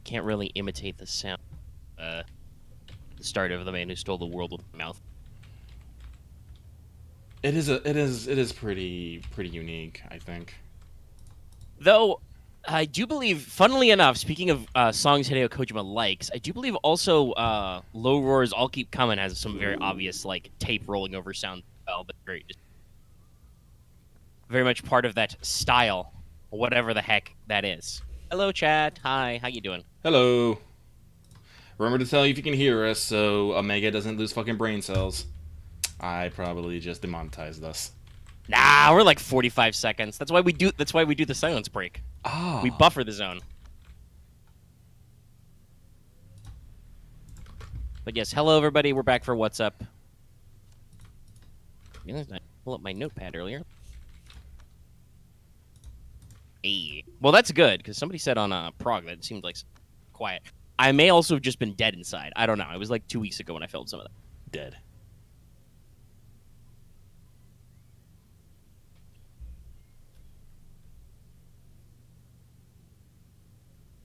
can't really imitate the sound. The start of The Man Who Stole the World with my mouth. It is pretty unique, I think. Though, I do believe, funnily enough, speaking of songs Hideo Kojima likes, I do believe also Low Roar's All Keep Coming has some very obvious like tape rolling over sound. Well, but very much part of that style, whatever the heck that is. Hello, chat. Hi, how you doing? Hello. Remember to tell you if you can hear us, so Omega doesn't lose fucking brain cells. I probably just demonetized us. Nah, we're like 45 seconds. That's why we do the silence break. Ah. We buffer the zone. But yes, hello everybody. We're back for What's Up. I pull up my notepad earlier. Hey. Well, that's good because somebody said on Prog that it seemed like quiet. I may also have just been dead inside. I don't know. It was like 2 weeks ago when I filmed some of that. Dead.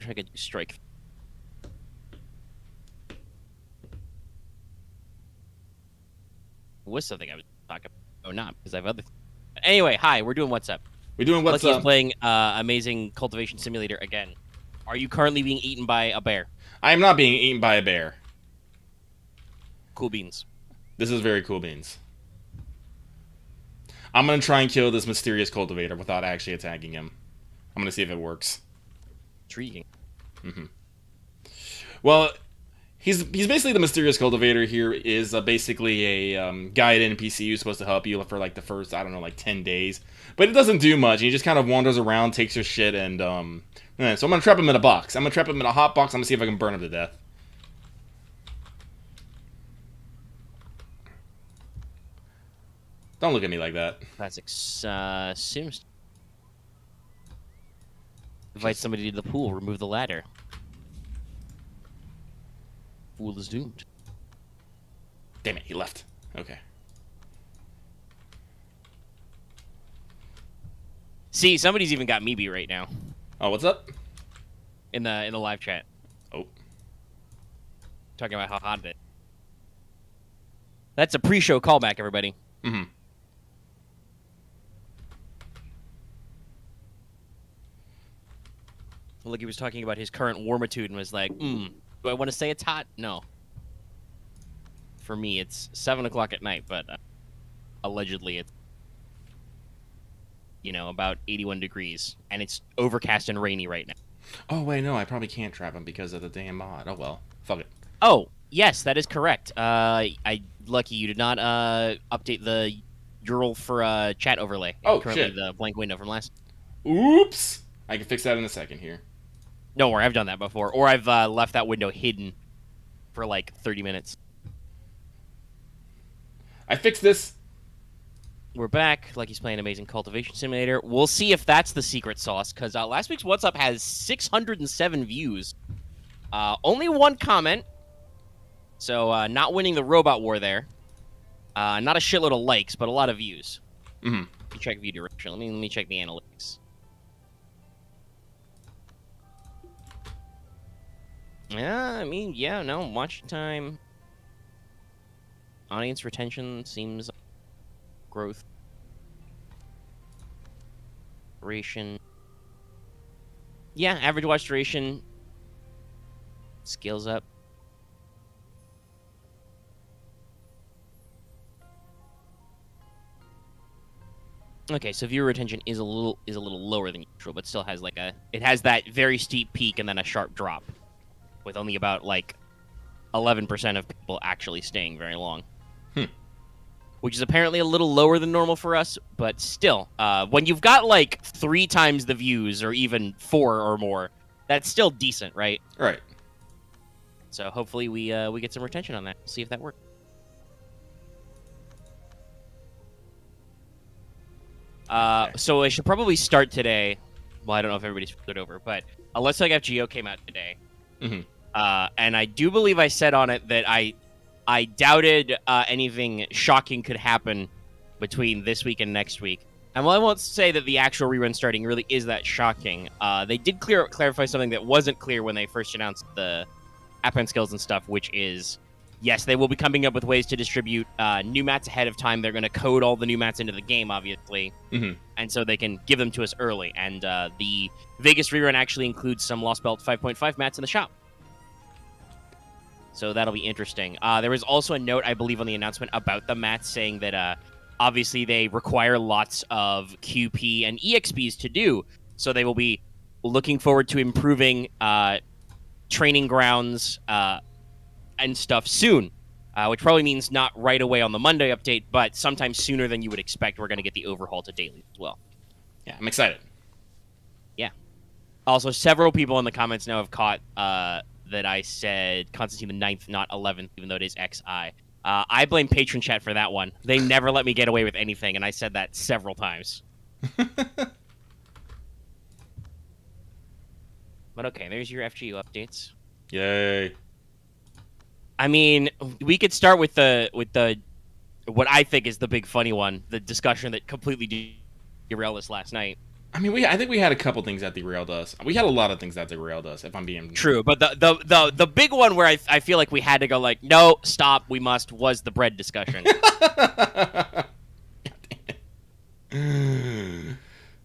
I could strike. Was something I was talking about. Oh, not because I have other. Anyway, hi. We're doing What's Up. We're doing What's Lucky Up. is playing Amazing Cultivation Simulator again. Are you currently being eaten by a bear? I am not being eaten by a bear. Cool beans. This is very cool beans. I'm gonna try and kill this mysterious cultivator without actually attacking him. I'm gonna see if it works. Intriguing. Well, he's basically the mysterious cultivator here. Is basically a guide NPC who's supposed to help you for like the first, I don't know, like 10 days. But it doesn't do much. He just kind of wanders around, takes your shit, and so I'm gonna trap him in a box. I'm gonna trap him in a hot box. I'm gonna see if I can burn him to death. Don't look at me like that. Classic Sims. Invite somebody to the pool. Remove the ladder. Fool is doomed. Damn it, he left. Okay. See, somebody's even got me beat right now Oh, what's up? in the live chat. Oh. Talking about how hot it is. That's a pre-show callback, everybody. Mm-hmm. Look, he was talking about his current warmitude and was like, do I want to say it's hot? No. For me, it's 7 o'clock at night, but allegedly it's, about 81 degrees, and it's overcast and rainy right now. Oh, wait, no, I probably can't trap him because of the damn mod. Oh, well. Fuck it. Oh, yes, that is correct. Lucky you did not update the URL for chat overlay. Oh, currently shit. The blank window from last. Oops! I can fix that in a second here. Don't worry, I've done that before. Or I've left that window hidden for like 30 minutes. I fixed this. We're back. Lucky's playing Amazing Cultivation Simulator. We'll see if that's the secret sauce, because last week's What's Up has 607 views. Only one comment. So not winning the robot war there. Not a shitload of likes, but a lot of views. Mm-hmm. Let me check view direction. Let me check the analytics. Yeah, watch time. Audience retention seems growth. Duration. Yeah, average watch duration scales up. Okay, so viewer retention is a little lower than usual, but still has it has that very steep peak and then a sharp drop, with only about 11% of people actually staying very long. Which is apparently a little lower than normal for us, but still, when you've got 3 times the views or even 4 or more, that's still decent, right? Right. So hopefully we get some retention on that. We'll see if that works. So I should probably start today. Well, I don't know if everybody's flipped over, but Let's Talk FGO came out today. Mm-hmm. And I do believe I said on it that I doubted anything shocking could happen between this week and next week. And while I won't say that the actual rerun starting really is that shocking, they did clarify something that wasn't clear when they first announced the app skills and stuff, which is, yes, they will be coming up with ways to distribute new mats ahead of time. They're going to code all the new mats into the game, obviously, and so they can give them to us early. And the Vegas rerun actually includes some Lost Belt 5.5 mats in the shop. So that'll be interesting. There was also a note, I believe, on the announcement about the mats saying that obviously they require lots of QP and EXPs to do, so they will be looking forward to improving training grounds and stuff soon, which probably means not right away on the Monday update, but sometime sooner than you would expect. We're going to get the overhaul to daily as well. Yeah, I'm excited. Yeah. Also, several people in the comments now have caught that I said Constantine the 9th, not 11th, even though it is XI. I blame Patron Chat for that one. They never let me get away with anything, and I said that several times. But okay, there's your FGU updates. Yay. I mean, we could start with the what I think is the big funny one, the discussion that completely derailed us last night. I mean, I think we had a couple things that derailed us. We had a lot of things that derailed us, if I'm being true. But the big one where I feel like we had to go like, no, stop, we must, was the bread discussion.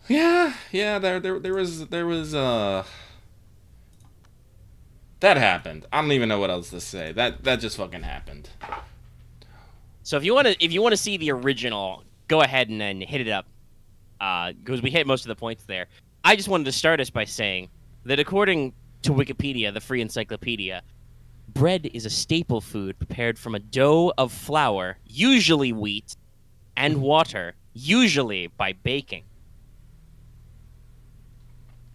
yeah. There was that happened. I don't even know what else to say. That just fucking happened. So if you want to see the original, go ahead and then hit it up. Because we hit most of the points there. I just wanted to start us by saying that according to Wikipedia, the free encyclopedia, bread is a staple food prepared from a dough of flour, usually wheat, and water, usually by baking.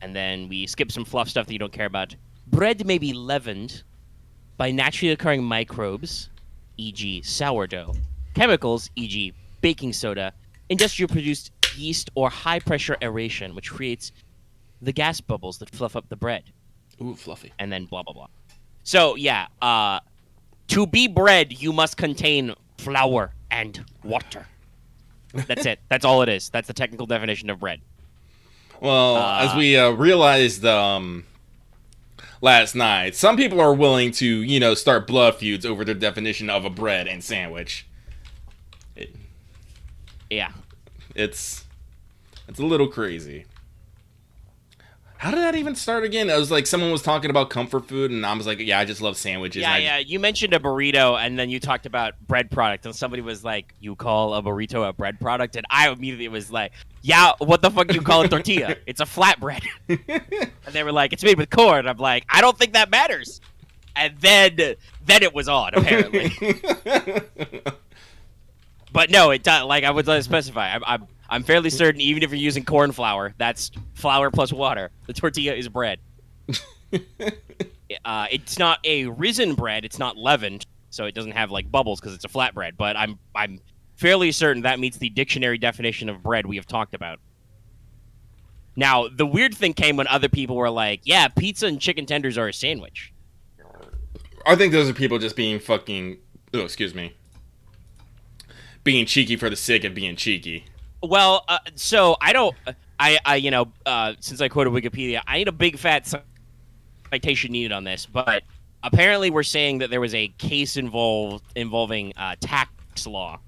And then we skip some fluff stuff that you don't care about. Bread may be leavened by naturally occurring microbes, e.g. sourdough, chemicals, e.g. baking soda, industrially produced yeast or high-pressure aeration, which creates the gas bubbles that fluff up the bread. Ooh, fluffy. And then blah, blah, blah. So, yeah, to be bread, you must contain flour and water. That's it. That's all it is. That's the technical definition of bread. Well, as we realized last night, some people are willing to, start blood feuds over their definition of a bread and sandwich. Yeah. It's a little crazy. How did that even start again? It was like someone was talking about comfort food, and I was like, yeah, I just love sandwiches. Yeah. You mentioned a burrito, and then you talked about bread product, and somebody was like, you call a burrito a bread product? And I immediately was like, yeah, what the fuck do you call a tortilla? It's a flatbread. And they were like, it's made with corn. I'm like, I don't think that matters. And then it was on, apparently. But no, it does. Like I would specify, I'm fairly certain. Even if you're using corn flour, that's flour plus water. The tortilla is bread. It's not a risen bread. It's not leavened, so it doesn't have like bubbles because it's a flatbread. But I'm fairly certain that meets the dictionary definition of bread we have talked about. Now, the weird thing came when other people were like, "Yeah, pizza and chicken tenders are a sandwich." I think those are people just being fucking. Oh, excuse me. Being cheeky for the sake of being cheeky. Well, so I don't. Since I quoted Wikipedia, I need a big fat citation needed on this. But apparently, we're saying that there was a case involving tax law.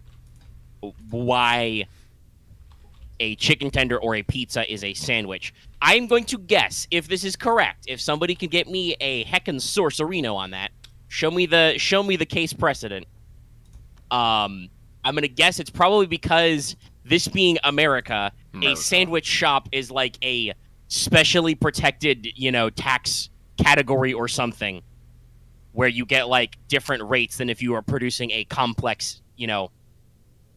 Why a chicken tender or a pizza is a sandwich. I'm going to guess if this is correct. If somebody can get me a heckin' sorcerino on that, show me the case precedent. I'm going to guess it's probably because this being America, a sandwich shop is like a specially protected, tax category or something where you get like different rates than if you are producing a complex,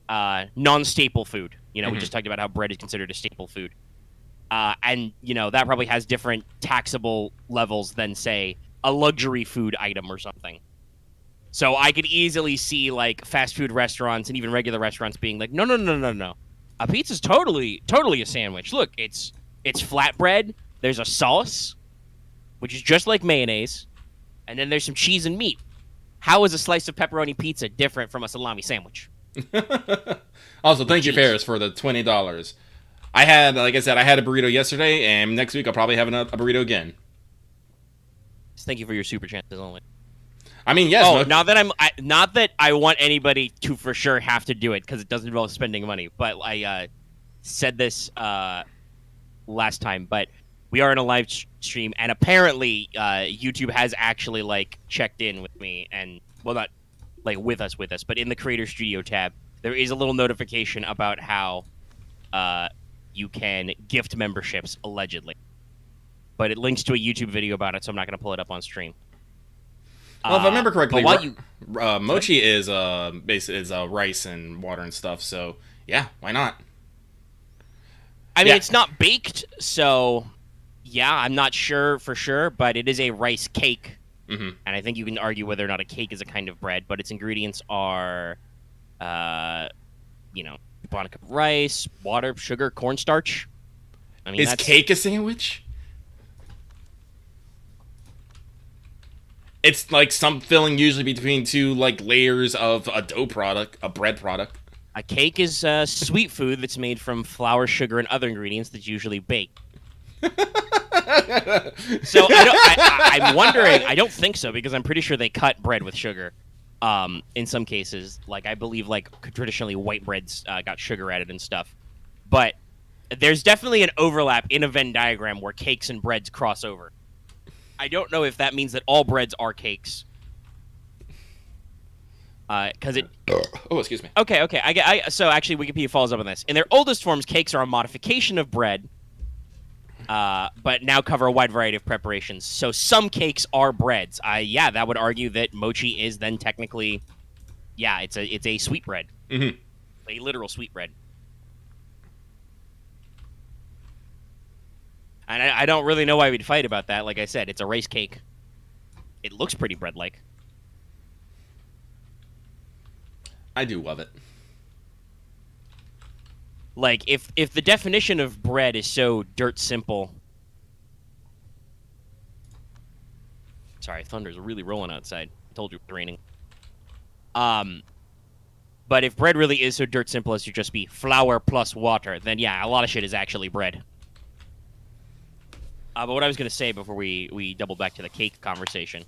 non-staple food. We just talked about how bread is considered a staple food. And, that probably has different taxable levels than, say, a luxury food item or something. So I could easily see like fast food restaurants and even regular restaurants being like, no. A pizza's totally a sandwich. Look, it's flatbread. There's a sauce, which is just like mayonnaise, and then there's some cheese and meat. How is a slice of pepperoni pizza different from a salami sandwich? Also, thank you, Ferris, for the $20. Like I said, I had a burrito yesterday, and next week I'll probably have a burrito again. Thank you for your super chances only. I mean, yes. Oh, not that I want anybody to for sure have to do it because it doesn't involve spending money. But I said this last time, but we are in a live stream, and apparently YouTube has actually like checked in with me, and well, not like with us, but in the Creator Studio tab, there is a little notification about how you can gift memberships allegedly, but it links to a YouTube video about it, so I'm not going to pull it up on stream. Well, if I remember correctly, mochi sorry? is rice and water and stuff. So yeah, why not? I mean, it's not baked, so yeah, I'm not sure for sure, but it is a rice cake, and I think you can argue whether or not a cake is a kind of bread. But its ingredients are, bonnet of rice, water, sugar, cornstarch. I mean, is cake a sandwich? It's like some filling usually between two like layers of a dough product, a bread product. A cake is sweet food that's made from flour, sugar, and other ingredients that's usually baked. So I'm wondering. I don't think so because I'm pretty sure they cut bread with sugar. In some cases, like I believe, like traditionally white breads got sugar added and stuff. But there's definitely an overlap in a Venn diagram where cakes and breads cross over. I don't know if that means that all breads are cakes. Because it. Oh, excuse me. Okay. So actually, Wikipedia follows up on this. In their oldest forms, cakes are a modification of bread, but now cover a wide variety of preparations. So some cakes are breads. Yeah, that would argue that mochi is then technically, yeah, it's a sweet bread, a literal sweet bread. And I don't really know why we'd fight about that. Like I said, it's a rice cake. It looks pretty bread-like. I do love it. Like, if the definition of bread is so dirt simple... Sorry, thunder's really rolling outside. I told you it's raining. But if bread really is so dirt simple as to just be flour plus water, then yeah, a lot of shit is actually bread. But what I was going to say before we double back to the cake conversation,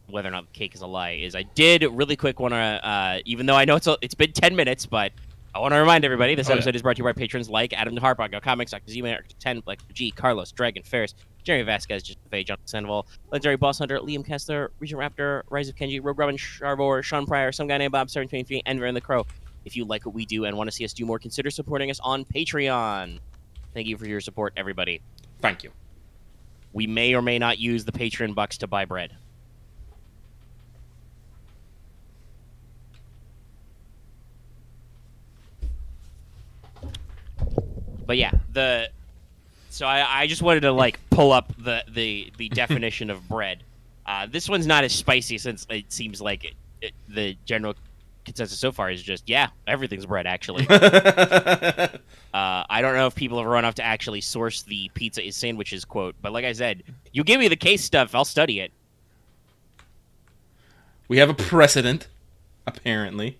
whether or not the cake is a lie, is I did really quick want to, even though I know it's been 10 minutes, but I want to remind everybody this episode is brought to you by patrons like Adam the Harpog, Go Comics, Dr. Z-Man, 10, Black G, Carlos, Dragon, Ferris, Jeremy Vasquez, Just Faye, John Sandoval, Legendary Boss Hunter, Liam Kessler, Regent Raptor, Rise of Kenji, Rogue Robin, Sharvor, Sean Pryor, some guy named Bob, 723, and Varen the Crow. If you like what we do and want to see us do more, consider supporting us on Patreon. Thank you for your support, everybody. Thank you. We may or may not use the Patreon bucks to buy bread. But yeah, so I just wanted to like pull up the definition of bread. This one's not as spicy since it seems like the general consensus so far is just, yeah, everything's bread, actually. I don't know if people have run off to actually source the pizza is sandwiches quote, but like I said, you give me the case stuff, I'll study it. We have a precedent, apparently.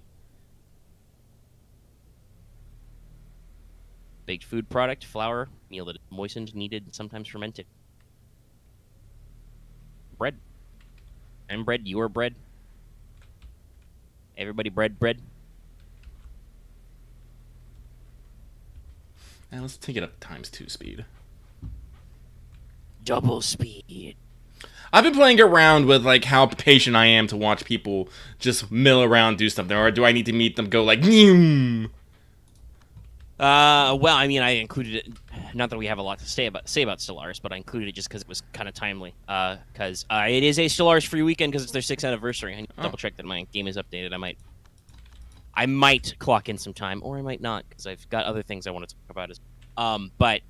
Baked food product, flour, meal that is moistened, kneaded, sometimes fermented. Bread. I'm bread, you are bread. Everybody bread. And let's take it up ×2 speed. Double speed. I've been playing around with like how patient I am to watch people just mill around, do something, or do I need to meet them, go like, Neum! Well, I mean, I included it. Not that we have a lot to say about Stellaris, but I included it just because it was kind of timely. Because it is a Stellaris free weekend because it's their 6th anniversary. I need to double check that my game is updated. I might clock in some time, or I might not, because I've got other things I want to talk about. But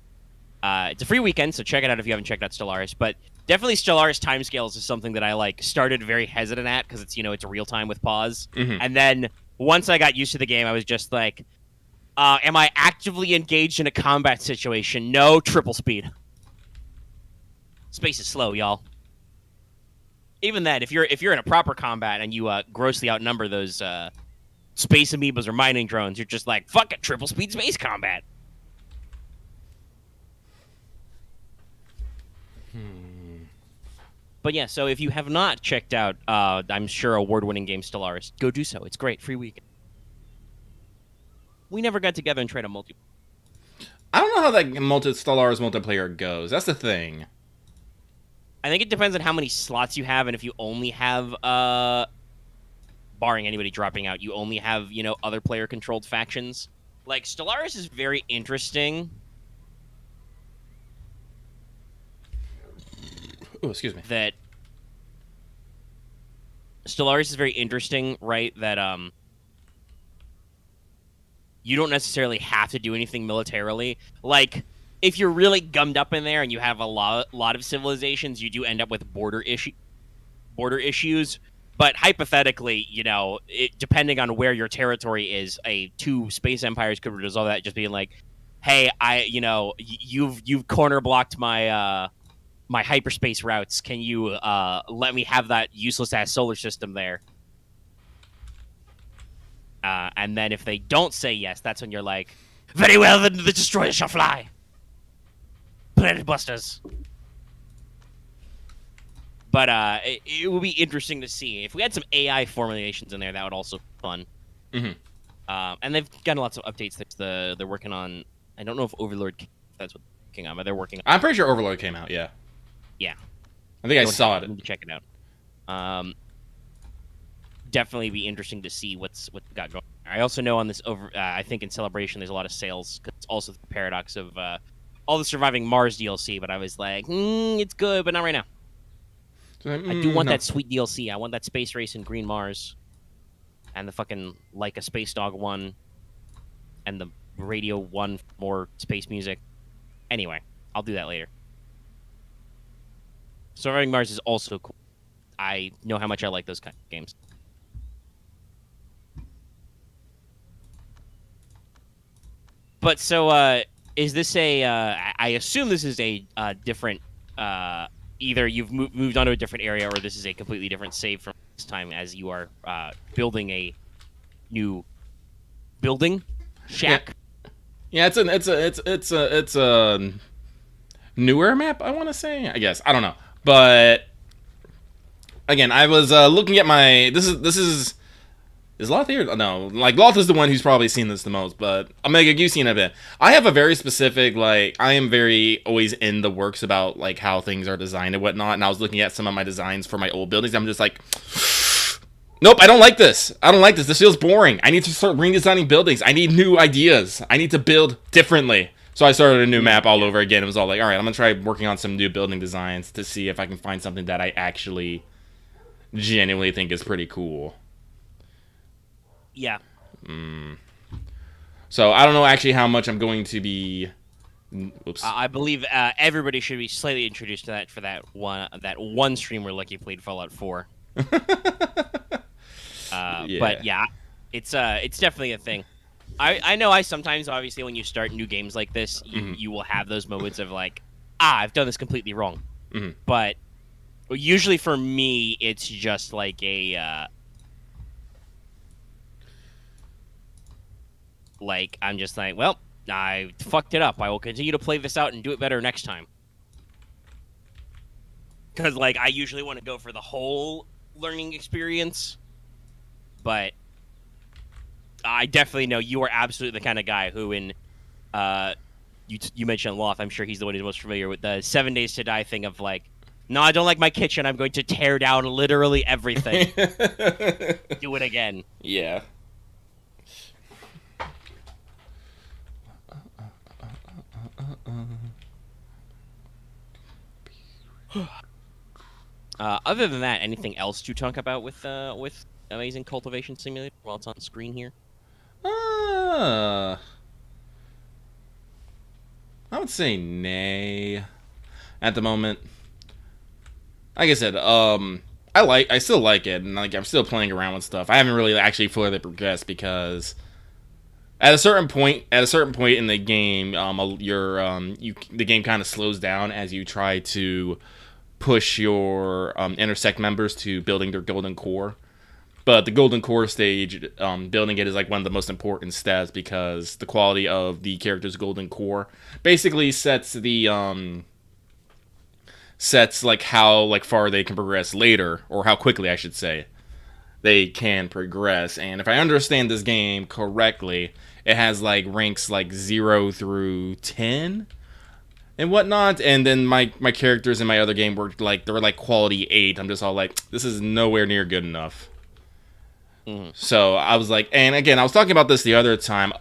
it's a free weekend, so check it out if you haven't checked out Stellaris. But definitely Stellaris timescales is something that I like started very hesitant at because it's it's real time with pause, and then once I got used to the game, I was just like, am I actively engaged in a combat situation? No, triple speed. Space is slow, y'all. Even then, if you're in a proper combat and you grossly outnumber those space amoebas or mining drones, you're just like, fuck it, triple speed space combat. But yeah, so if you have not checked out, I'm sure award-winning game Stellaris, go do so. It's great, free weekend. We never got together and tried a multi. I don't know how that Stellaris multiplayer goes. That's the thing. I think it depends on how many slots you have, and if you only have, barring anybody dropping out, you only have, other player-controlled factions. Like, Stellaris is very interesting. Oh, excuse me. That Stellaris is very interesting, right? That, you don't necessarily have to do anything militarily. Like, if you're really gummed up in there and you have a lot of civilizations, you do end up with border issues. But hypothetically, depending on where your territory is, two space empires could resolve that just being like, "Hey, you've corner blocked my my hyperspace routes. Can you let me have that useless ass solar system there?" And then if they don't say yes, that's when you're like, "Very well, then the destroyer shall fly. Planet Busters." But it would be interesting to see. If we had some AI formulations in there, that would also be fun. Mm-hmm. And they've gotten lots of updates. They're working on... I don't know if Overlord... That's what they're working on, but they're working on... I'm pretty sure Overlord came out, yeah. Yeah. I think I saw it. I need to check it out. Definitely be interesting to see what's got going. I also know on this I think in Celebration there's a lot of sales. Cause it's also the paradox of all the Surviving Mars DLC. But I was like, it's good, but not right now. I do want that sweet DLC. I want that Space Race in Green Mars, and the fucking Like a Space Dog one, and the Radio one for more space music. Anyway, I'll do that later. Surviving Mars is also cool. I know how much I like those kind of games. But so, is this I assume this is a different. Either you've moved on to a different area, or this is a completely different save from this time, as you are building a new building shack. Yeah, it's a newer map. I want to say. I guess I don't know, but again, I was looking at my. This is. Is Loth here? No, like Loth is the one who's probably seen this the most, but Omega, you've seen a bit. I have a very specific, like, I am very always in the works about like how things are designed and whatnot. And I was looking at some of my designs for my old buildings. I'm just like, nope, I don't like this. I don't like this. This feels boring. I need to start redesigning buildings. I need new ideas. I need to build differently. So I started a new map all over again. It was all like, all right, I'm gonna try working on some new building designs to see if I can find something that I actually genuinely think is pretty cool. Yeah. So I don't know actually how much I'm going to be. Oops. I believe everybody should be slightly introduced to that for that one stream where Lucky played Fallout 4. Yeah. But yeah, it's definitely a thing. I know I sometimes, obviously, when you start new games like this, you will have those moments of like, I've done this completely wrong. But usually for me, it's just like a like, I'm just like, well, I fucked it up. I will continue to play this out and do it better next time. Because, like, I usually want to go for the whole learning experience. But I definitely know you are absolutely the kind of guy who, in, you mentioned Loth, I'm sure he's the one who's most familiar with the 7 Days to Die thing of, like, no, I don't like my kitchen. I'm going to tear down literally everything. Do it again. Yeah. Other than that, anything else to talk about with Amazing Cultivation Simulator while it's on screen here? I would say nay at the moment. Like I said, I still like it, and like I'm still playing around with stuff. I haven't really actually fully progressed because at a certain point in the game, the game kind of slows down as you try to push your intersect members to building their golden core. But the golden core stage, building it is like one of the most important steps because the quality of the character's golden core basically sets the sets like how like far they can progress later, or how quickly I should say they can progress. And if I understand this game correctly, it has like ranks like 0 through 10 and whatnot. And then my characters in my other game were like, they were like quality 8. I'm just all like, this is nowhere near good enough. So I was like, and again, I was talking about this the other time.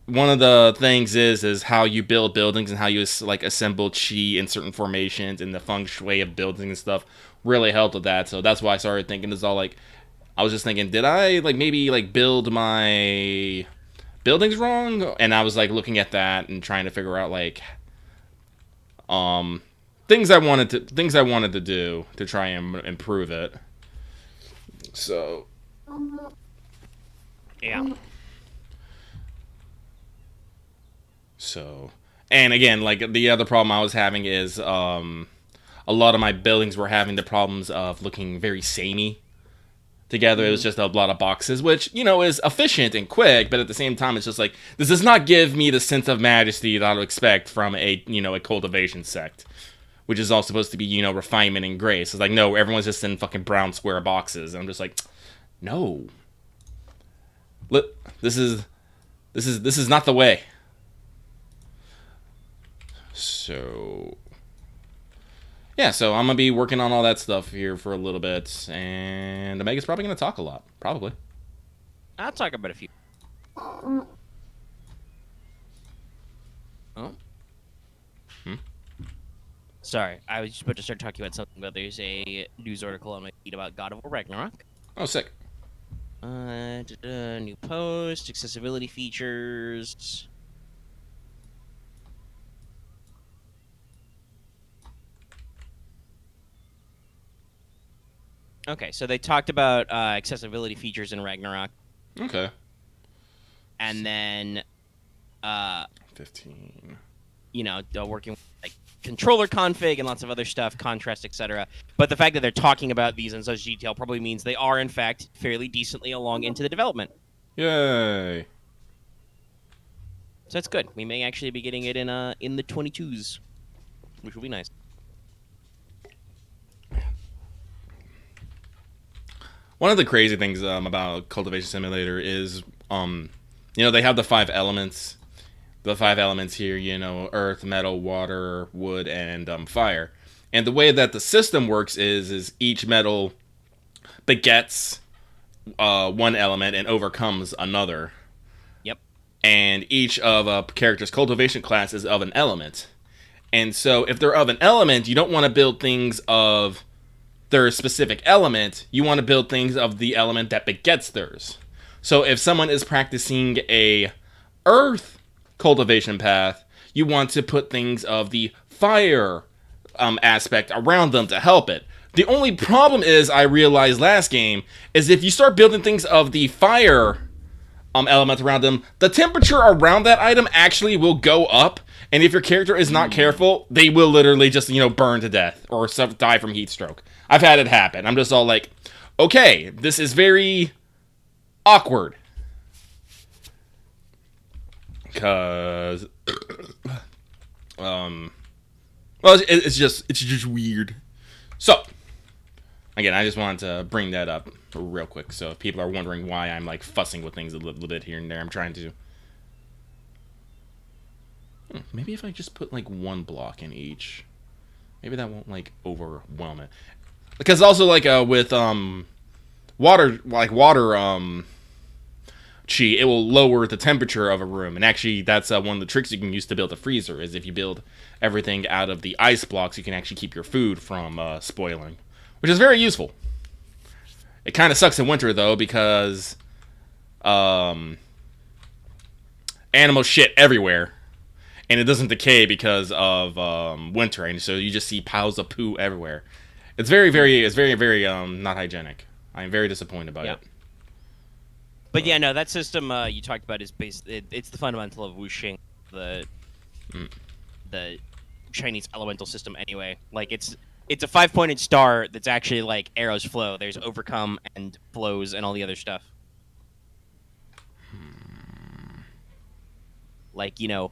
One of the things is how you build buildings and how you like assemble chi in certain formations and the feng shui of buildings and stuff really helped with that. So that's why I started thinking this all like, I was just thinking, did I like maybe like build my buildings wrong? And I was like looking at that and trying to figure out like things I wanted to do to try and improve it. So Yeah. So, and again, like the other problem I was having is a lot of my buildings were having the problems of looking very samey together. It was just a lot of boxes, which, you know, is efficient and quick, but at the same time, it's just like, this does not give me the sense of majesty that I would expect from a, you know, a cultivation sect, which is all supposed to be, you know, refinement and grace. It's like, no, everyone's just in fucking brown square boxes. And I'm just like, no. Look, this is not the way. So yeah, so I'm gonna be working on all that stuff here for a little bit, and Omega's probably gonna talk a lot, probably. I'll talk about a few. Oh. Sorry, I was just about to start talking about something, but there's a news article on my feed about God of War Ragnarok. Oh, sick. New post, accessibility features. Okay, so they talked about accessibility features in Ragnarok. Okay. And then, 15. You know, working with like controller config and lots of other stuff, contrast, etc. But the fact that they're talking about these in such detail probably means they are, in fact, fairly decently along into the development. Yay. So that's good. We may actually be getting it in the 22s, which will be nice. One of the crazy things about Cultivation Simulator is, you know, they have the 5 elements. The 5 elements here, you know, earth, metal, water, wood, and fire. And the way that the system works is each metal begets one element and overcomes another. Yep. And each of a character's cultivation class is of an element. And so if they're of an element, you don't want to build things of their specific element. You want to build things of the element that begets theirs. So if someone is practicing a earth cultivation path, you want to put things of the fire aspect around them to help it. The only problem is, I realized last game, is if you start building things of the fire element around them, the temperature around that item actually will go up, and if your character is not careful, they will literally just, you know, burn to death or die from heat stroke. I've had it happen. I'm just all like, okay, this is very awkward. Because, well, it's just weird. So, again, I just wanted to bring that up real quick. So if people are wondering why I'm like fussing with things a little bit here and there, I'm trying to. Maybe if I just put like 1 block in each, maybe that won't like overwhelm it. Because also like with water, chi, it will lower the temperature of a room. And actually, that's one of the tricks you can use to build a freezer, is if you build everything out of the ice blocks, you can actually keep your food from spoiling, which is very useful. It kind of sucks in winter, though, because animals shit everywhere, and it doesn't decay because of winter, and so you just see piles of poo everywhere. It's very not hygienic. I'm very disappointed about it. But yeah, no, that system you talked about is it's the fundamental of Wuxing, the Chinese elemental system anyway. Like it's a 5-pointed star that's actually like arrows flow. There's overcome and flows and all the other stuff. Like, you know,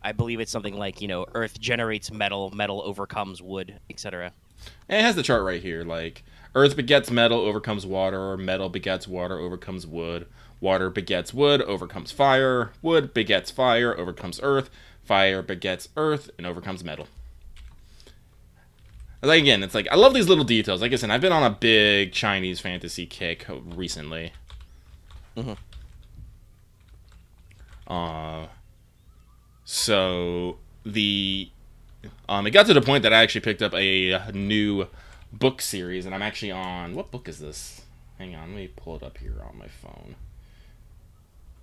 I believe it's something like, Earth generates metal, metal overcomes wood, etc. And it has the chart right here, like Earth begets metal, overcomes water. Metal begets water, overcomes wood. Water begets wood, overcomes fire. Wood begets fire, overcomes earth. Fire begets earth and overcomes metal. Like, again, it's like I love these little details. Like I said, I've been on a big Chinese fantasy kick recently. Mm-hmm. So it got to the point that I actually picked up a new book series, and I'm actually on, what book is this? Hang on, let me pull it up here on my phone.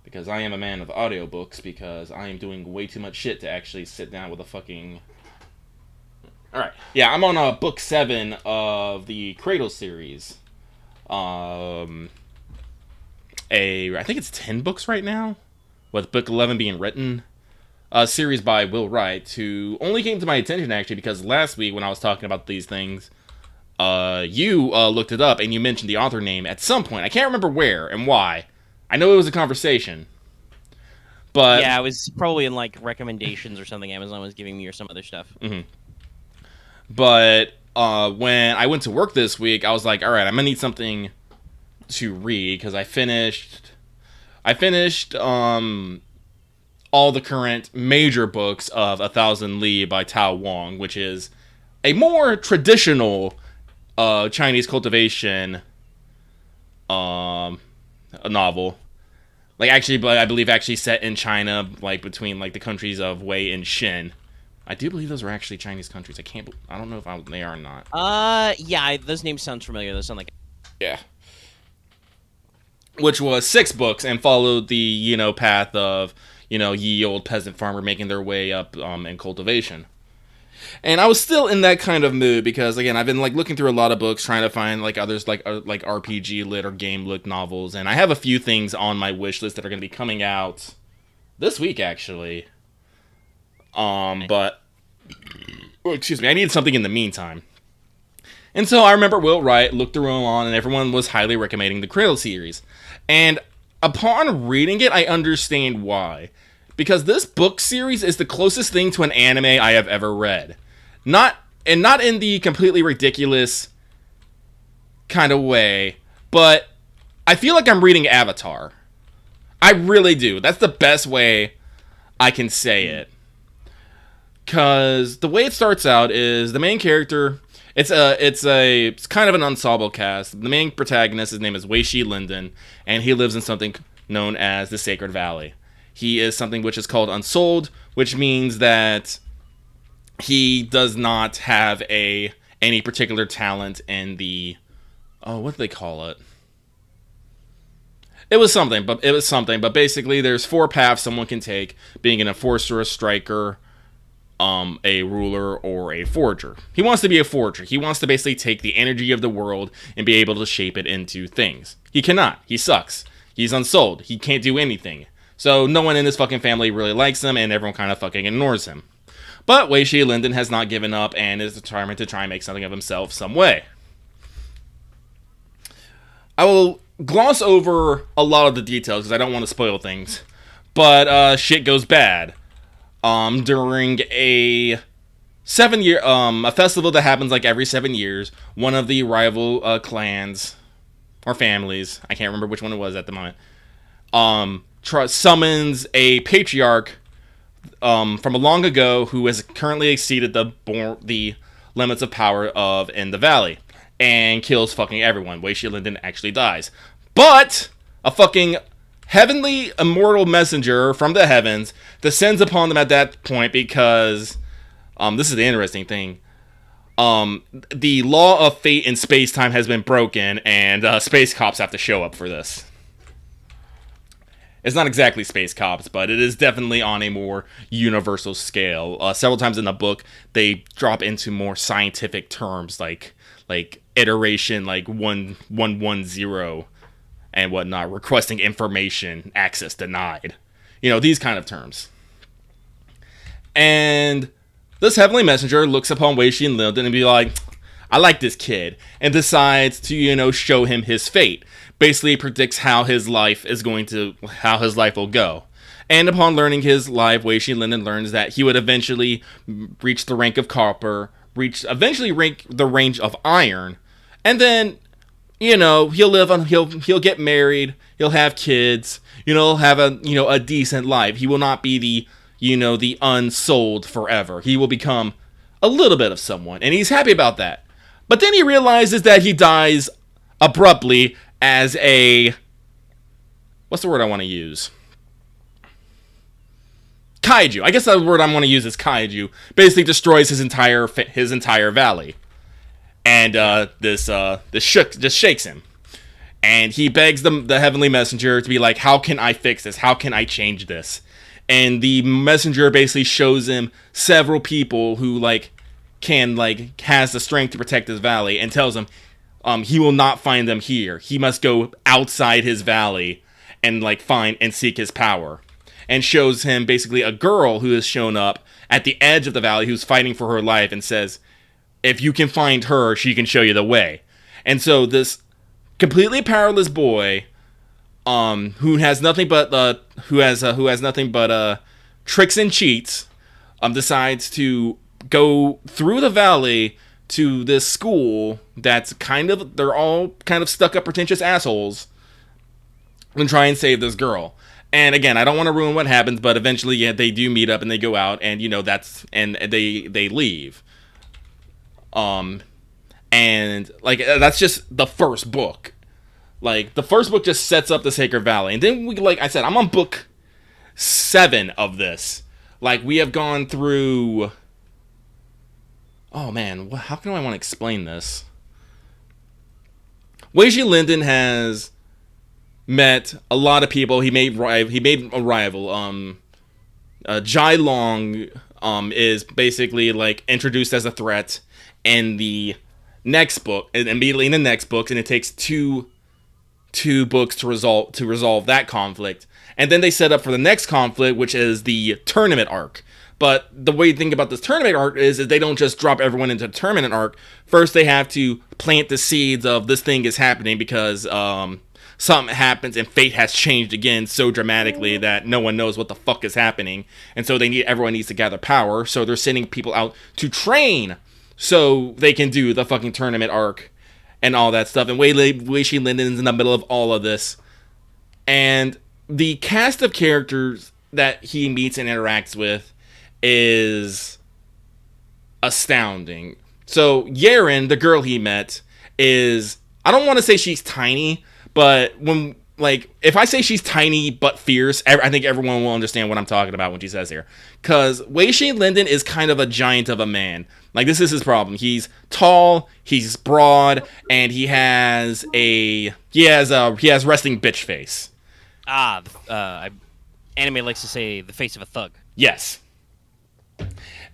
Because I am a man of audiobooks, because I am doing way too much shit to actually sit down with a fucking... Alright, yeah, I'm on book 7 of the Cradle series. I think it's 10 books right now, with book 11 being written. A series by Will Wright, who only came to my attention actually because last week when I was talking about these things, you looked it up and you mentioned the author name at some point. I can't remember where and why. I know it was a conversation, but yeah, it was probably in like recommendations or something Amazon was giving me or some other stuff. Mm-hmm. But when I went to work this week, I was like, all right, I'm gonna need something to read because I finished all the current major books of 1,000 Li by Tao Wang, which is a more traditional Chinese cultivation a novel. Like, actually, but I believe actually set in China, like between like the countries of Wei and Shin. I do believe those are actually Chinese countries. I don't know if they are or not. Yeah, those names sound familiar. Those sound like... Yeah. Which was 6 books and followed the, path of, ye old peasant farmer making their way up in cultivation. And I was still in that kind of mood because, again, I've been like looking through a lot of books trying to find like others like RPG lit or game lit novels, and I have a few things on my wish list that are going to be coming out this week actually. But excuse me, I needed something in the meantime. And so I remember Will Wright looked through them on, and everyone was highly recommending the Cradle series. And upon reading it, I understand why. Because this book series is the closest thing to an anime I have ever read. Not in the completely ridiculous kind of way, but I feel like I'm reading Avatar. I really do. That's the best way I can say it. Because the way it starts out is the main character... It's kind of an ensemble cast. The main protagonist, his name is Wei Shi Linden, and he lives in something known as the Sacred Valley. He is something which is called unsouled, which means that he does not have any particular talent in the... Oh, what do they call it? It was something, but basically there's 4 paths someone can take, being an enforcer, a striker, a ruler, or a forger. He wants to be a forger. He wants to basically take the energy of the world and be able to shape it into things. He cannot. He sucks. He's unsouled. He can't do anything. So no one in his fucking family really likes him, and everyone kind of fucking ignores him. But Wei Shi Linden has not given up and is determined to try and make something of himself some way. I will gloss over a lot of the details because I don't want to spoil things. But shit goes bad. During a 7-year a festival that happens like every 7 years, one of the rival clans or families, I can't remember which one it was at the moment, summons a patriarch from a long ago who has currently exceeded the limits of power in the valley and kills fucking everyone. Wei Shi Linden actually dies, but a fucking heavenly immortal messenger from the heavens descends upon them at that point because this is the interesting thing. The law of fate in space-time has been broken, and space cops have to show up for this. It's not exactly space cops, but it is definitely on a more universal scale. Several times in the book, they drop into more scientific terms like iteration, like 110 and whatnot, requesting information, access denied. These kind of terms. And this heavenly messenger looks upon Wei Shi Linden and be like, I like this kid, and decides to, show him his fate. Basically predicts how his life will go. And upon learning his life, Wei Shi Linden learns that he would eventually reach the rank of copper, eventually rank the range of iron, and then, he'll live on, he'll get married, he'll have kids, he'll have a decent life. He will not be the unsold forever. He will become a little bit of someone, and he's happy about that. But then he realizes that he dies abruptly as what's the word I want to use? Kaiju. I guess the word I want to use is kaiju. Basically destroys his entire valley, and this just shakes him, and he begs the heavenly messenger to be like, how can I fix this? How can I change this? And the messenger basically shows him several people who has the strength to protect his valley, and tells him he will not find them here. He must go outside his valley and find and seek his power. And shows him basically a girl who has shown up at the edge of the valley who's fighting for her life, and says, if you can find her, she can show you the way. And so this completely powerless boy, who has nothing but tricks and cheats, decides to go through the valley to this school they're all kind of stuck up pretentious assholes, and try and save this girl. And again, I don't want to ruin what happens, but eventually, they do meet up and they go out, and they leave. And that's just the first book. The first book just sets up the Sacred Valley, and then like I said, I'm on book 7 of this. We have gone through. Oh man, how can I want to explain this? Wei Shi Linden has met a lot of people. He made a rival. Jai Long is basically introduced as a threat in the next book, and immediately in the next book, and it takes two books to resolve that conflict. And then they set up for the next conflict, which is the tournament arc. But the way you think about this tournament arc is they don't just drop everyone into the tournament arc. First, they have to plant the seeds of this thing is happening because something happens and fate has changed again so dramatically that no one knows what the fuck is happening. And so everyone needs to gather power. So they're sending people out to train so they can do the fucking tournament arc and all that stuff. And Wei Shi Linden's in the middle of all of this. And the cast of characters that he meets and interacts with is astounding. So Yaren, the girl he met, is, I don't want to say she's tiny, but when if I say she's tiny but fierce, I think everyone will understand what I'm talking about when she says here. Because Wei Shi Linden is kind of a giant of a man. This is his problem. He's tall, he's broad, and he has resting bitch face. Anime likes to say the face of a thug. Yes.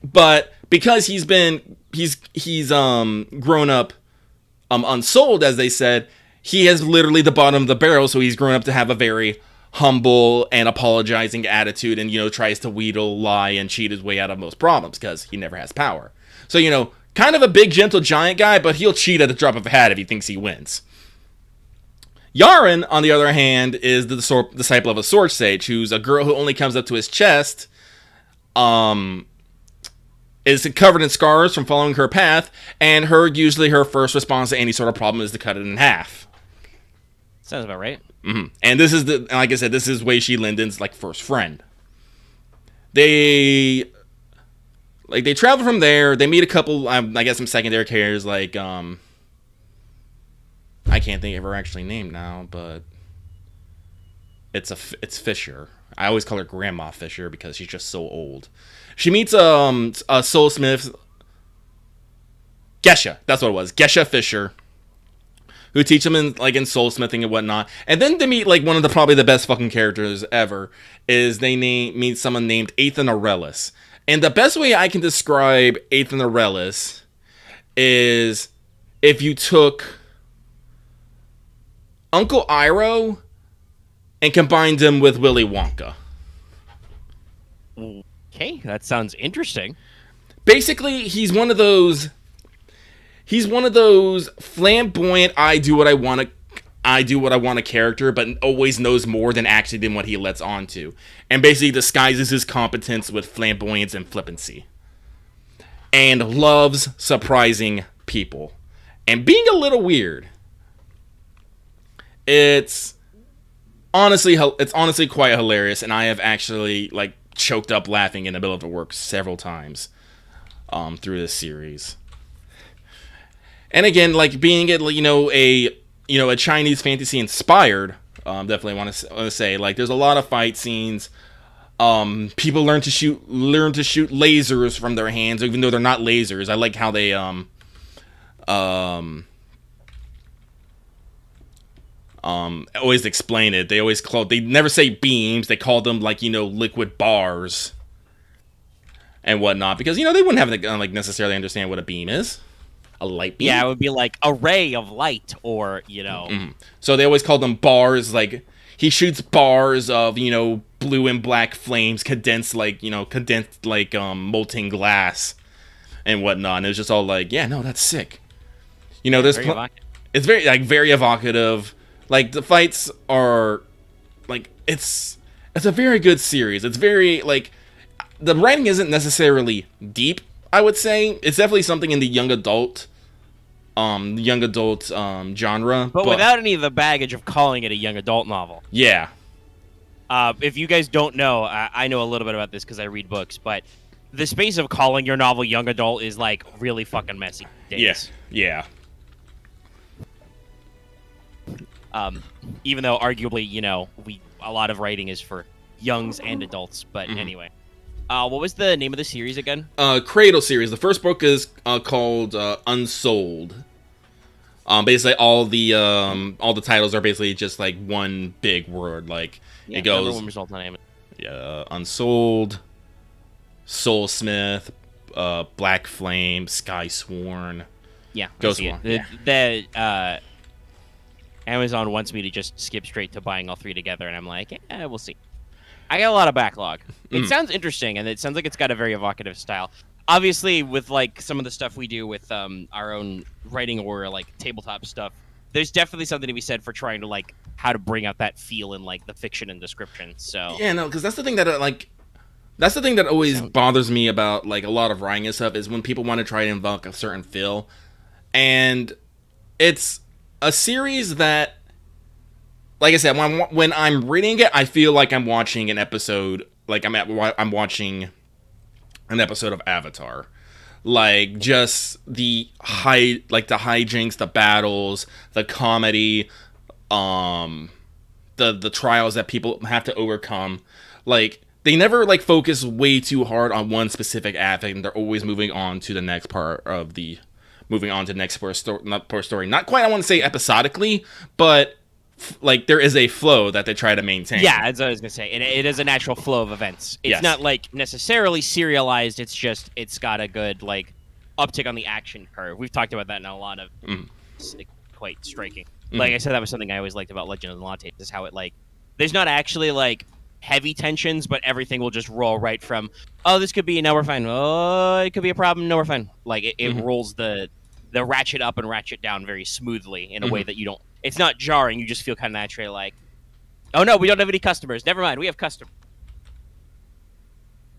But because he's grown up unsold, as they said, he has literally the bottom of the barrel, so he's grown up to have a very humble and apologizing attitude, and tries to wheedle, lie, and cheat his way out of most problems because he never has power. So kind of a big gentle giant guy, but he'll cheat at the drop of a hat if he thinks he wins. Yaren, on the other hand, is the disciple of a sword sage, who's a girl who only comes up to his chest, is covered in scars from following her path, and usually her first response to any sort of problem is to cut it in half. Sounds about right. Mm-hmm. And this is like I said, this is Wei Shi Linden's first friend. They travel from there. They meet a couple, I guess, some secondary characters I can't think of her actually named now, but it's Fisher. I always call her Grandma Fisher because she's just so old. She meets a soulsmith, Gesha. That's what it was, Gesha Fisher, who teach them in soulsmithing and whatnot. And then they meet one of probably the best fucking characters ever. Is they meet someone named Ethan Aurelius. And the best way I can describe Ethan Aurelius is if you took Uncle Iroh and combined him with Willy Wonka. Okay, that sounds interesting. Basically, he's one of those flamboyant, I do what I want I do what I want a character, but always knows more than actually than what he lets on to, and basically disguises his competence with flamboyance and flippancy, and loves surprising people and being a little weird. It's honestly quite hilarious, and I have actually like choked up laughing in the middle of the work several times through this series. And again, like being it, a Chinese fantasy inspired, definitely want to say like there's a lot of fight scenes. People learn to shoot lasers from their hands, even though they're not lasers. I like how they always explain it. They never say beams. They call them like liquid bars and whatnot, because they wouldn't have to like necessarily understand what a beam is. A light beam. Yeah, it would be like a ray of light, or So they always call them bars. Like he shoots bars of blue and black flames, condensed like molten glass and whatnot. And it was just all like, yeah, no, that's sick. There's it's very evocative. Like the fights are like it's a very good series. It's very like the writing isn't necessarily deep. I would say it's definitely something in the young adult genre, but without any of the baggage of calling it a young adult novel. Yeah. If you guys don't know, I know a little bit about this because I read books, but the space of calling your novel young adult is like really fucking messy. Yes. Yeah. Even though arguably, a lot of writing is for youngs and adults, but anyway. What was the name of the series again? Cradle series. The first book is called Unsold. Basically, all the titles are basically just like one big word. Like it goes. Name. Yeah, Unsold, Soulsmith, Black Flame, Sky Sworn. Yeah, Ghost War. The Amazon wants me to just skip straight to buying all three together, and I'm like, yeah, we'll see. I got a lot of backlog. It sounds interesting, and it sounds like it's got a very evocative style. Obviously, with like some of the stuff we do with our own writing or like tabletop stuff, there's definitely something to be said for trying to like how to bring out that feel in like the fiction and description. So yeah, no, because that's the thing that always bothers me about like a lot of writing and stuff is when people want to try to invoke a certain feel, and it's a series that, like I said, when I'm reading it, I feel like I'm watching an episode. Like I'm watching an episode of Avatar. Like just the hijinks, the battles, the comedy, the trials that people have to overcome. Like they never like focus way too hard on one specific aspect, and they're always moving on to the next part of the story. Not quite, I want to say episodically, but like there is a flow that they try to maintain. Yeah, as I was gonna say, it is a natural flow of events. It's not like necessarily serialized. It's just it's got a good like uptick on the action curve. We've talked about that in a lot of it's quite striking. Like I said, that was something I always liked about Legend of the Latte, is how it like there's not actually like heavy tensions, but everything will just roll right from this could be, no, we're fine. Oh, it could be a problem. No, we're fine. Like it rolls the ratchet up and ratchet down very smoothly in a way that you don't. It's not jarring. You just feel kind of naturally like, oh no, we don't have any customers. Never mind, we have customers.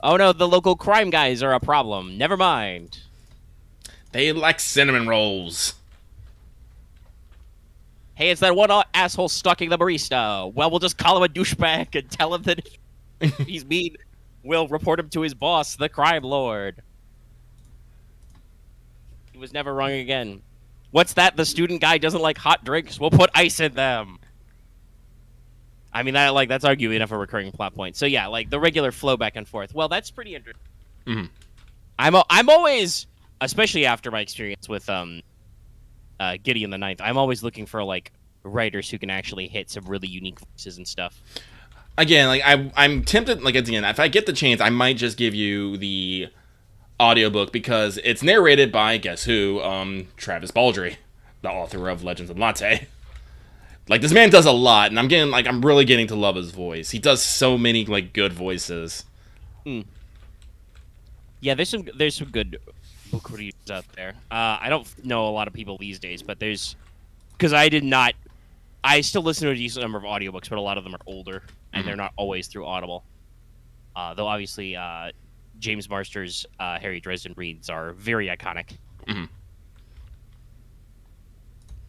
Oh no, the local crime guys are a problem. Never mind. They like cinnamon rolls. Hey, it's that one asshole stalking the barista. Well, we'll just call him a douchebag and tell him that if he's mean, we'll report him to his boss, the crime lord. He was never wrong again. What's that? The student guy doesn't like hot drinks. We'll put ice in them. I mean, that's arguably enough a recurring plot point. So yeah, like the regular flow back and forth. Well, that's pretty interesting. I'm always, especially after my experience with Gideon the Ninth, I'm always looking for like writers who can actually hit some really unique voices and stuff. Again, like I'm tempted. Like at the end, if I get the chance, I might just give you the audiobook because it's narrated by, guess who, Travis Baldree, the author of Legends of Latte. Like this man does a lot, and I'm really getting to love his voice. He does so many like good voices. Yeah, there's some good book readers out there. I don't know a lot of people these days, but because I did not I still listen to a decent number of audiobooks, but a lot of them are older, and they're not always through Audible. Though obviously, James Marsters' Harry Dresden reads are very iconic. Mm-hmm.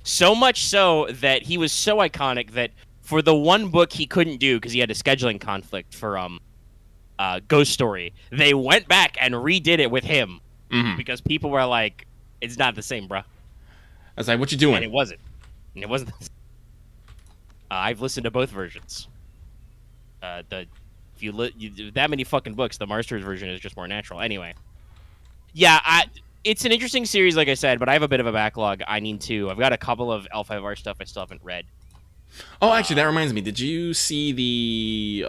So much so that he was so iconic that for the one book he couldn't do because he had a scheduling conflict for Ghost Story, they went back and redid it with him because people were like, "It's not the same, bruh." I was like, "What you doing?" And it wasn't. And it wasn't. I've listened to both versions. If you that many fucking books, the Marsters version is just more natural. Anyway, yeah, it's an interesting series, like I said, but I have a bit of a backlog. I've got a couple of L5R stuff I still haven't read. Oh, actually, that reminds me. Did you see the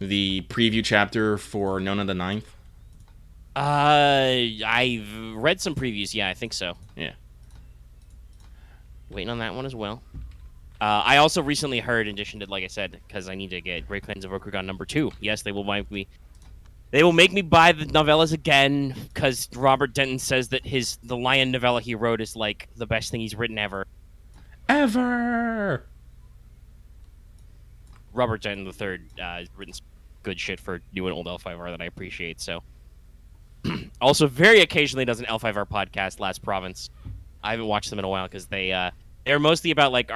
preview chapter for Nona the Ninth? I've read some previews. Yeah, I think so. Yeah. Waiting on that one as well. I also recently heard, in addition to, like I said, because I need to get Great Clans of Rokugan #2. Yes, they will make me. They will make me buy the novellas again because Robert Denton says that the Lion novella he wrote is like the best thing he's written ever. Ever. Robert Denton III has written some good shit for new and old L5R that I appreciate. So, also very occasionally does an L5R podcast, Last Province. I haven't watched them in a while because they're mostly about like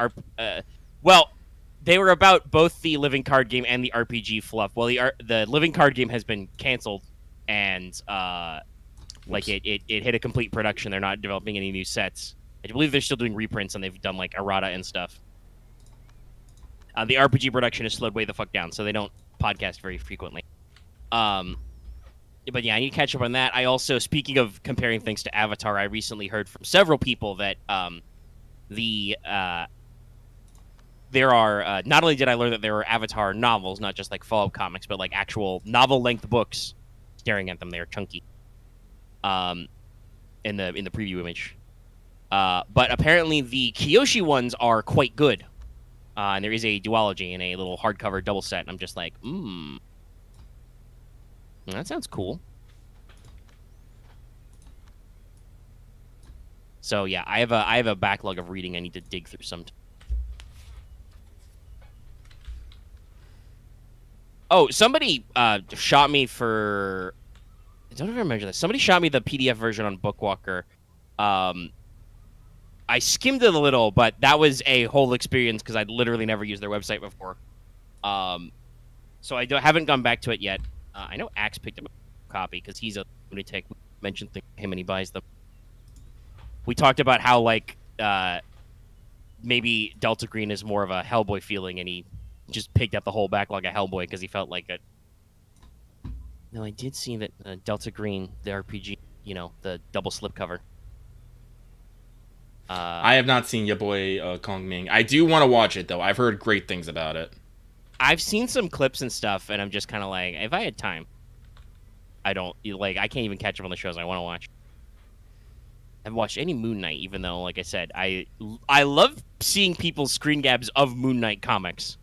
they were about both the living card game and the RPG fluff. Well, the living card game has been canceled, and it hit a complete production. They're not developing any new sets. I believe they're still doing reprints, and they've done like errata and stuff. The RPG production is slowed way the fuck down, so they don't podcast very frequently. But yeah, I need to catch up on that. I also, speaking of comparing things to Avatar, I recently heard from several people that there are not only did I learn that there are Avatar novels, not just like follow-up comics, but like actual novel-length books. Staring at them, they are chunky. In the preview image, but apparently the Kyoshi ones are quite good, and there is a duology in a little hardcover double set. And I'm just like, that sounds cool. So yeah, I have a backlog of reading I need to dig through some. Oh, somebody shot me for. I don't even remember this. Somebody shot me the PDF version on Bookwalker. I skimmed it a little, but that was a whole experience because I'd literally never used their website before. So I haven't gone back to it yet. I know Axe picked up a copy because he's a lunatic. We mentioned him and he buys them. We talked about how like maybe Delta Green is more of a Hellboy feeling, and he just picked up the whole backlog of Hellboy because he felt like it. No, I did see that Delta Green, the RPG, the double slipcover. I have not seen your boy Kong Ming. I do want to watch it though. I've heard great things about it. I've seen some clips and stuff, and I'm just kind of like, if I had time, I can't even catch up on the shows I want to watch. I haven't watched any Moon Knight, even though, like I said, I love seeing people's screen grabs of Moon Knight comics.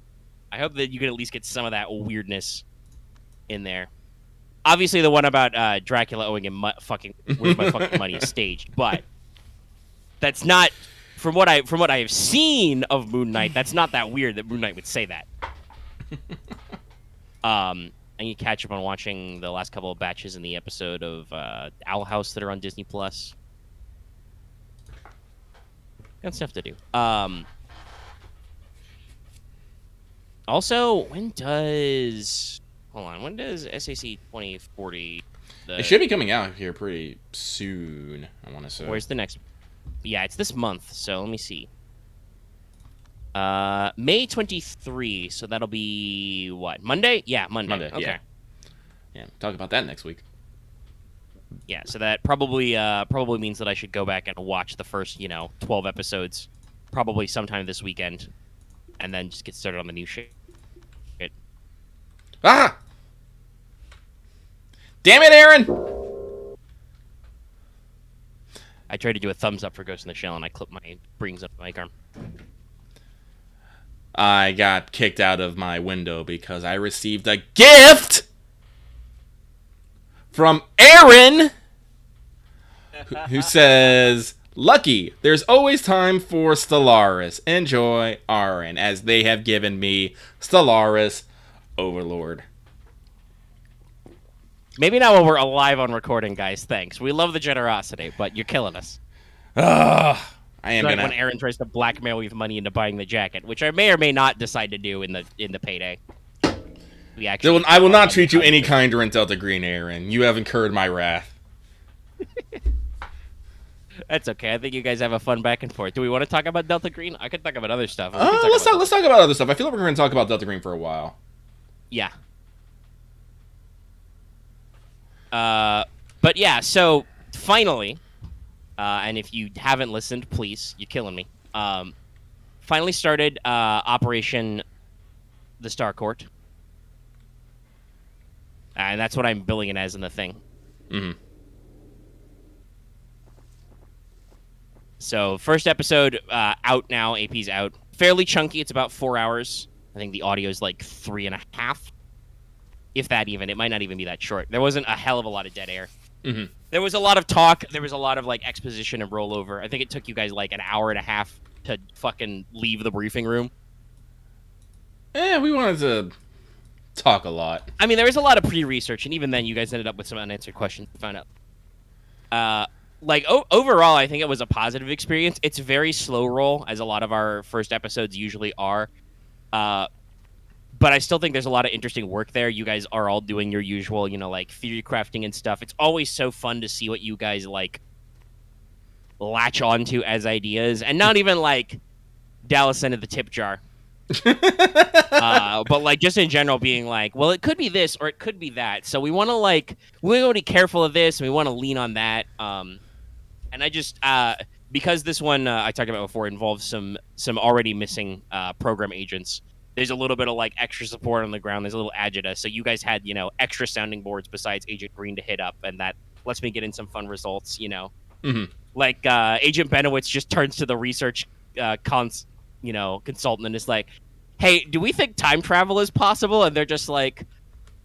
I hope that you can at least get some of that weirdness in there. Obviously, the one about Dracula owing him where's my fucking money is staged, but that's not from what I have seen of Moon Knight. That's not that weird that Moon Knight would say that. I need to catch up on watching the last couple of batches in the episode of Owl House that are on Disney Plus. Got stuff to do. Also, when does SAC 2040? It should be coming out here pretty soon, I want to say. Where's the next? Yeah, it's this month, so let me see. May 23, so that'll be what? Monday? Yeah, Monday. Okay. Yeah, talk about that next week. Yeah, so that probably means that I should go back and watch the first, 12 episodes probably sometime this weekend and then just get started on the new shit. Ah! Damn it, Aaron! I tried to do a thumbs up for Ghost in the Shell and I clipped my brings up my mic arm. I got kicked out of my window because I received a gift from Aaron, who says, Lucky, there's always time for Stellaris. Enjoy, Aaron, as they have given me Stellaris Overlord. Maybe not while we're alive on recording, guys. Thanks. We love the generosity, but you're killing us. I am like gonna. when Aaron tries to blackmail me with money into buying the jacket, which I may or may not decide to do in the payday. I will not treat you any kinder in Delta Green, Aaron. You have incurred my wrath. That's okay. I think you guys have a fun back and forth. Do we want to talk about Delta Green? I could talk about other stuff. Let's talk about other stuff. I feel like we're going to talk about Delta Green for a while. Yeah. But yeah, so finally, and if you haven't listened, please, you're killing me. Finally started Operation the Star Court. And that's what I'm billing it as in the thing. Mm-hmm. So first episode out now. AP's out. Fairly chunky. It's about 4 hours. I think the audio is like 3.5. If that even. It might not even be that short. There wasn't a hell of a lot of dead air. Mm-hmm. There was a lot of talk. There was a lot of like exposition and rollover. I think it took you guys like an hour and a half to fucking leave the briefing room. We wanted to talk a lot. I mean, there was a lot of pre-research, and even then, you guys ended up with some unanswered questions to find out. Overall, I think it was a positive experience. It's very slow roll, as a lot of our first episodes usually are. But I still think there's a lot of interesting work there. You guys are all doing your usual, like theory crafting and stuff. It's always so fun to see what you guys like latch onto as ideas, and not even like Dallas into the tip jar. But like just in general being like, well, it could be this or it could be that. So we want to be careful of this, and we want to lean on that. And I just because this one I talked about before involves some already missing program agents. There's a little bit of like extra support on the ground. There's a little agita. So you guys had extra sounding boards besides Agent Green to hit up, and that lets me get in some fun results. Mm-hmm. Like Agent Benowitz just turns to the research consultant and is like, hey, do we think time travel is possible? And they're just like,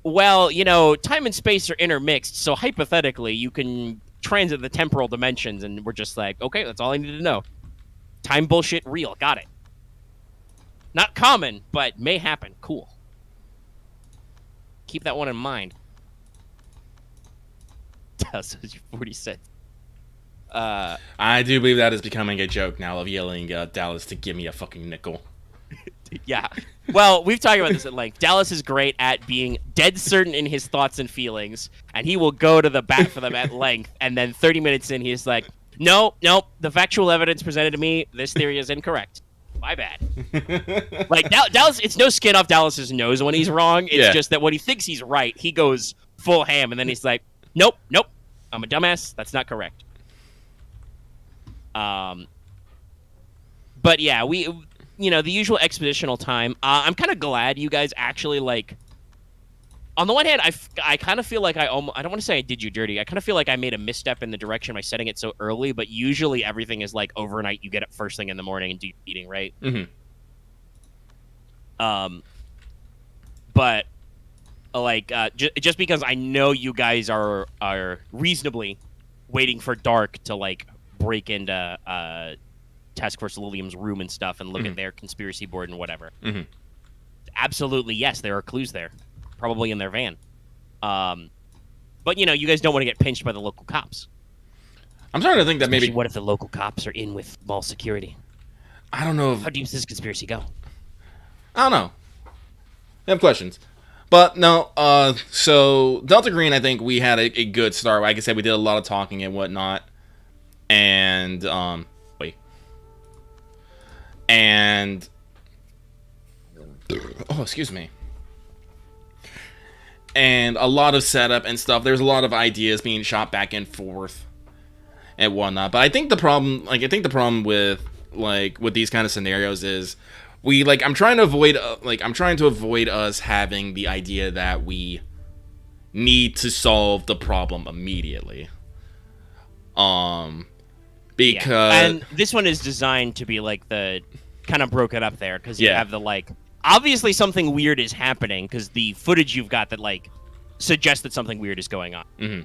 well, time and space are intermixed, so hypothetically you can transit the temporal dimensions. And we're just like, okay, that's all I need to know. Time bullshit real. Got it. Not common, but may happen. Cool. Keep that one in mind. That's 40 cents. I do believe that is becoming a joke now of yelling Dallas to give me a fucking nickel. Yeah. Well, we've talked about this at length. Dallas is great at being dead certain in his thoughts and feelings, and he will go to the bat for them at length, and then 30 minutes in, he's like, no, the factual evidence presented to me, this theory is incorrect. My bad. Like, Dallas, it's no skin off Dallas's nose when he's wrong. It's just that when he thinks he's right, he goes full ham, and then he's like, nope, I'm a dumbass. That's not correct. But yeah, we, the usual expositional time. I'm kind of glad you guys actually like. On the one hand, I kind of feel like I don't want to say I did you dirty. I kind of feel like I made a misstep in the direction by setting it so early. But usually everything is like overnight. You get up first thing in the morning and do your eating, right? Mm-hmm. But like just because I know you guys are reasonably waiting for dark to like break into Task Force Lilium's room and stuff and look at their conspiracy board and whatever. Mm-hmm. Absolutely, yes, there are clues there. Probably in their van. But, you guys don't want to get pinched by the local cops. I'm starting to think that Especially maybe... what if the local cops are in with mall security? I don't know if... How deep does this conspiracy go? I don't know. I have questions. But, no, so Delta Green, I think we had a good start. Like I said, we did a lot of talking and whatnot. And, And... Oh, excuse me. And a lot of setup and stuff. There's a lot of ideas being shot back and forth and whatnot. But I think the problem, with these kind of scenarios is I'm trying to avoid us having the idea that we need to solve the problem immediately. Because and this one is designed to be like the kind of broken up there because you have the obviously something weird is happening because the footage you've got that suggests that something weird is going on. Mm-hmm.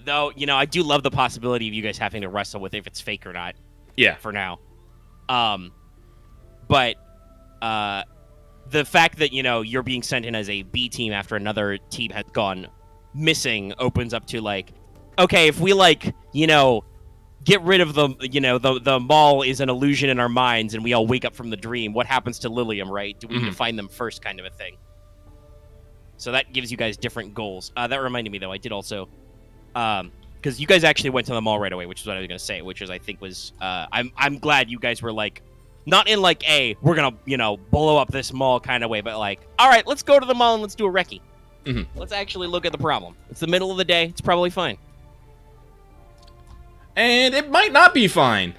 Though, I do love the possibility of you guys having to wrestle with if it's fake or not. Yeah. For now. But the fact that, you're being sent in as a B team after another team has gone missing opens up to, like, okay, if we, like, get rid of the mall is an illusion in our minds and we all wake up from the dream, what happens to Lilium, right? Do we need to find them first, kind of a thing? So that gives you guys different goals. That reminded me, though, I did also... because you guys actually went to the mall right away, which is what I was going to say, which is, I think was... I'm glad you guys were, like... Not in, like, we're going to, blow up this mall kind of way, but, like, all right, let's go to the mall and let's do a recce. Let's actually look at the problem. It's the middle of the day. It's probably fine. And it might not be fine.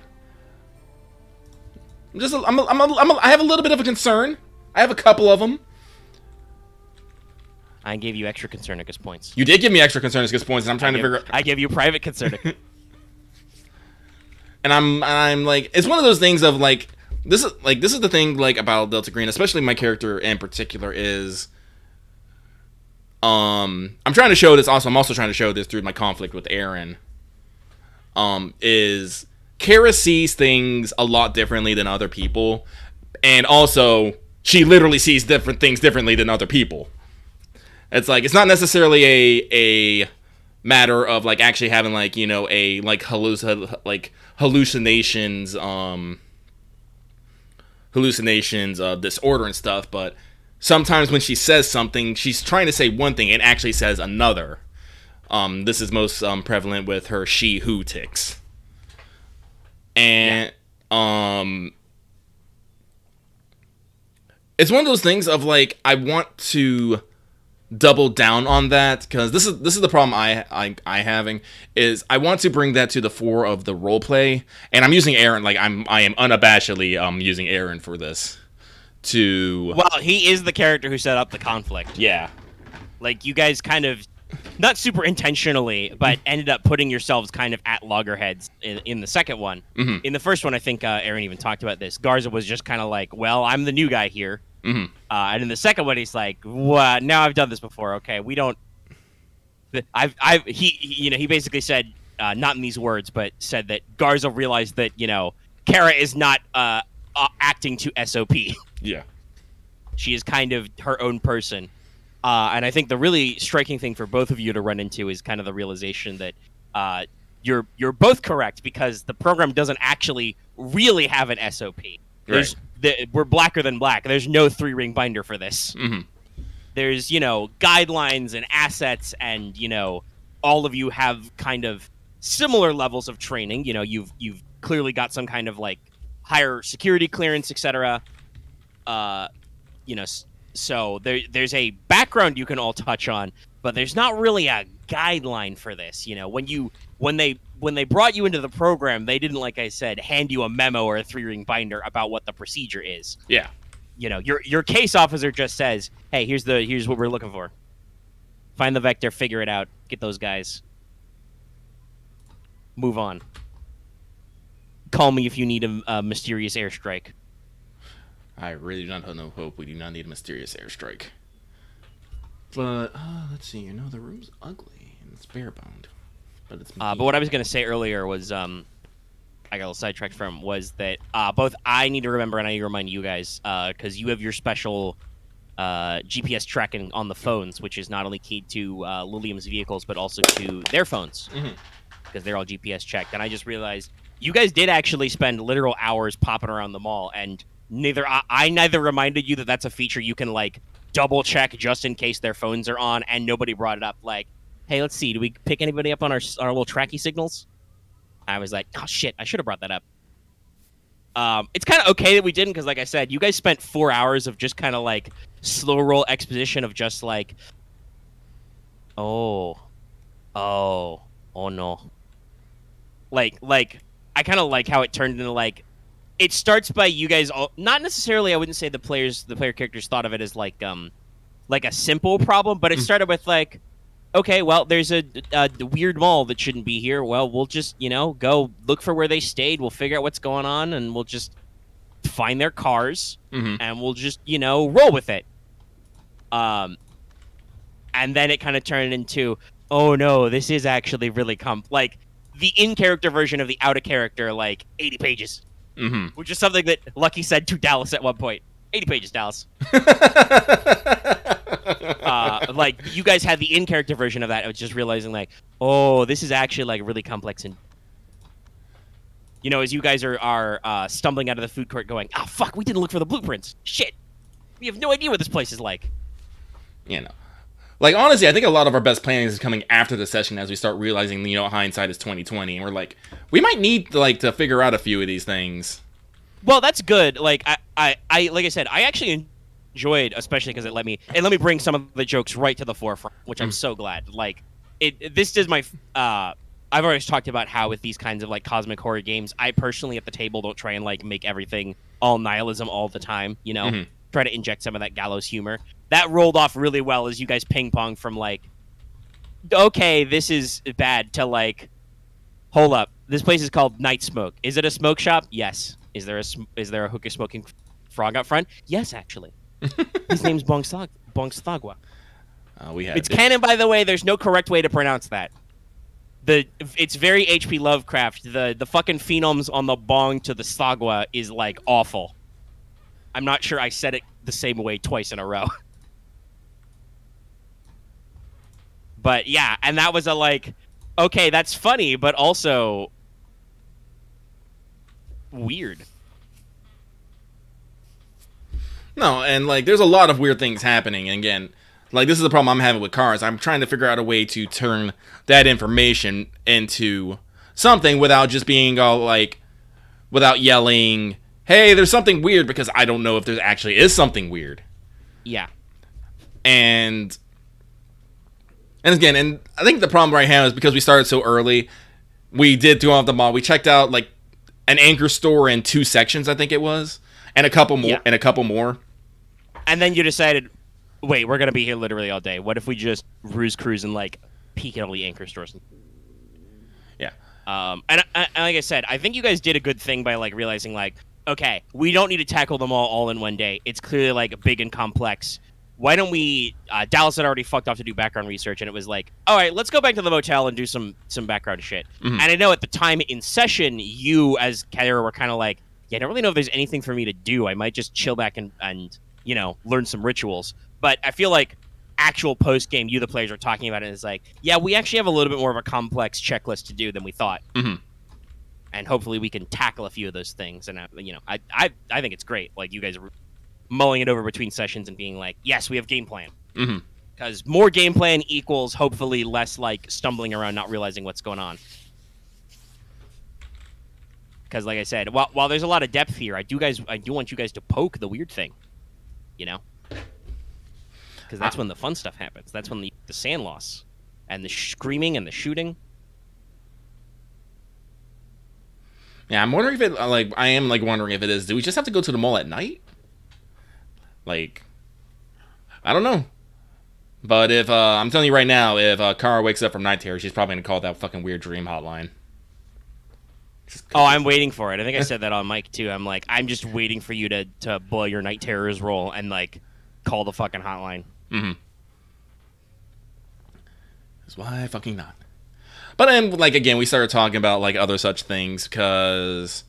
I have a little bit of a concern. I have a couple of them. I gave you extra Concernicus points. You did give me extra Concernicus points, and I'm trying to figure out... I gave you private Concernicus. And I'm like... It's one of those things of, like... This is the thing, like, about Delta Green, especially my character in particular, is... I'm trying to show this also. I'm also trying to show this through my conflict with Aaron. Is Kara sees things a lot differently than other people, and also she literally sees different things differently than other people. It's like, it's not necessarily a matter of, like, actually having, like, a, like, hallucinations disorder and stuff, but sometimes when she says something, she's trying to say one thing and actually says another. This is most prevalent with her she-who tics. And it's one of those things of, like, I want to double down on that, because this is the problem I having is I want to bring that to the fore of the roleplay, and I'm using Aaron, like, I am unabashedly using Aaron for this to... Well, he is the character who set up the conflict. Yeah. Like, you guys kind of, not super intentionally, but ended up putting yourselves kind of at loggerheads in the second one. In the first one, I think Aaron even talked about this. Garza was just kind of like, well, I'm the new guy here. And in the second one, he's like, "What? Now I've done this before. Okay, we don't." He basically said, not in these words, but said that Garza realized that Kara is not acting to SOP. Yeah, she is kind of her own person, and I think the really striking thing for both of you to run into is kind of the realization that you're both correct, because the program doesn't actually really have an SOP. Right. We're blacker than black. There's no 3-ring binder for this. There's, guidelines and assets, and, all of you have kind of similar levels of training. You've clearly got some kind of, like, higher security clearance, etc. So there's a background you can all touch on, but there's not really a guideline for this. When they brought you into the program, they didn't, like I said, hand you a memo or a 3-ring binder about what the procedure is. Yeah. Your case officer just says, "Hey, here's what we're looking for. Find the vector, figure it out, get those guys. Move on. Call me if you need a mysterious airstrike." I really do not have no hope. We do not need a mysterious airstrike. But let's see. The room's ugly and it's bare-boned. But what I was going to say earlier was, I got a little sidetracked from, was that both I need to remember and I need to remind you guys, because you have your special GPS tracking on the phones, which is not only keyed to Lilium's vehicles, but also to their phones, because they're all GPS checked. And I just realized you guys did actually spend literal hours popping around the mall, and I neither reminded you that that's a feature you can, like, double check just in case their phones are on, and nobody brought it up, like, hey, let's see, do we pick anybody up on our little tracky signals? I was like, oh, shit, I should have brought that up. It's kind of okay that we didn't, because, like I said, you guys spent 4 hours of just kind of, like, slow roll exposition of just, like, oh no. Like, I kind of like how it turned into, like, it starts by you guys all, not necessarily, I wouldn't say the player characters thought of it as, like a simple problem, but it started with, like, okay, well, there's a weird mall that shouldn't be here. Well, we'll just, go look for where they stayed. We'll figure out what's going on, and we'll just find their cars, and we'll just, roll with it. And then it kind of turned into, oh no, this is actually really like the in-character version of the out-of-character, like 80 pages, Mm-hmm. which is something that Lucky said to Dallas at one point. 80 pages, Dallas. Like you guys had the in-character version of that. I was just realizing like, oh, this is actually like really complex and. As you guys are stumbling out of the food court going, oh, fuck, we didn't look for the blueprints. Shit. We have no idea what this place is like. Like, honestly, I think a lot of our best planning is coming after the session as we start realizing, hindsight is 2020. And we're like, we might need, to figure out a few of these things. Well, that's good. Like, I like I said, I actually enjoyed, especially because it let me bring some of the jokes right to the forefront, which I'm so glad. Like, this is my, I've always talked about how with these kinds of like cosmic horror games, I personally at the table don't try and like make everything all nihilism all the time, try to inject some of that gallows humor. That rolled off really well as you guys ping pong from like, okay, this is bad to like, hold up, this place is called Night Smoke. Is it a smoke shop? Yes. Is there a hooker smoking frog out front? Yes, actually. His name's Bongstagwa. It's canon, by the way. There's no correct way to pronounce that. It's very H.P. Lovecraft. The fucking phenoms on the bong to the sagwa is like awful. I'm not sure I said it the same way twice in a row. But yeah, and that was a like, okay, that's funny, but also weird. No, and like there's a lot of weird things happening, and again, like this is the problem I'm having with cars. I'm trying to figure out a way to turn that information into something without just being all like, without yelling, hey, there's something weird, because I don't know if there actually is something weird. Yeah. And again, and I think the problem right now is because we started so early, we did throw off the mall. We checked out like an anchor store in 2 sections, I think it was, and a couple more. And then you decided, wait, we're gonna be here literally all day. What if we just cruise and like peek at all the anchor stores? Yeah. And like I said, I think you guys did a good thing by like realizing like, okay, we don't need to tackle them all in one day. It's clearly like big and complex. Why don't we? Dallas had already fucked off to do background research, and it was like, all right, let's go back to the motel and do some background shit. Mm-hmm. And I know at the time in session, you as Kara were kind of like, yeah, I don't really know if there's anything for me to do. I might just chill back and learn some rituals. But I feel like actual post game, you the players are talking about it, and it's like, yeah, we actually have a little bit more of a complex checklist to do than we thought. Mm-hmm. And hopefully we can tackle a few of those things. And I think it's great. Like you guys are mulling it over between sessions and being like, yes, we have game plan. Mm-hmm. Because more game plan equals hopefully less like stumbling around, not realizing what's going on. Because like I said, while there's a lot of depth here, I do want you guys to poke the weird thing, because that's when the fun stuff happens. That's when the sand loss and the screaming and the shooting. Yeah, I'm wondering if it I am wondering if it is. Do we just have to go to the mall at night? Like, I don't know. But if I'm telling you right now, if Kara wakes up from night terror, she's probably gonna call that fucking weird dream hotline. Oh, I'm waiting for it. I think I said that on mic too. I'm like, I'm just waiting for you to blow your night terrors roll and like call the fucking hotline. Mm-hmm. That's why fucking not. But then, again, we started talking about other such things because,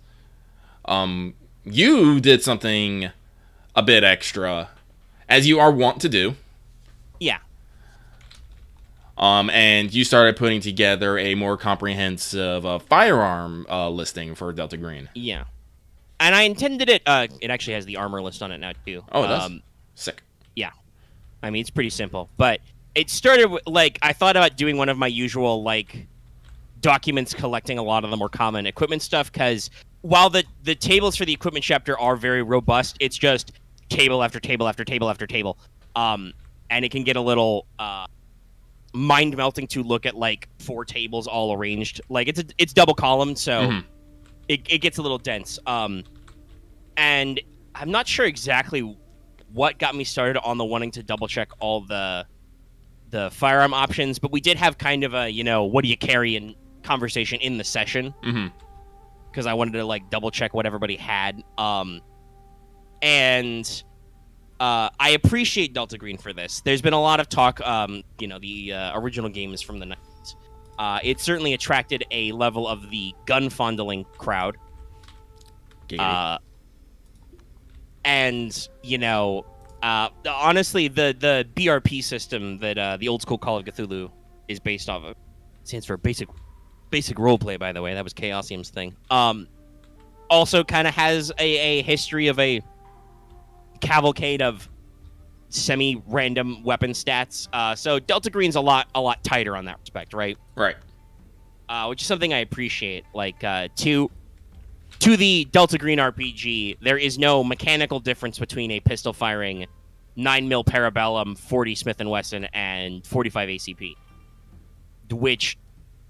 you did something a bit extra, as you are wont to do. Yeah. And you started putting together a more comprehensive firearm listing for Delta Green. Yeah. And I intended it. It actually has the armor list on it now too. Oh, it does? Sick. Yeah. I mean, it's pretty simple, but it started with, I thought about doing one of my usual documents collecting a lot of the more common equipment stuff, because while the tables for the equipment chapter are very robust, it's just table after table after table after table. And it can get a little mind melting to look at 4 tables all arranged. It's double column, so it gets a little dense. And I'm not sure exactly what got me started on the wanting to double check all the firearm options, but we did have kind of a what do you carry in conversation in the session, because I wanted to double check what everybody had. And I appreciate Delta Green for this. There's been a lot of talk, the original game is from the 90s. It certainly attracted a level of the gun fondling crowd. And, honestly, the BRP system that the old school Call of Cthulhu is based off of, stands for basic roleplay, by the way. That was Chaosium's thing. Also kind of has a history of a cavalcade of semi-random weapon stats. So Delta Green's a lot tighter on that respect, right? Right. Which is something I appreciate. Like, to the Delta Green RPG, there is no mechanical difference between a pistol firing 9mm Parabellum, 40 Smith & Wesson, and 45 ACP, which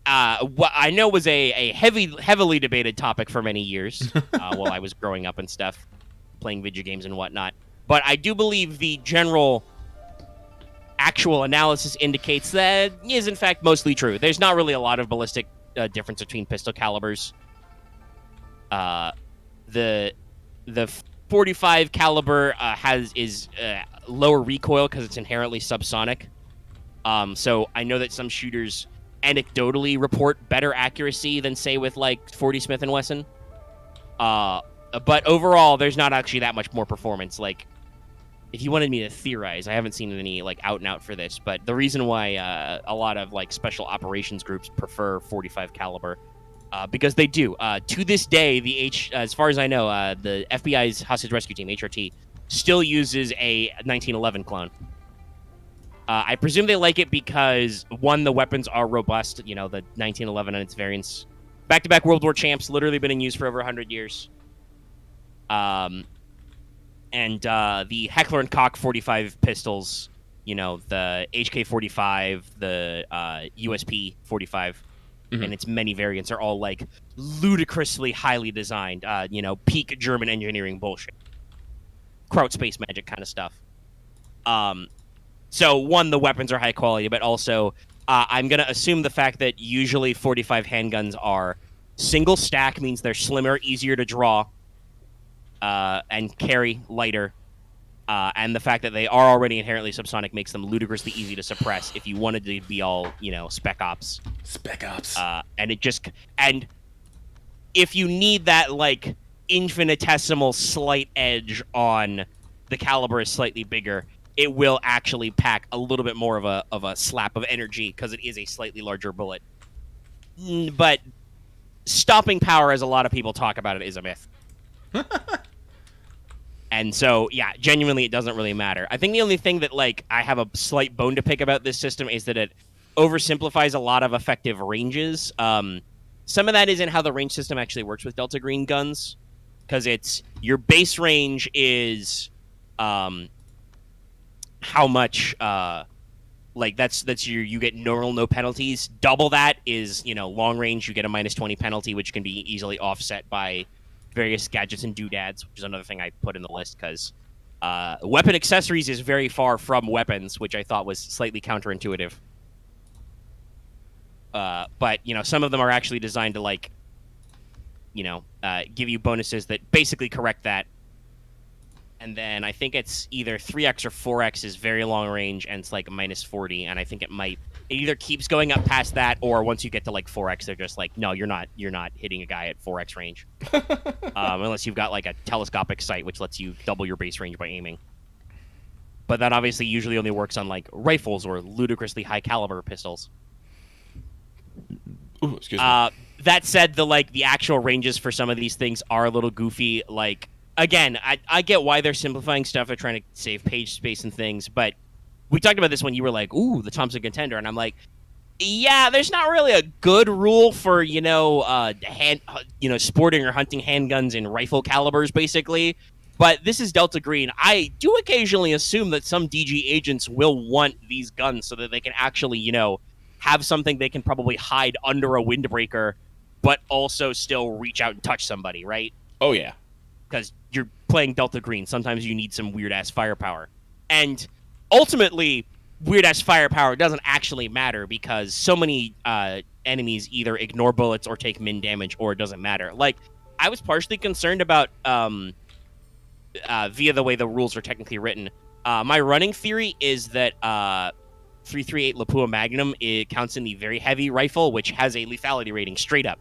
what I know was a heavily debated topic for many years while I was growing up and stuff, playing video games and whatnot. But I do believe the general actual analysis indicates that is in fact mostly true. There's not really a lot of ballistic difference between pistol calibers. The 45 caliber is lower recoil because it's inherently subsonic. So I know that some shooters anecdotally report better accuracy than, say, with like 40 Smith & Wesson. But overall, there's not actually that much more performance. Like, if you wanted me to theorize, I haven't seen any like out and out for this, but the reason why a lot of like special operations groups prefer 45 caliber, because they do. To this day, as far as I know, the FBI's hostage rescue team (HRT) still uses a 1911 clone. I presume they like it because, one, the weapons are robust. The 1911 and its variants, back-to-back World War champs, literally been in use for over 100 years. And the Heckler & Koch 45 pistols, the HK-45, the USP 45, and its many variants are all like ludicrously highly designed, peak German engineering bullshit. Kraut space magic kind of stuff. So, one, the weapons are high quality, but also I'm going to assume the fact that usually 45 handguns are single stack means they're slimmer, easier to draw, and carry lighter. And the fact that they are already inherently subsonic makes them ludicrously easy to suppress if you wanted to be all, spec ops. Spec ops. And if you need that, like, infinitesimal slight edge on the caliber is slightly bigger, it will actually pack a little bit more of a slap of energy because it is a slightly larger bullet. But stopping power, as a lot of people talk about it, is a myth. And so, yeah, genuinely, it doesn't really matter. I think the only thing that, like, I have a slight bone to pick about this system is that it oversimplifies a lot of effective ranges. Some of that is in how the range system actually works with Delta Green guns, because it's your base range is how much that's you get normal, no penalties. Double that is long range, you get a -20 penalty, which can be easily offset by various gadgets and doodads, which is another thing I put in the list because weapon accessories is very far from weapons, which I thought was slightly counterintuitive. But some of them are actually designed to like give you bonuses that basically correct that. And then I think it's either 3x or 4x is very long range, and it's like -40. And I think it either keeps going up past that, or once you get to like 4x, they're just like, no, you're not hitting a guy at 4x range, unless you've got like a telescopic sight, which lets you double your base range by aiming. But that obviously usually only works on like rifles or ludicrously high caliber pistols. Ooh, excuse me. That said, the actual ranges for some of these things are a little goofy. Like, again, I get why they're simplifying stuff. They're trying to save page space and things, but we talked about this when you were like, ooh, the Thompson Contender, and I'm like, yeah, there's not really a good rule for, sporting or hunting handguns in rifle calibers, basically. But this is Delta Green. I do occasionally assume that some DG agents will want these guns so that they can actually, have something they can probably hide under a windbreaker, but also still reach out and touch somebody, right? Oh, yeah. Because you're playing Delta Green. Sometimes you need some weird-ass firepower. And ultimately, weird-ass firepower doesn't actually matter because so many enemies either ignore bullets or take min damage, or it doesn't matter. Like, I was partially concerned about via the way the rules are technically written. My running theory is that 338 Lapua Magnum, it counts in the very heavy rifle, which has a lethality rating straight up.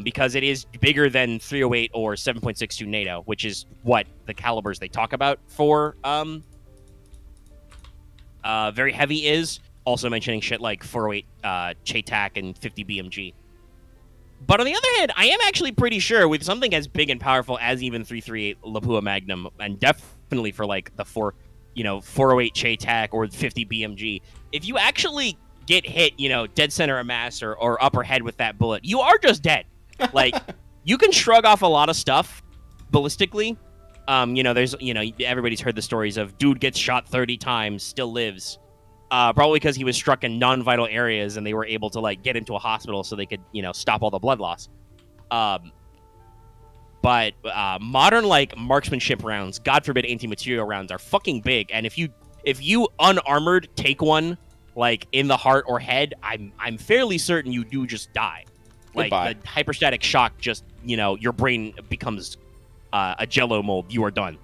Because it is bigger than 308 or 7.62 NATO, which is what the calibers they talk about for very heavy is. Also mentioning shit like 408 Chaytak and 50 BMG. But on the other hand, I am actually pretty sure with something as big and powerful as even 338 Lapua Magnum, and definitely for like the 408 Chaytak or 50 BMG, if you actually get hit, dead center of mass or upper head with that bullet, you are just dead. Like, you can shrug off a lot of stuff ballistically. There's, everybody's heard the stories of dude gets shot 30 times, still lives. Probably because he was struck in non-vital areas and they were able to, like, get him to a hospital so they could, stop all the blood loss. But modern, like, marksmanship rounds, God forbid anti-material rounds, are fucking big. And if you unarmored take one, like, in the heart or head, I'm fairly certain you do just die. Like, Goodbye. the hyperstatic shock just, your brain becomes a jello mold. You are done.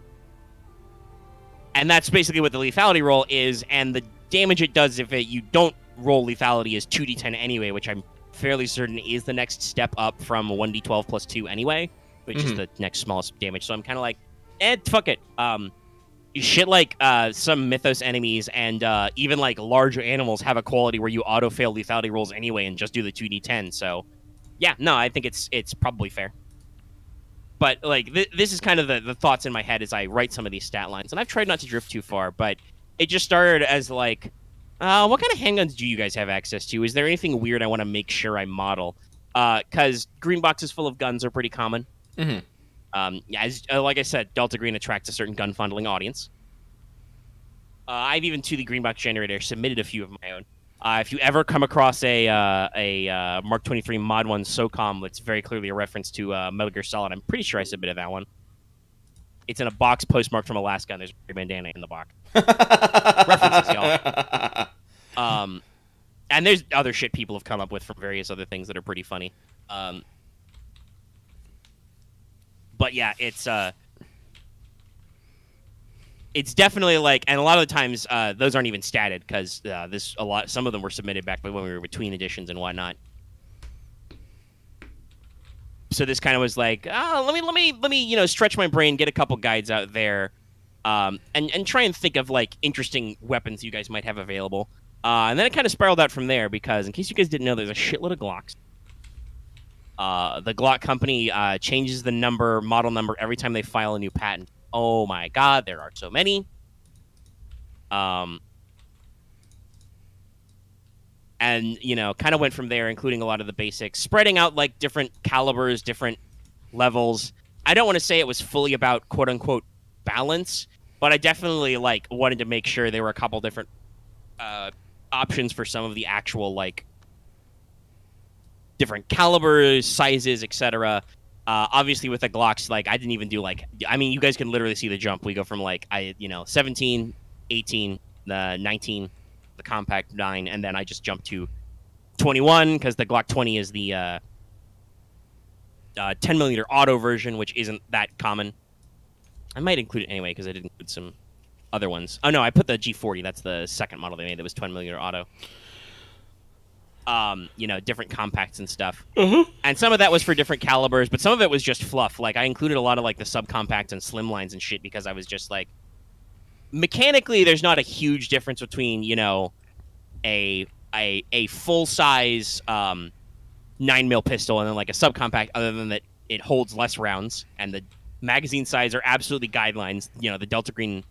And that's basically what the lethality roll is, and the damage it does if you don't roll lethality is 2d10 anyway, which I'm fairly certain is the next step up from 1d12 plus 2 anyway, which is the next smallest damage. So I'm kind of like, fuck it. Shit like some Mythos enemies and even like larger animals have a quality where you auto-fail lethality rolls anyway and just do the 2d10. So, yeah, no, I think it's probably fair. But, like, this is kind of the thoughts in my head as I write some of these stat lines. And I've tried not to drift too far, but it just started as, like, what kind of handguns do you guys have access to? Is there anything weird I want to make sure I model? Because green boxes full of guns are pretty common. Like I said, Delta Green attracts a certain gun fondling audience. I've even, to the green box generator, submitted a few of my own. If you ever come across a Mark 23 Mod 1 SOCOM that's very clearly a reference to Metal Gear Solid, I'm pretty sure I submitted that one. It's in a box postmarked from Alaska, and there's a bandana in the box. References, y'all. And there's other shit people have come up with from various other things that are pretty funny. But yeah, it's definitely like, and a lot of the times those aren't even statted because some of them were submitted back when we were between editions and whatnot. So this kind of was like, let me stretch my brain, get a couple guides out there, and try and think of like interesting weapons you guys might have available. And then it kind of spiraled out from there because, in case you guys didn't know, there's a shitload of Glocks. The Glock company changes the model number every time they file a new patent. Oh my god, there are so many. And, kind of went from there, including a lot of the basics, spreading out, like, different calibers, different levels. I don't want to say it was fully about quote-unquote balance, but I definitely, like, wanted to make sure there were a couple different options for some of the actual, like, different calibers, sizes, etc. Obviously, with the Glocks, like, I didn't even do, like, I mean, you guys can literally see the jump. We go from, like, 17, 18, the 19, the compact 9, and then I just jumped to 21 because the Glock 20 is the 10mm auto version, which isn't that common. I might include it anyway because I did include some other ones. Oh, no, I put the G40. That's the second model they made that was 10mm auto. Different compacts and stuff. And some of that was for different calibers, but some of it was just fluff. Like, I included a lot of, like, the subcompacts and slimlines and shit because I was just, like, mechanically, there's not a huge difference between, a full-size 9mm pistol and then, like, a subcompact, other than that it holds less rounds, and the magazine size are absolutely guidelines. The Delta Green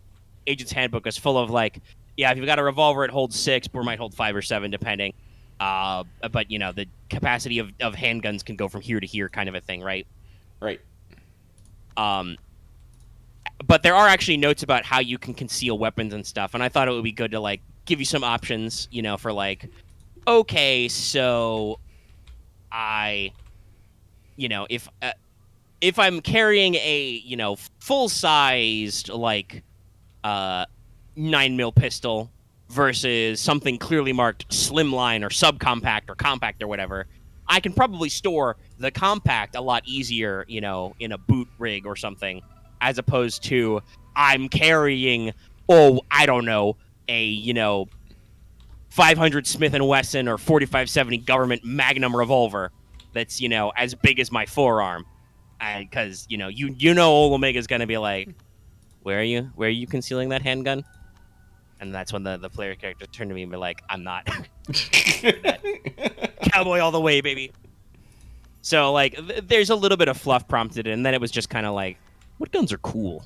Agent's Handbook is full of, like, yeah, if you've got a revolver, it holds 6, but it might hold 5 or 7, depending. But the capacity of handguns can go from here to here, kind of a thing, right? Right. But there are actually notes about how you can conceal weapons and stuff, and I thought it would be good to, like, give you some options, for, like, okay, so if I'm carrying a, full-sized, like, 9mm pistol versus something clearly marked slimline or subcompact or compact or whatever, I can probably store the compact a lot easier, in a boot rig or something, as opposed to I'm carrying, oh, I don't know, a 500 Smith and Wesson or 4570 government Magnum revolver that's as big as my forearm, and because old Omega's gonna be like, where are you concealing that handgun? And that's when the player character turned to me and be like, I'm not. Cowboy all the way, baby. So, like, there's a little bit of fluff prompted, and then it was just kind of like, what guns are cool?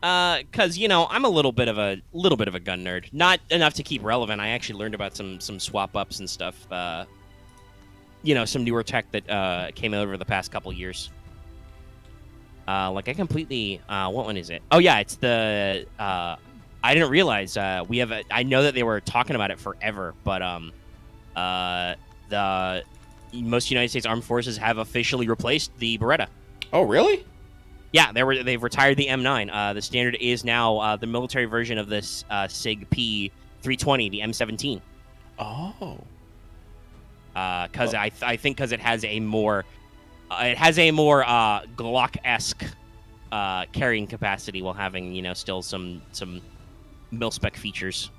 Because, I'm a little bit of a gun nerd. Not enough to keep relevant. I actually learned about some swap ups and stuff. Some newer tech that came over the past couple years. I completely, what one is it? Oh yeah, it's the, I didn't realize, I know that they were talking about it forever, but, the most United States Armed Forces have officially replaced the Beretta. Oh, really? Yeah, they've retired the M9. The standard is now, the military version of this, SIG P320, the M17. Oh. Cause I think cause it has a more Glock-esque carrying capacity while having still some mil-spec features.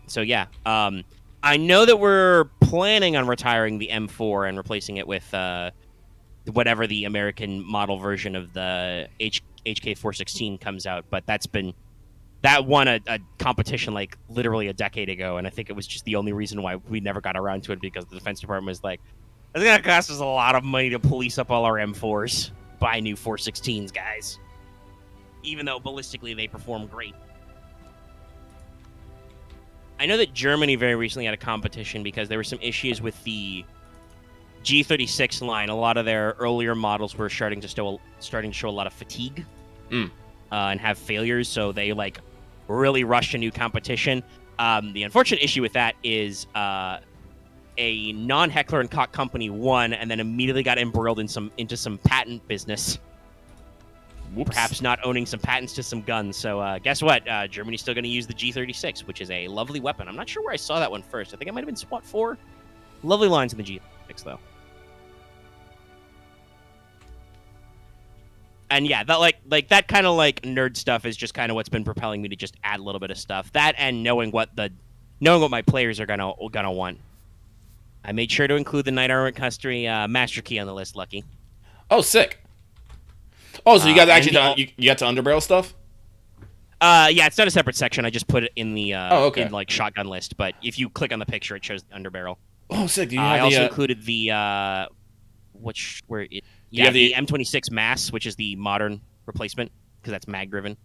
So yeah, I know that we're planning on retiring the M4 and replacing it with whatever the American model version of the HK416 comes out, but that won a competition like literally a decade ago, and I think it was just the only reason why we never got around to it, because the Defense Department was like, it's going to cost us a lot of money to police up all our M4s. Buy new 416s, guys. Even though ballistically they perform great. I know that Germany very recently had a competition because there were some issues with the G36 line. A lot of their earlier models were starting to show a lot of fatigue and have failures, so they really rushed a new competition. The unfortunate issue with that is a non-Heckler & Koch company won and then immediately got embroiled into some patent business. Whoops. Perhaps not owning some patents to some guns. So guess what? Germany's still going to use the G36, which is a lovely weapon. I'm not sure where I saw that one first. I think it might have been SWAT 4. Lovely lines in the G36, though. And yeah, that that kind of nerd stuff is just kind of what's been propelling me to just add a little bit of stuff. That and knowing what my players are gonna want. I made sure to include the Knight Armament Custody Master Key on the list, Lucky. Oh, sick. Oh, so you got you got to underbarrel stuff? Yeah, it's not a separate section. I just put it in the okay. in shotgun list. But if you click on the picture, it shows the underbarrel. Oh, sick. Do you I have also included the the M26 Mass, which is the modern replacement because that's mag driven.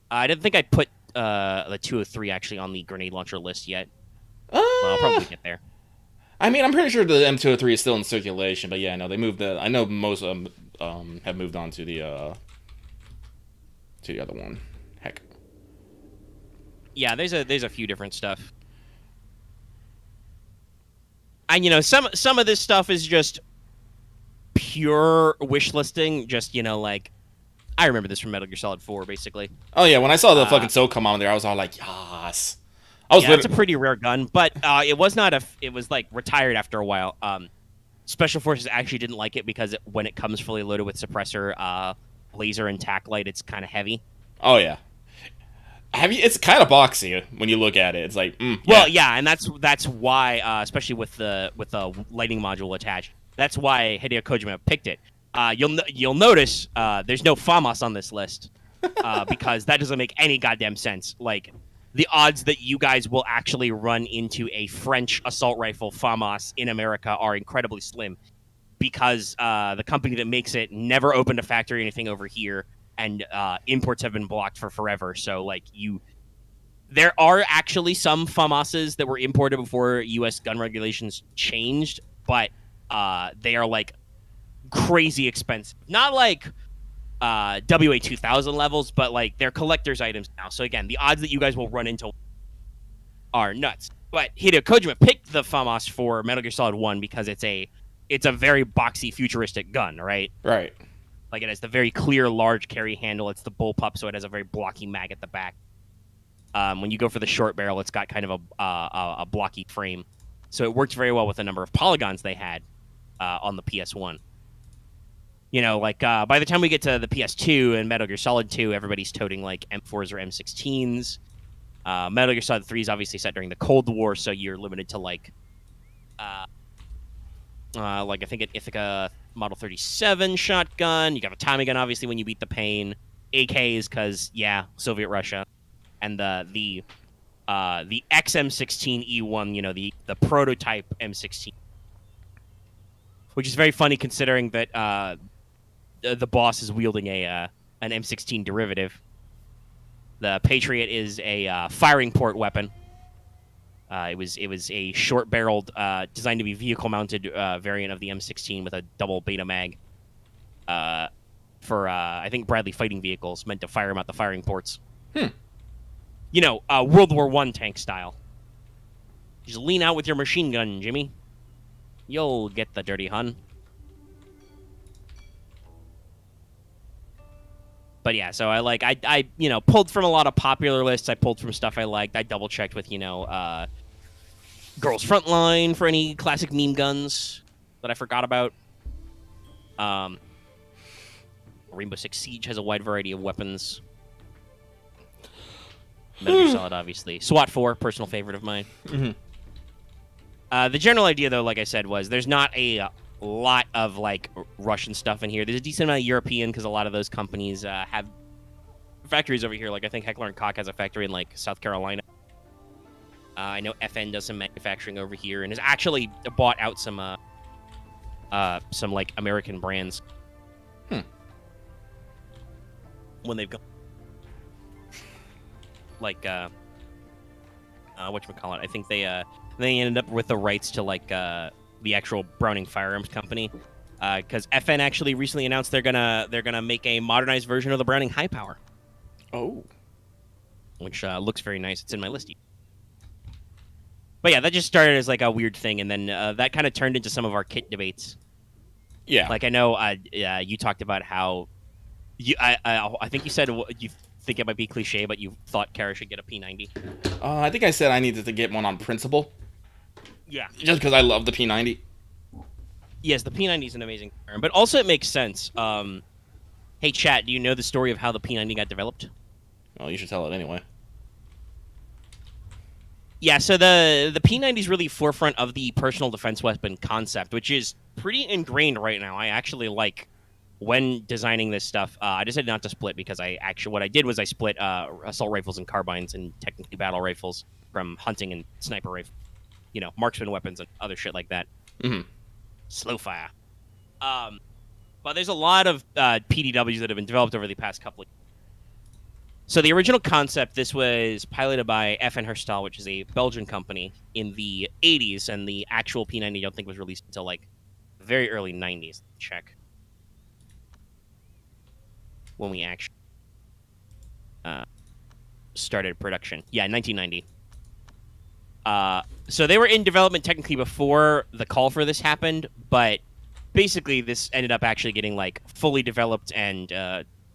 I didn't think I put the 203 actually on the grenade launcher list yet. Well, I'll probably get there. I mean, I'm pretty sure the M203 is still in circulation, but yeah, no, they moved I know most of them have moved on to the other one. Heck. Yeah, there's a few different stuff. And some of this stuff is just pure wish listing. Just I remember this from Metal Gear Solid 4, basically. Oh yeah, when I saw the fucking SOCOM on there, I was all like, yes. It's a pretty rare gun, but it was not it was retired after a while. Special Forces actually didn't like it because when it comes fully loaded with suppressor, laser, and tac light, it's kind of heavy. Oh yeah. It's kind of boxy when you look at it. It's like, yeah. Well, yeah, and that's why, especially with the lighting module attached, that's why Hideo Kojima picked it. You'll notice there's no FAMAS on this list because that doesn't make any goddamn sense. The odds that you guys will actually run into a French assault rifle FAMAS in America are incredibly slim because the company that makes it never opened a factory or anything over here, and imports have been blocked for forever. So, there are actually some FAMASs that were imported before U.S. gun regulations changed, but they are, crazy expensive. Not WA2000 levels, but they're collector's items now. So again, the odds that you guys will run into are nuts. But Hideo Kojima picked the FAMAS for Metal Gear Solid 1 because it's a very boxy, futuristic gun, right? Right. It has the very clear, large carry handle. It's the bullpup, so it has a very blocky mag at the back. When you go for the short barrel, it's got kind of a blocky frame. So it worked very well with the number of polygons they had. on the PS1. You know, like by the time we get to the PS2 and Metal Gear Solid 2, everybody's toting like M4s or M16s. Metal Gear Solid 3 is obviously set during the Cold War, so you're limited to like I think an Ithaca Model 37 shotgun. You got a Tommy gun, obviously, when you beat the pain. AKs, because yeah, Soviet Russia, and the XM16E1, you know, the prototype M16, which is very funny considering that the boss is wielding an M16 derivative. The Patriot is a firing port weapon. It was a short-barreled, designed to be vehicle-mounted variant of the M16 with a double beta mag. For I think Bradley fighting vehicles, meant to fire them out the firing ports. You know, World War I tank style. Just lean out with your machine gun, Jimmy. You'll get the dirty hun. But yeah, so I you know, pulled from a lot of popular lists. I pulled from stuff I liked. I double checked with, you know, Girls Frontline for any classic meme guns that I forgot about. Rainbow Six Siege has a wide variety of weapons. Metal Gear Solid, obviously. SWAT 4, personal favorite of mine. The general idea, though, like I said, was there's not a lot of like Russian stuff in here. There's a decent amount of European because a lot of those companies have factories over here. Like I think Heckler and Koch has a factory in like South Carolina. I know FN does some manufacturing over here and has actually bought out some like American brands. When they've gone like whatchamacallit, I think they ended up with the rights to like the actual Browning Firearms Company, because FN actually recently announced they're gonna make a modernized version of the Browning High Power. Oh, which looks very nice. It's in my list. But yeah, that just started as like a weird thing, and then that kind of turned into some of our kit debates. Yeah, like I know you talked about how I think you said you think it might be cliche, but you thought Kara should get a P90. I think I said I needed to get one on principle. Yeah. Just because I love the P90. Yes, the P90 is an amazing term, but also it makes sense. Hey, chat, do you know the story of how the P90 got developed? Well, you should tell it anyway. Yeah, so the P90 is really forefront of the personal defense weapon concept, which is pretty ingrained right now. I actually like when designing this stuff. I decided not to split because what I did was I split assault rifles and carbines and technically battle rifles from hunting and sniper rifles. You know, marksman weapons and other shit like that. Slow fire. But there's a lot of PDWs that have been developed over the past couple of years. So the original concept, this was piloted by FN Herstal, which is a Belgian company, in the 80s, and the actual P90 I don't think was released until like very early 90s. Check. When we actually started production. Yeah, 1990. So they were in development technically before the call for this happened, but basically this ended up actually getting like fully developed and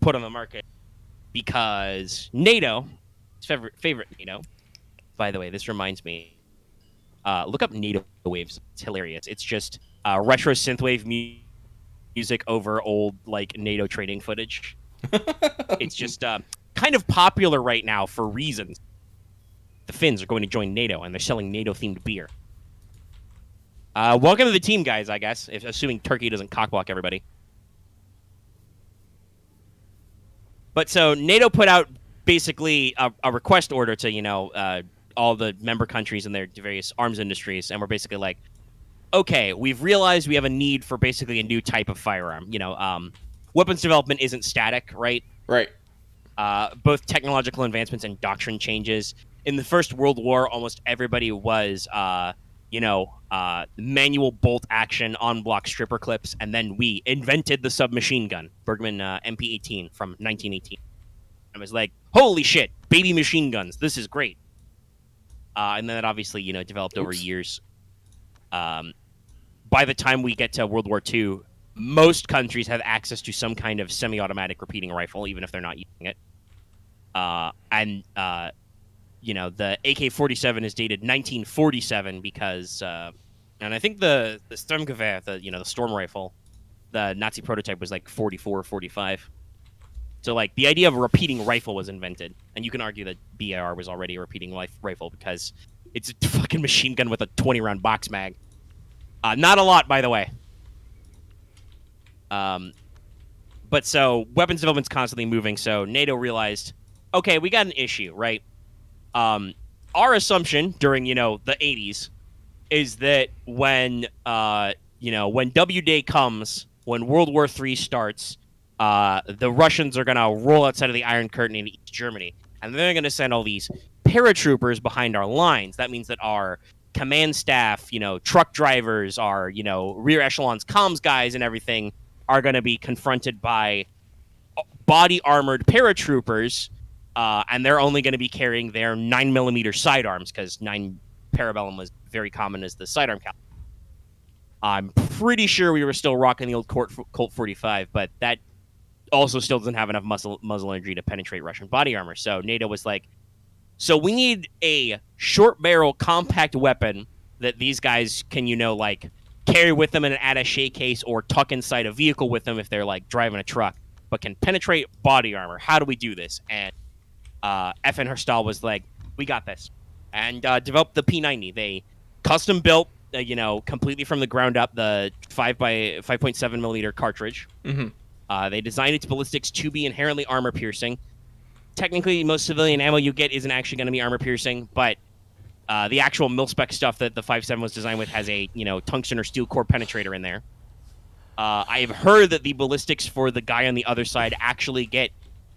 put on the market because NATO, his favorite NATO. By the way, this reminds me. Look up NATO waves. It's hilarious. It's just retro synthwave music over old like NATO training footage. It's just kind of popular right now for reasons. The Finns are going to join NATO, and they're selling NATO-themed beer. Welcome to the team, guys, I guess, assuming Turkey doesn't cockblock everybody. But so NATO put out basically a request order to, you know, all the member countries and their various arms industries, and we're basically like, okay, we've realized we have a need for basically a new type of firearm. You know, weapons development isn't static, right? Right. Both technological advancements and doctrine changes. In the First World War, almost everybody was, manual bolt action on block stripper clips, and then we invented the submachine gun, Bergmann MP-18 from 1918. I was like, holy shit, baby machine guns, this is great. And then it obviously, you know, developed over years. By the time we get to World War II, most countries have access to some kind of semi-automatic repeating rifle, even if they're not using it. You know, the AK-47 is dated 1947 because And I think the Sturmgewehr, the storm rifle, the Nazi prototype was like 44 or 45. So like the idea of a repeating rifle was invented, and you can argue that BAR was already a repeating rifle because it's a fucking machine gun with a 20-round box mag. Not a lot, by the way. But so weapons development's constantly moving. So NATO realized, okay, we got an issue, right? Our assumption during the 80s is that when W Day comes, when World War III starts, the Russians are gonna roll outside of the Iron Curtain into East Germany, and they're gonna send all these paratroopers behind our lines. That means that our command staff, truck drivers, our rear echelons comms guys, and everything are gonna be confronted by body armored paratroopers, and they're only going to be carrying their 9mm sidearms because 9 Parabellum was very common as the sidearm caliber. I'm pretty sure we were still rocking the old Colt 45, but that also still doesn't have enough muzzle energy to penetrate Russian body armor. So NATO was like, so we need a short barrel compact weapon that these guys can, carry with them in an attaché case or tuck inside a vehicle with them if they're like driving a truck, but can penetrate body armor. How do we do this? And FN Herstal was like, we got this. And developed the P90. They custom built, completely from the ground up, the 5.7mm cartridge. Mm-hmm. They designed its ballistics to be inherently armor piercing. Technically, most civilian ammo you get isn't actually going to be armor piercing, but the actual mil-spec stuff that the 5.7 was designed with has a tungsten or steel core penetrator in there. I've heard that the ballistics for the guy on the other side actually get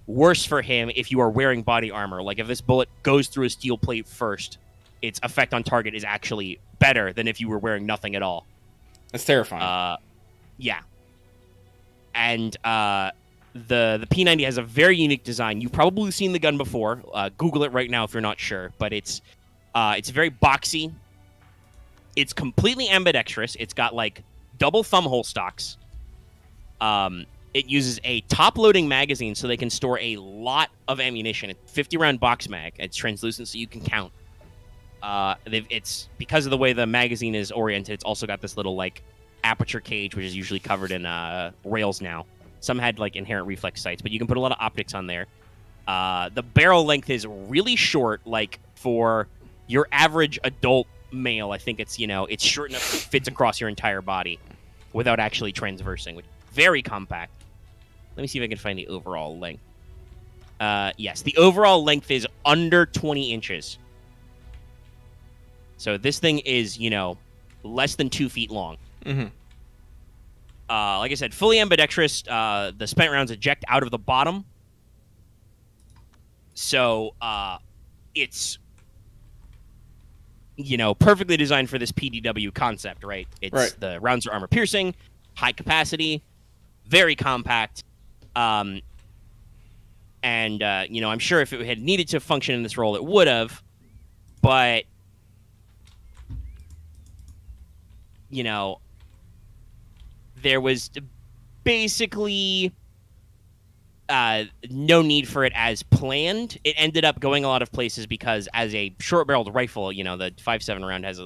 worse for him if you are wearing body armor. Like if this bullet goes through a steel plate first, its effect on target is actually better than if you were wearing nothing at all. That's terrifying. Yeah. And the P90 has a very unique design. You've probably seen the gun before. Google it right now if you're not sure. But it's very boxy. It's completely ambidextrous. It's got like double thumb hole stocks. It uses a top-loading magazine so they can store a lot of ammunition. It's 50-round box mag. It's translucent so you can count. It's because of the way the magazine is oriented. It's also got this little like aperture cage, which is usually covered in rails now. Some had like inherent reflex sights, but you can put a lot of optics on there. The barrel length is really short, like for your average adult male. I think it's it's short enough that it fits across your entire body without actually transversing, which is very compact. Let me see if I can find the overall length. Yes, the overall length is under 20 inches. So this thing is, less than 2 feet long. Mm-hmm. Like I said, fully ambidextrous. The spent rounds eject out of the bottom. So it's, perfectly designed for this PDW concept, right? The rounds are armor piercing, high capacity, very compact. And I'm sure if it had needed to function in this role, it would have. But, there was basically no need for it as planned. It ended up going a lot of places because as a short-barreled rifle, the 5.7 round has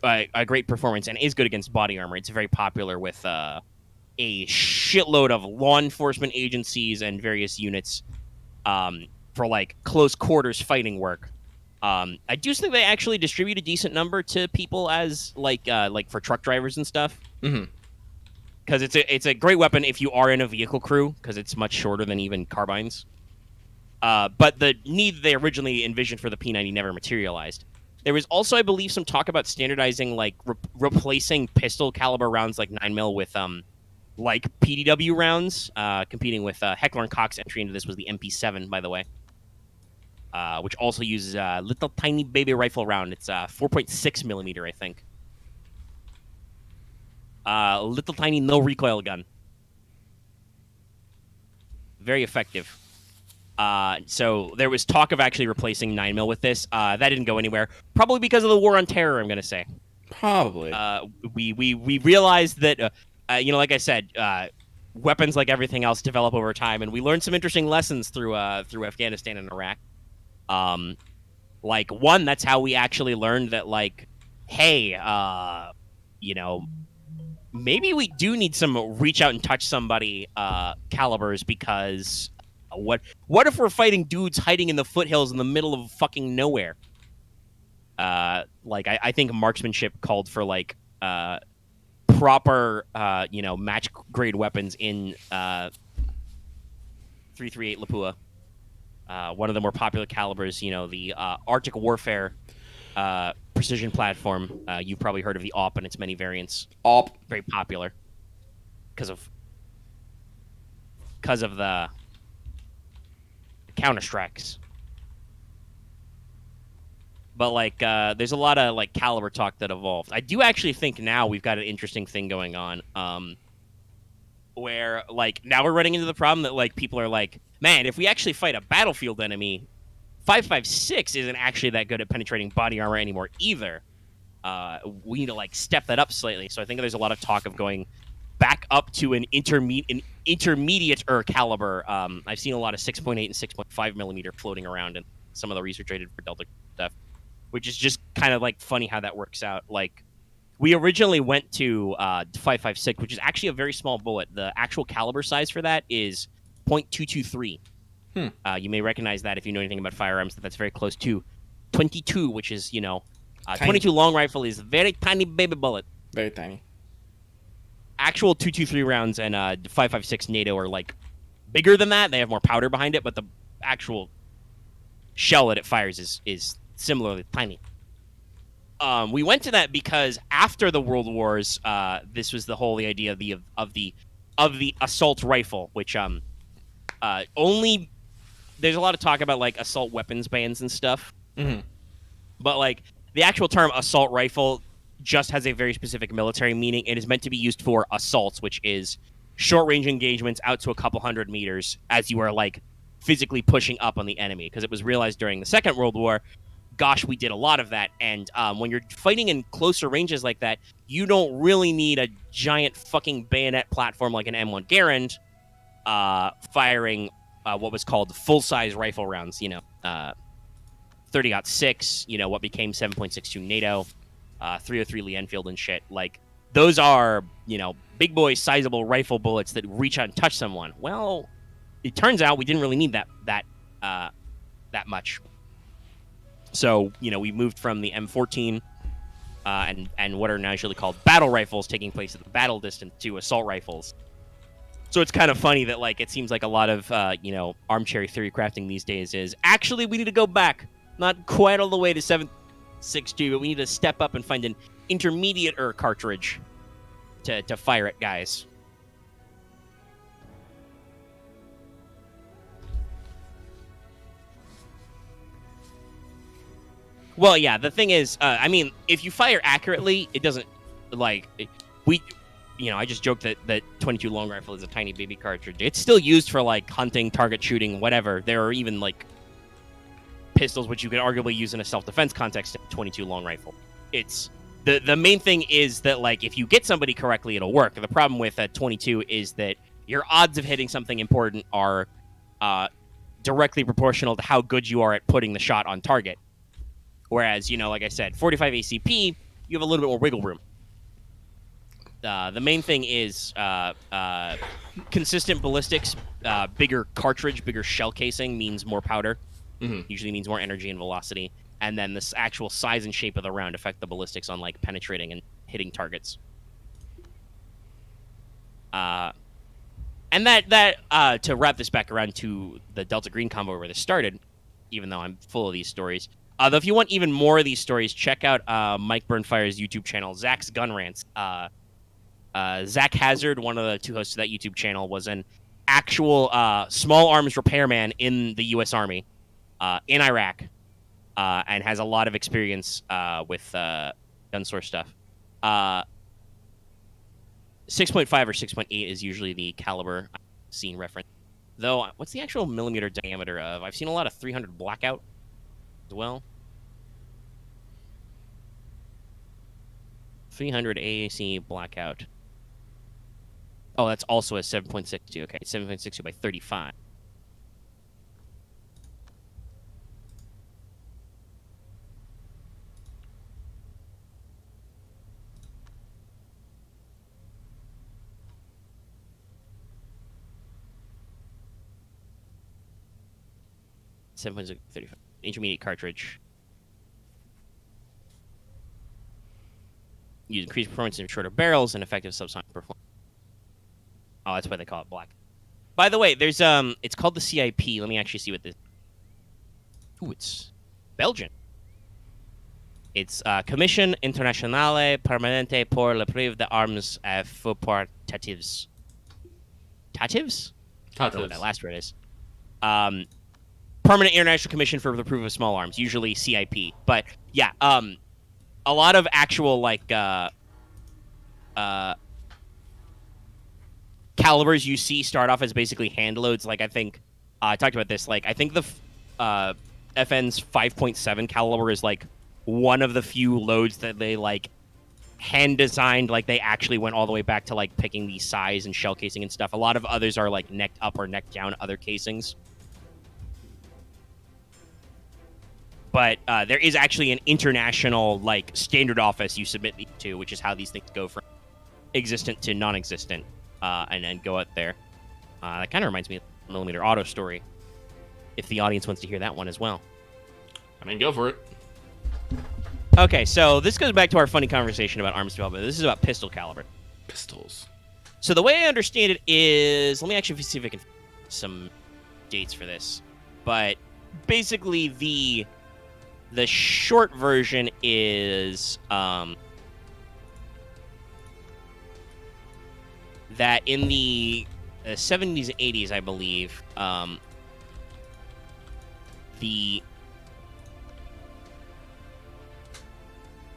a great performance and is good against body armor. It's very popular with a shitload of law enforcement agencies and various units for like close quarters fighting work. I do think they actually distribute a decent number to people as like for truck drivers and stuff. Mm-hmm. Because it's a great weapon if you are in a vehicle crew, because it's much shorter than even carbines. But the need they originally envisioned for the P90 never materialized. There was also, I believe, some talk about standardizing, like replacing pistol caliber rounds like 9mm with like PDW rounds, competing with Heckler & Koch's entry into this was the MP7, by the way, which also uses a little tiny baby rifle round. It's 4.6mm, I think. Little tiny no recoil gun. Very effective. So there was talk of actually replacing 9mm with this. That didn't go anywhere. Probably because of the war on terror, I'm going to say. Probably. We realized that, like I said, weapons like everything else develop over time, and we learned some interesting lessons through Afghanistan and Iraq. Like, one, that's how we actually learned that, like, hey, you know, maybe we do need some reach out and touch somebody calibers because what if we're fighting dudes hiding in the foothills in the middle of fucking nowhere? Like I think marksmanship called for like proper match grade weapons in 338 Lapua. One of the more popular calibers, the Arctic Warfare precision platform. You've probably heard of the AWP and its many variants. Op. Very popular because of the counter strikes. But like, there's a lot of like caliber talk that evolved. I do actually think now we've got an interesting thing going on, where like now we're running into the problem that like people are like, man, if we actually fight a battlefield enemy, 5.56 isn't actually that good at penetrating body armor anymore either. We need to like step that up slightly. So I think there's a lot of talk of going back up to an intermediate caliber. I've seen a lot of 6.8 and 6.5 millimeter floating around in some of the research I did for Delta stuff, which is just kind of like funny how that works out. Like we originally went to 5.56, which is actually a very small bullet. The actual caliber size for that is .223. You may recognize that if you know anything about firearms, that's very close to 22, which is 22 long rifle is very tiny baby bullet. Very tiny. Actual 223 rounds and 5.56 NATO are like bigger than that. They have more powder behind it, but the actual shell that it fires is similarly tiny. We went to that because after the World Wars, this was the idea of the assault rifle, which only there's a lot of talk about like assault weapons bans and stuff, but like the actual term assault rifle just has a very specific military meaning. It is meant to be used for assaults, which is short range engagements out to a couple hundred meters as you are like physically pushing up on the enemy. Because it was realized during the Second World War, gosh, we did a lot of that. And when you're fighting in closer ranges like that, you don't really need a giant fucking bayonet platform like an M1 Garand firing what was called full-size rifle rounds, 30-06, what became 7.62 NATO, 303 Lee Enfield and shit. Like, those are, big boy, sizable rifle bullets that reach out and touch someone. Well, it turns out we didn't really need that much. So, we moved from the M14 and what are now usually called battle rifles taking place at the battle distance to assault rifles. So it's kind of funny that, like, it seems like a lot of, armchair theory crafting these days is, actually, we need to go back. Not quite all the way to 7.62, but we need to step up and find an intermediate cartridge to fire at guys. Well, yeah, the thing is, if you fire accurately, it doesn't, like, I just joked that 22 long rifle is a tiny baby cartridge. It's still used for, like, hunting, target shooting, whatever. There are even, like, pistols which you could arguably use in a self-defense context. 22 long rifle. It's the main thing is that, like, if you get somebody correctly, it'll work. The problem with 22 is that your odds of hitting something important are directly proportional to how good you are at putting the shot on target. Whereas, like I said, 45 ACP, you have a little bit more wiggle room. The main thing is consistent ballistics. Bigger cartridge, bigger shell casing means more powder. Usually means more energy and velocity. And then this actual size and shape of the round affect the ballistics on, like, penetrating and hitting targets. And that to wrap this back around to the Delta Green combo where this started, even though I'm full of these stories. Though if you want even more of these stories, check out Mike Burnfire's YouTube channel, Zach's Gun Rants. Zach Hazard, one of the two hosts of that YouTube channel, was an actual small arms repairman in the U.S. Army in Iraq and has a lot of experience with gun source stuff. 6.5 or 6.8 is usually the caliber seen reference. Though, what's the actual millimeter diameter of? I've seen a lot of 300 blackout as well. 300 AAC blackout. Oh, that's also a 7.62. Okay, 7.62 by 35. 7.35 intermediate cartridge. Use increased performance in shorter barrels and effective subsonic performance. Oh, that's why they call it black. By the way, there's it's called the CIP. Let me actually see what this. Ooh, it's Belgian. It's Commission Internationale Permanente pour le Prive d'Armes et Faux Portatifs. Tatives? I don't know what that last word is. Permanent International Commission for the Proof of Small Arms, usually CIP. But yeah, a lot of actual like calibers you see start off as basically hand loads. Like I think I talked about this. Like I think the FN's 5.7 caliber is like one of the few loads that they like hand designed. Like they actually went all the way back to like picking the size and shell casing and stuff. A lot of others are like necked up or necked down other casings. But there is actually an international like standard office you submit these to, which is how these things go from existent to non-existent, and then go out there. That kind of reminds me of the Millimeter Auto story, if the audience wants to hear that one as well. I mean, go for it. Okay, so this goes back to our funny conversation about arms development. This is about pistol caliber. Pistols. So the way I understand it is, let me actually see if I can find some dates for this. But basically, the short version is that in the 70s and 80s, I believe, the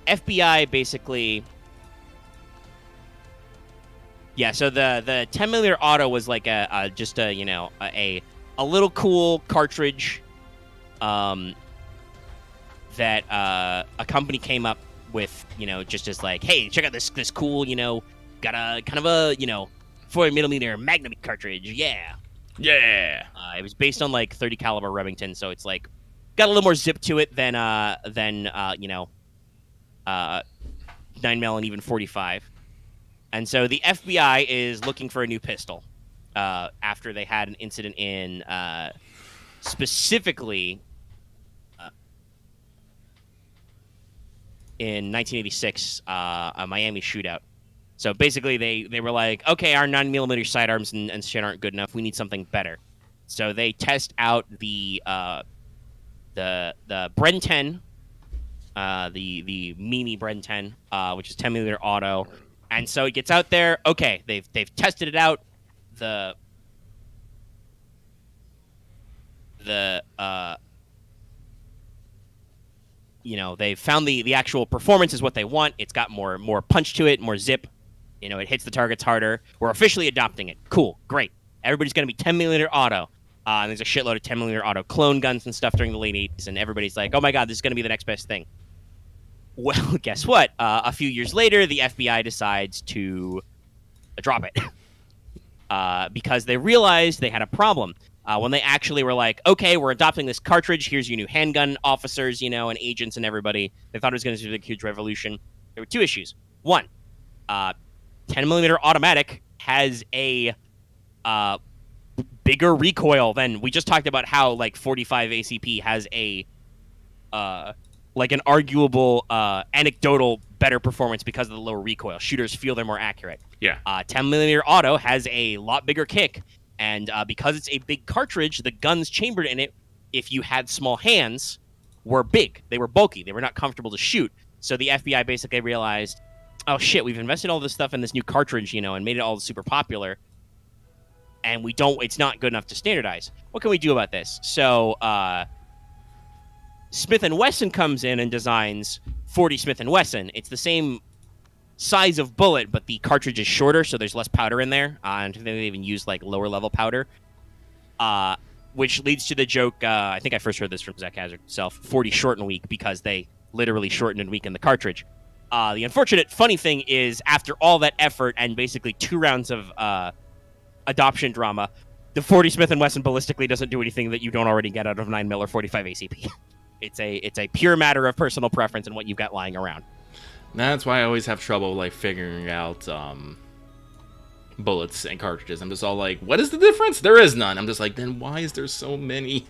FBI basically... Yeah, so the 10 millimeter auto was like just a, you know, a little cool cartridge that a company came up with, you know, just as like, hey, check out this cool, you know, got a kind of a, you know, 40 millimeter Magnum cartridge, yeah. It was based on like 30 caliber Remington, so it's like got a little more zip to it than you know, 9mm and even 45. And so the FBI is looking for a new pistol after they had an incident in specifically in 1986, a Miami shootout. So basically they were like, okay, our 9mm sidearms and shit aren't good enough. We need something better. So they test out the Bren 10, the Mini Bren 10, which is 10mm auto. And so it gets out there. Okay, they've tested it out. You know, they found the actual performance is what they want. It's got more punch to it, more zip. You know, it hits the targets harder. We're officially adopting it. Cool, great. Everybody's going to be 10mm auto. And there's a shitload of 10mm auto clone guns and stuff during the late 80s, and everybody's like, oh my god, this is going to be the next best thing. Well, guess what? A few years later, the FBI decides to drop it because they realized they had a problem. When they actually were like, okay, we're adopting this cartridge. Here's your new handgun officers, you know, and agents and everybody. They thought it was going to be a huge revolution. There were two issues. One, 10mm automatic has a bigger recoil than we just talked about. How like 45 ACP has a like an arguable anecdotal better performance because of the lower recoil. Shooters feel they're more accurate. Yeah. 10mm auto has a lot bigger kick, and because it's a big cartridge, the guns chambered in it, if you had small hands, were big. They were bulky. They were not comfortable to shoot. So the FBI basically realized, oh shit, we've invested all this stuff in this new cartridge, you know, and made it all super popular, and it's not good enough to standardize. What can we do about this? So Smith & Wesson comes in and designs 40 Smith & Wesson. It's the same size of bullet, but the cartridge is shorter, so there's less powder in there. And they even use like lower level powder, which leads to the joke. I think I first heard this from Zach Hazard himself. 40 short and weak because they literally shortened and weakened the cartridge. The unfortunate funny thing is, after all that effort and basically 2 rounds of adoption drama, the 40 Smith & Wesson ballistically doesn't do anything that you don't already get out of 9mm or 45 ACP. It's a pure matter of personal preference and what you've got lying around. That's why I always have trouble like figuring out bullets and cartridges. I'm just all like, what is the difference? There is none. I'm just like, then why is there so many?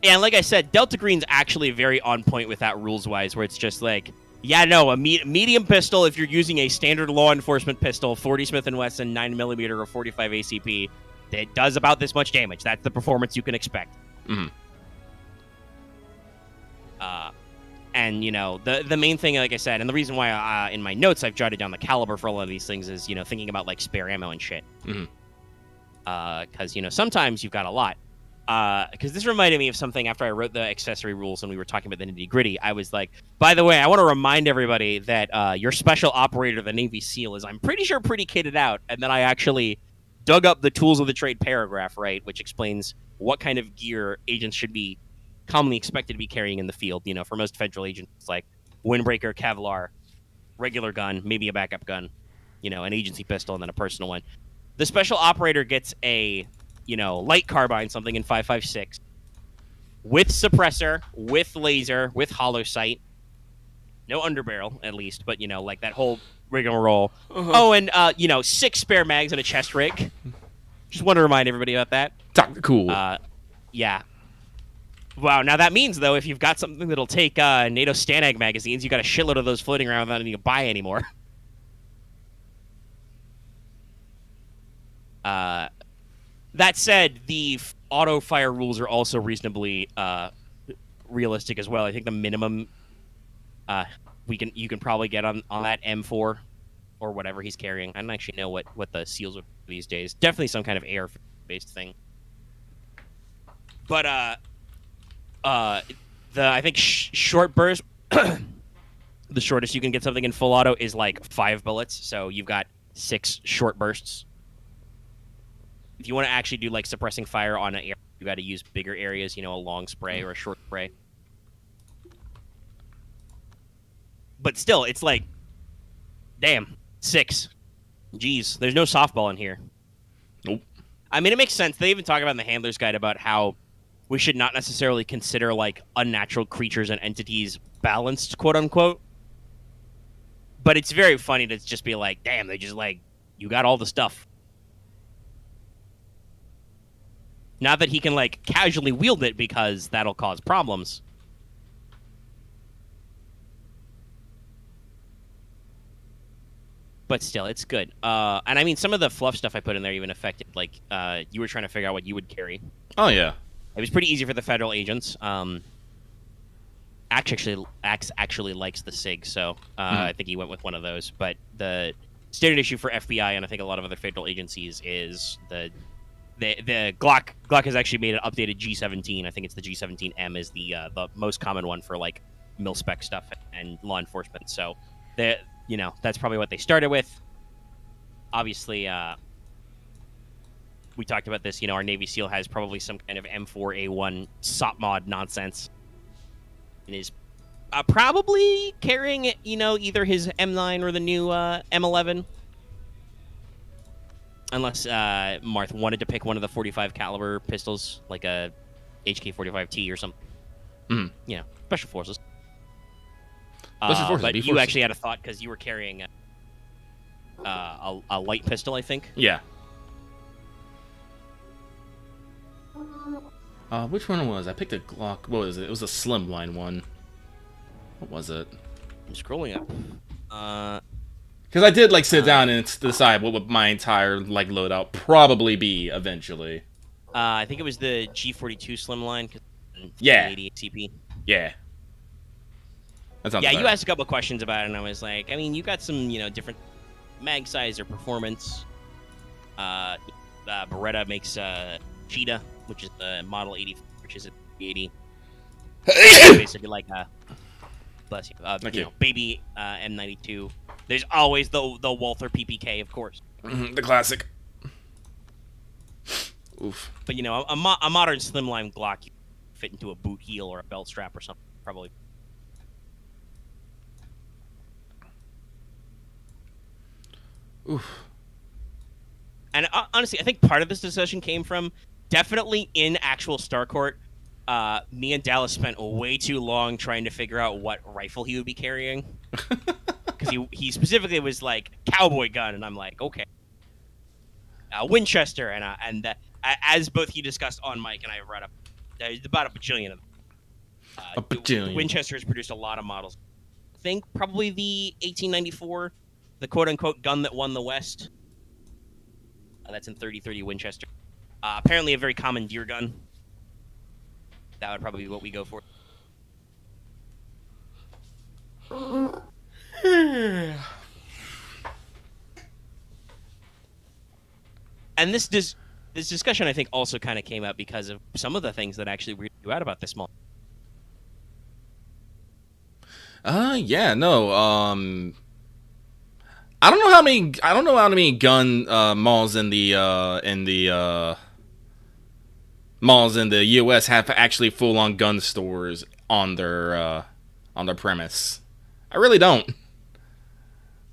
And like I said, Delta Green's actually very on point with that rules-wise, where it's just like, yeah, no, a medium pistol, if you're using a standard law enforcement pistol, 40 Smith & Wesson, 9mm or 45 ACP, it does about this much damage. That's the performance you can expect. Mm-hmm. And, you know, the main thing, like I said, and the reason why in my notes I've jotted down the caliber for a lot of these things is, you know, thinking about, like, spare ammo and shit. Mm-hmm. Because, you know, sometimes you've got a lot. Because this reminded me of something after I wrote the accessory rules and we were talking about the nitty-gritty. I was like, by the way, I want to remind everybody that your special operator, the Navy SEAL, is, I'm pretty sure, pretty kitted out. And then I actually dug up the tools of the trade paragraph, right, which explains what kind of gear agents should be commonly expected to be carrying in the field. You know, for most federal agents, it's like windbreaker, Kevlar, regular gun, maybe a backup gun, you know, an agency pistol, and then a personal one. The special operator gets a, you know, light carbine, something in 5.56, with suppressor, with laser, with hollow sight. No underbarrel, at least, but, you know, like that whole rigmarole. Uh-huh. Oh, and, you know, 6 spare mags and a chest rig. Just want to remind everybody about that. Cool. Yeah. Wow, now that means, though, if you've got something that'll take NATO Stanag magazines, you got a shitload of those floating around without needing to buy anymore. That said, the auto-fire rules are also reasonably realistic as well. I think the minimum you can probably get on that M4 or whatever he's carrying. I don't actually know what the seals are these days. Definitely some kind of air-based thing. But I think short burst, the shortest you can get something in full auto is like 5 bullets. So you've got 6 short bursts. If you want to actually do like suppressing fire on an area, you got to use bigger areas. You know, a long spray or a short spray. But still, it's like, damn, 6. Jeez, there's no softball in here. Nope. I mean, it makes sense. They even talk about in the Handler's Guide about how we should not necessarily consider, like, unnatural creatures and entities balanced, quote-unquote. But it's very funny to just be like, damn, they just, like, you got all the stuff. Not that he can, like, casually wield it because that'll cause problems. But still, it's good. And I mean, some of the fluff stuff I put in there even affected, like, you were trying to figure out what you would carry. Oh, yeah. It was pretty easy for the federal agents. Axe actually likes the SIG, so I think he went with one of those. But the standard issue for FBI and I think a lot of other federal agencies is the Glock. Glock has actually made an updated G17. I think it's the G17M is the most common one for like mil-spec stuff and law enforcement. So you know, that's probably what they started with. Obviously, we talked about this. You know, our Navy SEAL has probably some kind of M4A1 SOP mod nonsense. And is probably carrying, you know, either his M9 or the new M11. Unless Marth wanted to pick one of the 45 caliber pistols, like a HK-45T or something. Mm. You know, Special Forces. Special Forces, but B-Forces. you actually had a thought because you were carrying a light pistol, I think. Yeah. Which one was I picked a Glock? What was it? It was a slimline one. What was it? I'm scrolling up. Because I did like sit down and decide what would my entire like loadout probably be eventually. I think it was the G42 slimline. Yeah. 80 CP. Yeah. That sounds Yeah, better. you asked a couple questions about it, and I was like, I mean, you got some, you know, different mag size or performance. Beretta makes Cheetah, which is the Model 80, which is a 80. Basically like a, bless you, you know, baby M92. There's always the Walther PPK, of course. The classic. Oof. But, you know, a modern slimline Glock you fit into a boot heel or a belt strap or something, probably. Oof. And honestly, I think part of this discussion came from definitely in actual Star Court. Me and Dallas spent way too long trying to figure out what rifle he would be carrying. Because he specifically was like cowboy gun, and I'm like, okay, Winchester, and as both he discussed on mic and I read up, about a bajillion of them. A bajillion. Winchester has produced a lot of models. I think probably the 1894, the quote-unquote gun that won the West. That's in 30-30 Winchester. Apparently a very common deer gun. That would probably be what we go for. And this discussion, I think, also kind of came up because of some of the things that actually weirded you out about this mall. Yeah, no. I don't know how many gun malls in the malls in the U.S. have actually full-on gun stores on their premise. I really don't.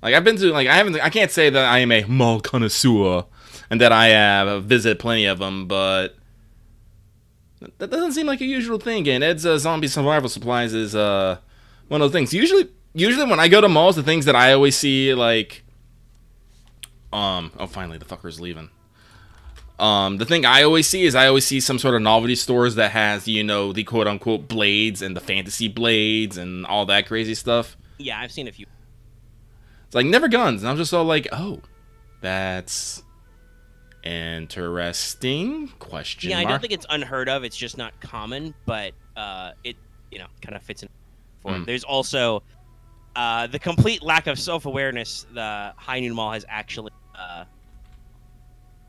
Like, I've been to, like, I can't say that I am a mall connoisseur and that I have visited plenty of them, but that doesn't seem like a usual thing. And Ed's Zombie Survival Supplies is one of those things. Usually when I go to malls, the things that I always see, like, oh, finally, the fucker's leaving. The thing I always see some sort of novelty stores that has, you know, the quote-unquote blades and the fantasy blades and all that crazy stuff. Yeah, I've seen a few. It's like, never guns. And I'm just all like, oh, that's interesting? Question mark. I don't think it's unheard of. It's just not common, but it, you know, kind of fits in. There's also the complete lack of self-awareness the High Noon Mall has actually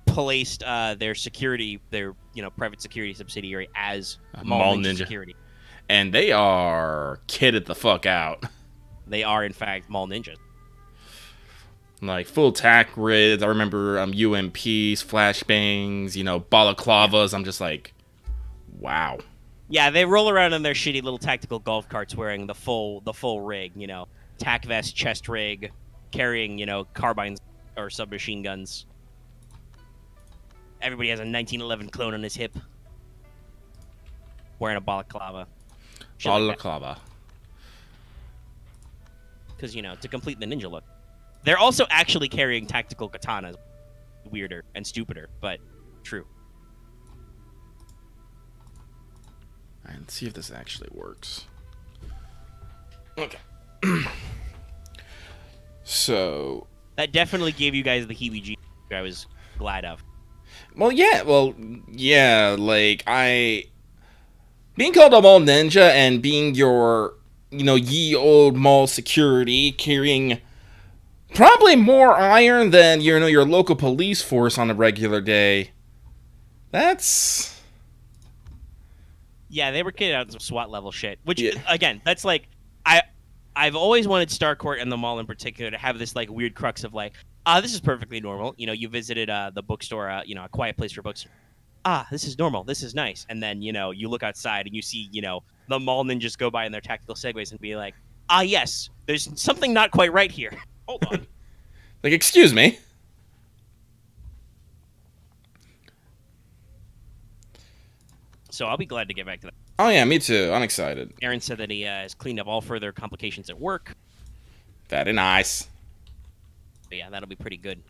placed their security, their, you know, private security subsidiary as Mall Ninja Security. And they are kitted the fuck out. They are, in fact, Mall Ninjas. Like, full tack rids. I remember UMPs, flashbangs, you know, balaclavas. I'm just like, wow. Yeah, they roll around in their shitty little tactical golf carts wearing the full rig, you know, tack vest, chest rig, carrying, you know, carbines or submachine guns. Everybody has a 1911 clone on his hip, wearing a balaclava. Balaclava. Because, you know, to complete the ninja look. They're also actually carrying tactical katanas. Weirder and stupider, but true. Alright, let's see if this actually works. Okay. So... That definitely gave you guys the heebie-jeebies, I was glad of. Well, yeah, like, being called a mall ninja and being your, you know, ye old mall security, carrying probably more iron than, you know, your local police force on a regular day. That's... Yeah, they were kitted out some SWAT level shit. Which, yeah. Again, that's like... I've always wanted Starcourt and the mall in particular to have this, like, weird crux of, like, this is perfectly normal. You know, you visited the bookstore, you know, a quiet place for books. This is normal. This is nice. And then, you know, you look outside and you see, you know, the mall ninjas go by in their tactical segways and be like, yes, there's something not quite right here. Hold on. Like, excuse me? So I'll be glad to get back to that. Oh, yeah, me too. I'm excited. Aaron said that he has cleaned up all further complications at work. Very nice. But yeah, that'll be pretty good.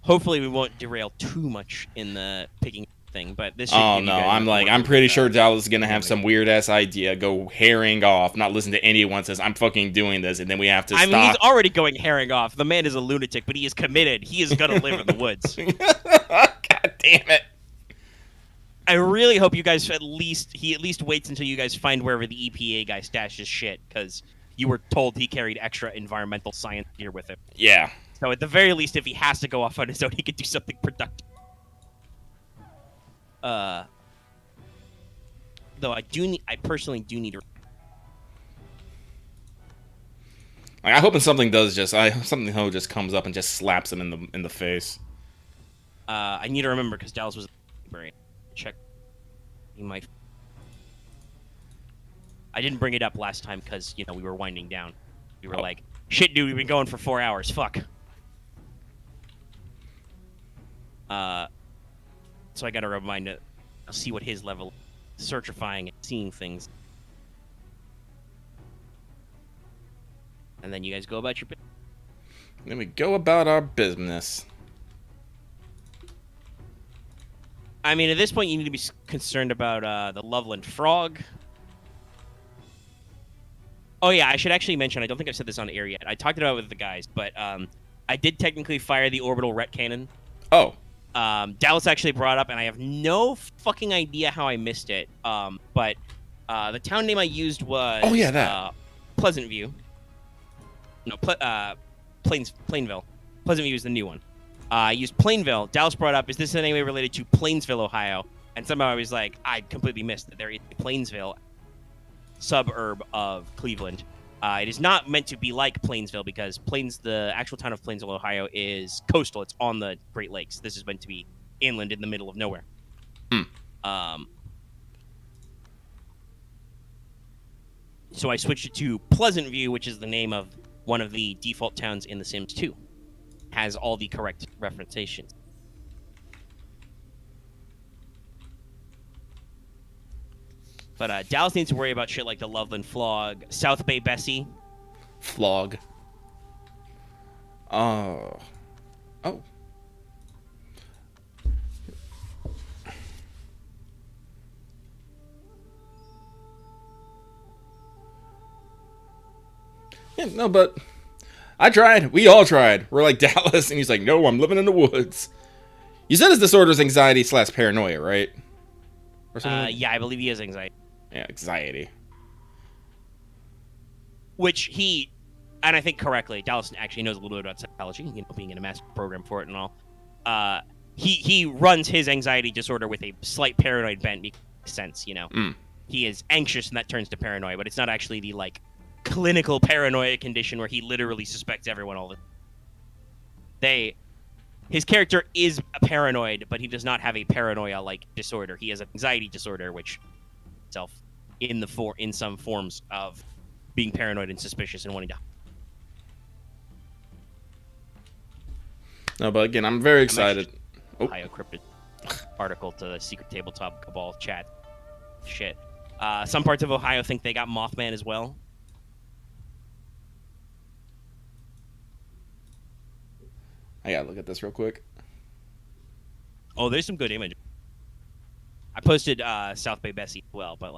Hopefully we won't derail too much in the picking thing, but this should Oh, no, I'm pretty sure Dallas is going to have some weird-ass idea, go herring off, not listen to anyone, says, I'm fucking doing this, and then we have to stop. I mean, he's already going herring off. The man is a lunatic, but he is committed. He is going to live in the woods. God damn it. I really hope you guys at least waits until you guys find wherever the EPA guy stashed his shit, because you were told he carried extra environmental science gear with him. Yeah. So at the very least, if he has to go off on his own, he could do something productive. Though I personally do need to. Like, I hope something just comes up and just slaps him in the face. I need to remember because Dallas was very check. He might. I didn't bring it up last time because, you know, we were winding down. We were like, shit, dude, we've been going for 4 hours. Fuck. So I gotta remind it. I'll see what his level searchifying and seeing things. And then you guys go about your business. Then we go about our business. I mean, at this point, you need to be concerned about the Loveland Frog. Oh, yeah, I should actually mention, I don't think I've said this on air yet. I talked about it with the guys, but I did technically fire the orbital ret cannon. Oh. Dallas actually brought up, and I have no fucking idea how I missed it. But the town name I used was Pleasant View. No, Plainville. Pleasant View is the new one. I used Plainville. Dallas brought up, is this in any way related to Plainsville, Ohio? And somehow I was like, I completely missed that there is a Plainsville suburb of Cleveland. It is not meant to be like Plainsville because the actual town of Plainsville, Ohio, is coastal. It's on the Great Lakes. This is meant to be inland in the middle of nowhere. So I switched it to Pleasant View, which is the name of one of the default towns in The Sims 2. Has all the correct references. But Dallas needs to worry about shit like the Loveland Flog, South Bay Bessie. Flog. Oh. Yeah, no, but I tried. We all tried. We're like Dallas, and he's like, no, I'm living in the woods. You said his disorder is anxiety/paranoia, right? Or something yeah, I believe he has anxiety. Yeah, anxiety. Which he, and I think correctly, Dallas actually knows a little bit about psychology, being in a master program for it and all. He runs his anxiety disorder with a slight paranoid bent, makes sense, He is anxious, and that turns to paranoia, but it's not actually the, clinical paranoia condition where he literally suspects everyone all the time. His character is paranoid, but he does not have a paranoia-like disorder. He has an anxiety disorder, which itself in some forms of being paranoid and suspicious and wanting to. No, but again, I'm very excited. Ohio cryptid article to the Secret Tabletop Cabal chat. Shit. Some parts of Ohio think they got Mothman as well. I gotta look at this real quick. Oh, there's some good images. I posted South Bay Bessie as well, but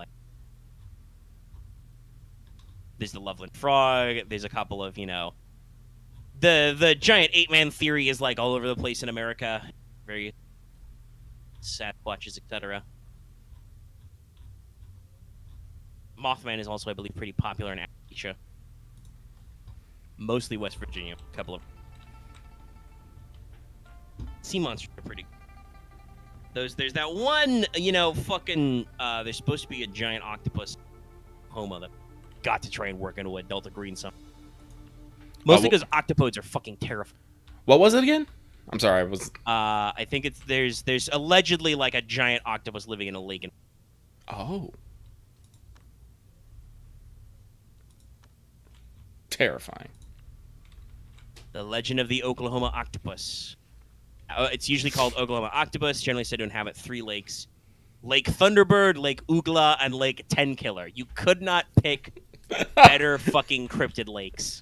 there's the Loveland Frog. There's a couple of the giant 8-man theory is all over the place in America. Very Sasquatches, etc. Mothman is also, I believe, pretty popular in Appalachia. Mostly West Virginia. A couple of sea monsters are pretty good. There's that one, fucking there's supposed to be a giant octopus Homa that got to try and work into a Delta Green some. Mostly because octopodes are fucking terrifying. What was it again? I'm sorry, I think there's allegedly a giant octopus living in a lake in. Oh. Terrifying. The Legend of the Oklahoma Octopus. It's usually called Oklahoma Octopus, generally said to inhabit 3 lakes. Lake Thunderbird, Lake Oogla, and Lake Tenkiller. You could not pick better fucking cryptid lakes.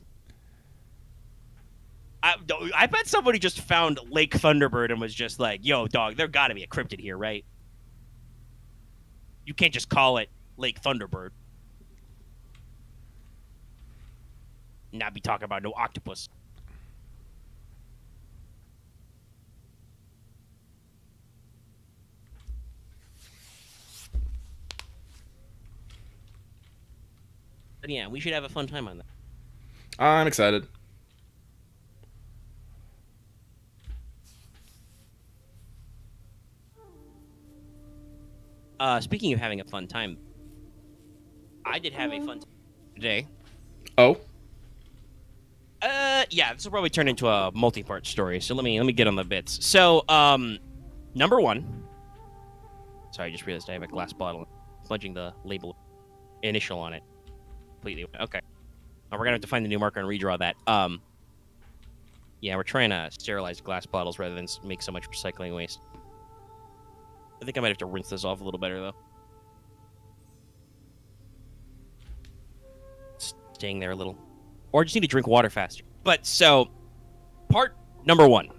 I bet somebody just found Lake Thunderbird and was just like, yo, dog, there gotta be a cryptid here, right? You can't just call it Lake Thunderbird. Not be talking about no octopus. But yeah, we should have a fun time on that. I'm excited. Speaking of having a fun time, I did have a fun time today. Oh? Yeah, this will probably turn into a multi-part story, so let me get on the bits. So, number one. Sorry, I just realized I have a glass bottle. Smudging the label initial on it. Completely. Okay. We're gonna have to find the new marker and redraw that. Yeah, we're trying to sterilize glass bottles rather than make so much recycling waste. I think I might have to rinse this off a little better, though. Staying there a little. Or just need to drink water faster. But, so, part number one.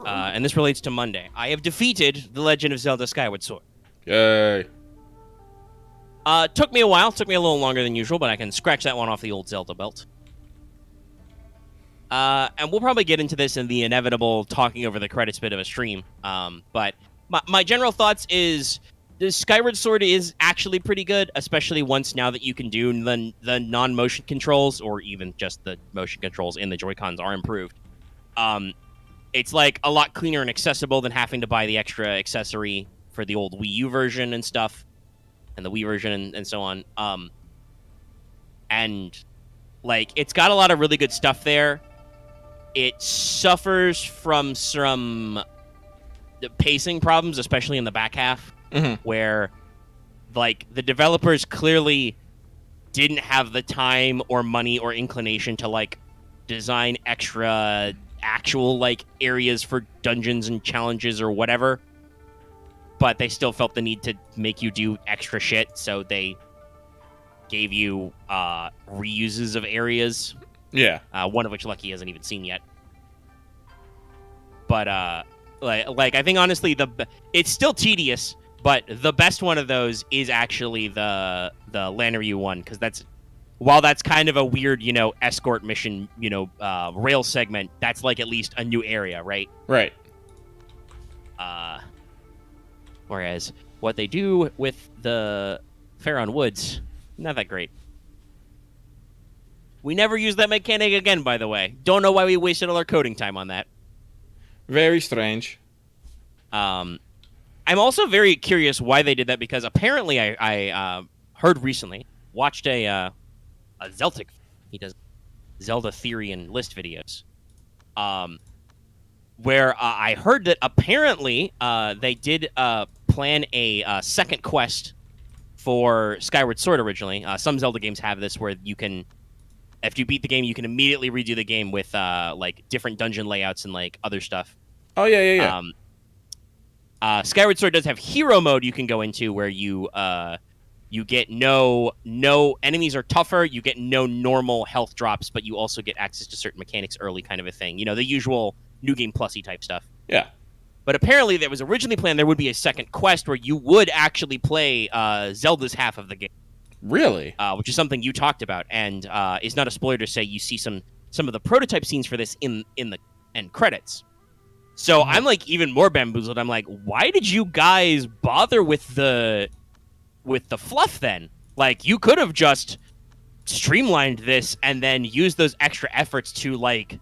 and this relates to Monday. I have defeated The Legend of Zelda Skyward Sword. Yay. Took me a while. Took me a little longer than usual, but I can scratch that one off the old Zelda belt. And we'll probably get into this in the inevitable talking over the credits bit of a stream. But my general thoughts is the Skyward Sword is actually pretty good, especially once now that you can do the non-motion controls, or even just the motion controls in the Joy-Cons are improved. It's like a lot cleaner and accessible than having to buy the extra accessory for the old Wii U version and stuff, and the Wii version and so on. And like it's got a lot of really good stuff there. It suffers from some pacing problems, especially in the back half, where like the developers clearly didn't have the time or money or inclination to like design extra actual like areas for dungeons and challenges or whatever, but they still felt the need to make you do extra shit, so they gave you reuses of areas. Yeah. One of which Lucky hasn't even seen yet. But like I think honestly it's still tedious, but the best one of those is actually the Lanayru one, because while that's kind of a weird, escort mission, rail segment, that's like at least a new area, right? Right. Whereas what they do with the Faron Woods, not that great. We never used that mechanic again, by the way. Don't know why we wasted all our coding time on that. Very strange. I'm also very curious why they did that, because apparently I heard recently, watched a Zeltic. He does Zelda theory and list videos. Where I heard that apparently they did plan a second quest for Skyward Sword originally. Some Zelda games have this where you can, if you beat the game, you can immediately redo the game with like different dungeon layouts and like other stuff. Oh yeah. Skyward Sword does have hero mode you can go into, where you get no enemies are tougher, you get no normal health drops, but you also get access to certain mechanics early, kind of a thing. The usual New Game Plus-y type stuff. Yeah. But apparently there was originally planned there would be a second quest where you would actually play Zelda's half of the game. Really? Which is something you talked about, and it's not a spoiler to say you see some of the prototype scenes for this in the end credits. So I'm like even more bamboozled. I'm like, why did you guys bother with the fluff then? Like, you could have just streamlined this and then used those extra efforts to like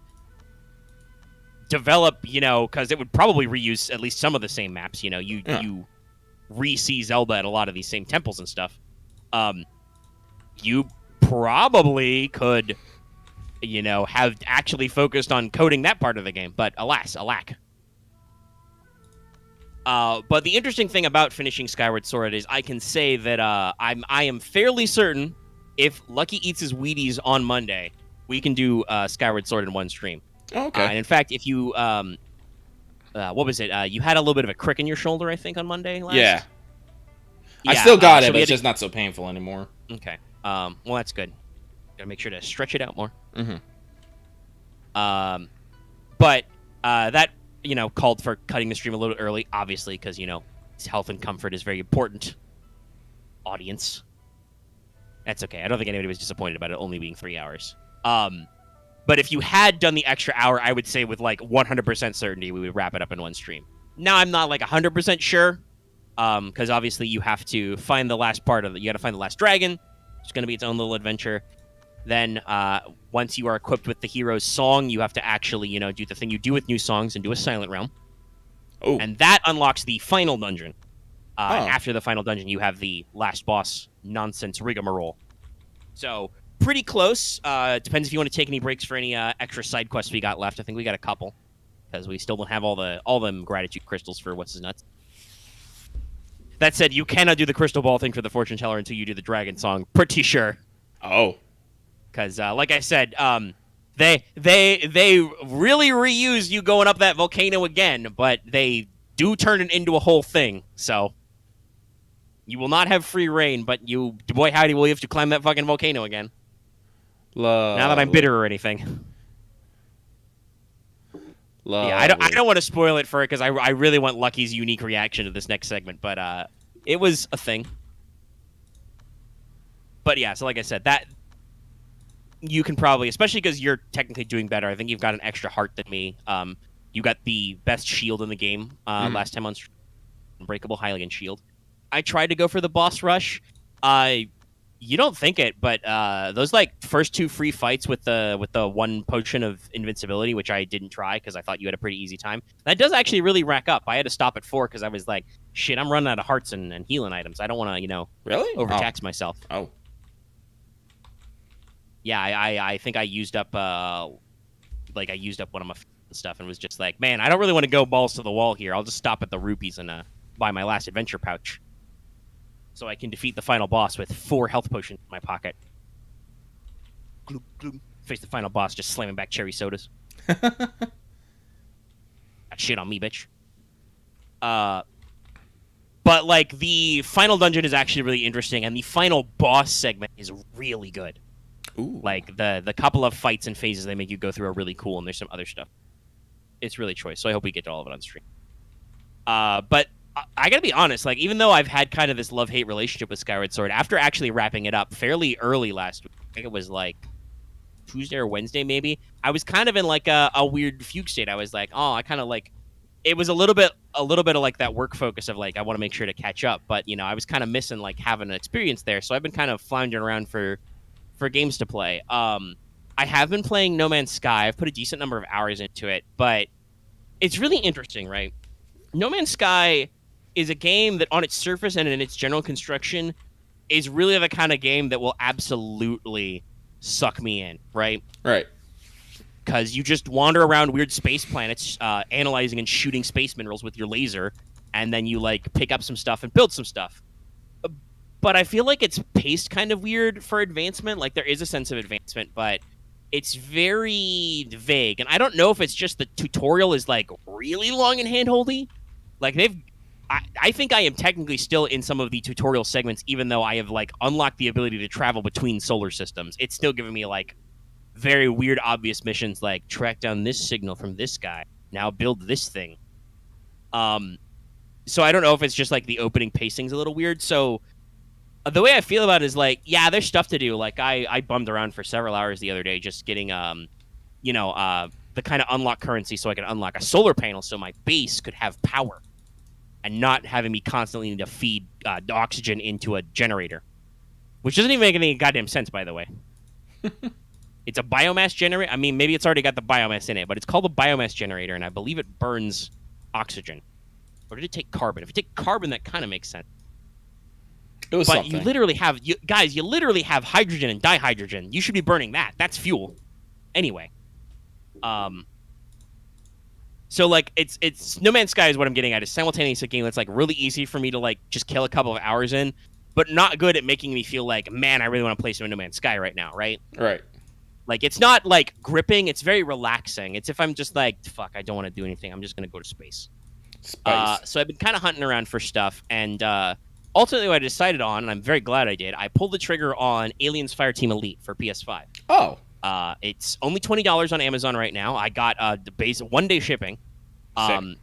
develop, because it would probably reuse at least some of the same maps. You re-see Zelda at a lot of these same temples and stuff. You probably could, have actually focused on coding that part of the game, but alas, alack. But the interesting thing about finishing Skyward Sword is I can say that I am fairly certain if Lucky eats his Wheaties on Monday, we can do Skyward Sword in one stream. Oh, okay. And in fact, if you what was it? You had a little bit of a crick in your shoulder, I think, on Monday last. Yeah. I still got it, but it's just not so painful anymore. Okay. Well, that's good. Gotta make sure to stretch it out more. Mm-hmm. But that called for cutting the stream a little early, obviously, because health and comfort is very important. Audience. That's okay. I don't think anybody was disappointed about it only being 3 hours. But if you had done the extra hour, I would say with like 100% certainty we would wrap it up in one stream. Now I'm not like 100% sure, because obviously you have to find the last part of it. You got to find the last dragon. It's going to be its own little adventure. Then once you are equipped with the hero's song, you have to actually do the thing you do with new songs and do a silent realm. Oh. And that unlocks the final dungeon. And after the final dungeon, you have the last boss nonsense rigmarole. So pretty close. Depends if you want to take any breaks for any extra side quests we got left. I think we got a couple, because we still don't have all them gratitude crystals for what's his nuts. That said, you cannot do the crystal ball thing for the fortune teller until you do the dragon song. Pretty sure. Oh. Because like I said, they really reuse you going up that volcano again, but they do turn it into a whole thing. So you will not have free reign, but boy howdy, will you have to climb that fucking volcano again. Not that I'm bitter or anything. Yeah, I don't want to spoil it for it because I really want Lucky's unique reaction to this next segment, but it was a thing. But yeah, so like I said, that you can probably, especially because you're technically doing better. I think you've got an extra heart than me. You got the best shield in the game last time on Unbreakable Hylian Shield. I tried to go for the boss rush. You don't think it, but those like first 2 free fights with the 1 potion of invincibility, which I didn't try because I thought you had a pretty easy time. That does actually really rack up. I had to stop at 4 because I was like, shit, I'm running out of hearts and healing items. I don't want to, really overtax myself. Oh. Yeah, I think I used up I used up one of my stuff and was just like, man, I don't really want to go balls to the wall here. I'll just stop at the rupees and buy my last adventure pouch, so I can defeat the final boss with 4 health potions in my pocket. Gloop, gloop. Face the final boss, just slamming back cherry sodas. That shit on me, bitch. But like the final dungeon is actually really interesting, and the final boss segment is really good. Ooh. Like the couple of fights and phases they make you go through are really cool, and there's some other stuff. It's really choice, so I hope we get to all of it on stream. But I gotta be honest, like even though I've had kind of this love-hate relationship with Skyward Sword, after actually wrapping it up fairly early last week, I think it was like Tuesday or Wednesday maybe, I was kind of in like a weird fugue state. I was like, oh, I kind of like, it was a little bit of like that work focus of like I want to make sure to catch up, but I was kind of missing like having an experience there, so I've been kind of floundering around for games to play. I have been playing No Man's Sky. I've put a decent number of hours into it, but it's really interesting, right? No Man's Sky is a game that on its surface and in its general construction is really the kind of game that will absolutely suck me in, right? Right. Because you just wander around weird space planets, analyzing and shooting space minerals with your laser, and then you like pick up some stuff and build some stuff. But I feel like it's paced kind of weird for advancement. Like there is a sense of advancement, but it's very vague. And I don't know if it's just the tutorial is like really long and handholdy. Like I think I am technically still in some of the tutorial segments, even though I have like unlocked the ability to travel between solar systems. It's still giving me like very weird, obvious missions, like track down this signal from this guy. Now build this thing. So I don't know if it's just like the opening pacing's a little weird. So the way I feel about it is like, yeah, there's stuff to do. Like I bummed around for several hours the other day just getting the kind of unlock currency so I can unlock a solar panel so my base could have power and not having me constantly need to feed oxygen into a generator, which doesn't even make any goddamn sense, by the way. It's a biomass generator. I mean, maybe it's already got the biomass in it, but it's called a biomass generator, and I believe it burns oxygen. Or did it take carbon? If it take carbon, that kind of makes sense. It was but something. you literally have you literally have hydrogen and dihydrogen. You should be burning that. That's fuel. Anyway. So like it's No Man's Sky is what I'm getting at. It's simultaneously a game that's like really easy for me to like just kill a couple of hours in, but not good at making me feel like, man, I really want to play some No Man's Sky right now, right? Right. Like it's not like gripping, it's very relaxing. It's if I'm just like, fuck, I don't want to do anything. I'm just gonna go to space. So I've been kind of hunting around for stuff, and ultimately what I decided on, and I'm very glad I did, I pulled the trigger on Aliens Fireteam Elite for PS5. Oh. It's only $20 on Amazon right now. I got the base 1-day shipping. And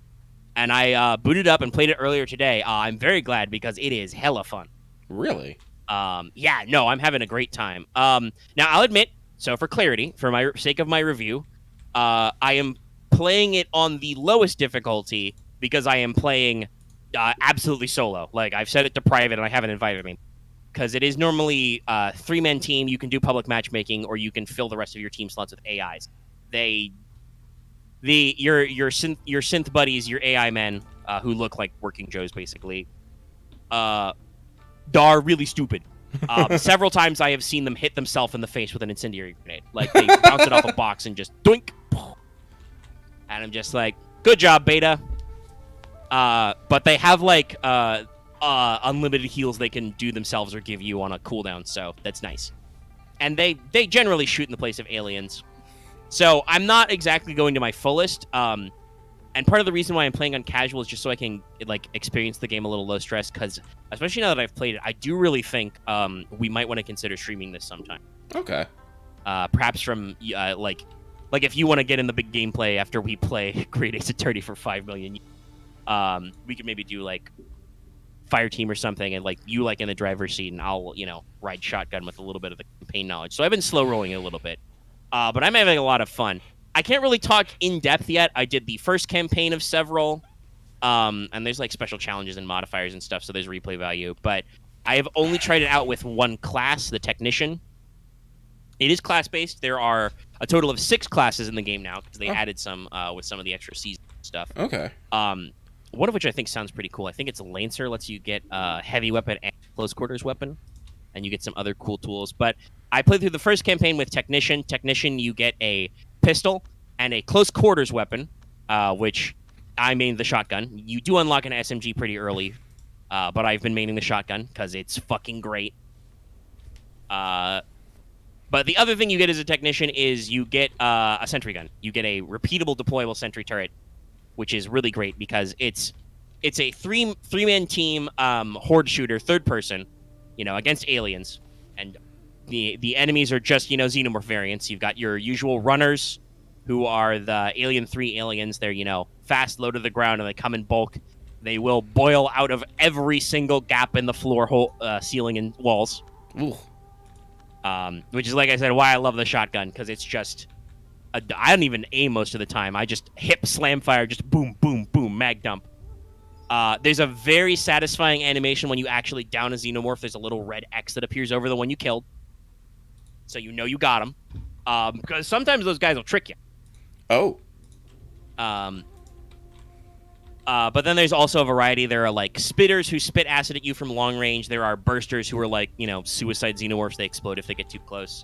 I booted up and played it earlier today. I'm very glad because it is hella fun. Really? Yeah, no, I'm having a great time. Now, I'll admit, so for clarity, for my sake of my review, I am playing it on the lowest difficulty because I am playing absolutely solo. Like, I've set it to private and I haven't invited me. Because it is normally a 3-man team. You can do public matchmaking, or you can fill the rest of your team slots with AIs. Your synth buddies, your AI men, who look like working Joes, basically, are really stupid. Several times I have seen them hit themselves in the face with an incendiary grenade. Like, they bounce it off a box and just doink. And I'm just like, good job, Beta. But they have, like, unlimited heals they can do themselves or give you on a cooldown, so that's nice. And they generally shoot in the place of aliens. So I'm not exactly going to my fullest. And part of the reason why I'm playing on casual is just so I can like experience the game a little low stress, because especially now that I've played it, I do really think we might want to consider streaming this sometime. Okay. Perhaps from like Like if you want to get in the big gameplay after we play Great Ace Attorney for 5 million, we could maybe do like fire team or something, and like you like in the driver's seat, and I'll ride shotgun with a little bit of the campaign knowledge. So I've been slow rolling it a little bit, but I'm having a lot of fun. I can't really talk in depth yet. I did the first campaign of several, and there's like special challenges and modifiers and stuff, so there's replay value. But I have only tried it out with one class, the technician. It is class based. There are a total of 6 classes in the game now because they added some with some of the extra season stuff. Okay. One of which I think sounds pretty cool. I think it's Lancer. Lets you get a heavy weapon and close quarters weapon, and you get some other cool tools. But I played through the first campaign with Technician. Technician, you get a pistol and a close quarters weapon, which I mained the shotgun. You do unlock an SMG pretty early, but I've been maining the shotgun because it's fucking great. But the other thing you get as a Technician is you get a sentry gun. You get a repeatable deployable sentry turret, which is really great because it's a three-man team horde shooter, third person, against aliens, and the enemies are just xenomorph variants. You've got your usual runners, who are the Alien 3 aliens. They're fast, low to the ground, and they come in bulk. They will boil out of every single gap in the floor, ceiling, and walls. Ooh. Which is, like I said, why I love the shotgun, because it's just I don't even aim most of the time. I just hip slam fire, just boom, boom, boom, mag dump. There's a very satisfying animation when you actually down a xenomorph. There's a little red X that appears over the one you killed, so you got him. Because sometimes those guys will trick you. Oh. But then there's also a variety. There are like spitters who spit acid at you from long range. There are bursters who are like suicide xenomorphs. They explode if they get too close.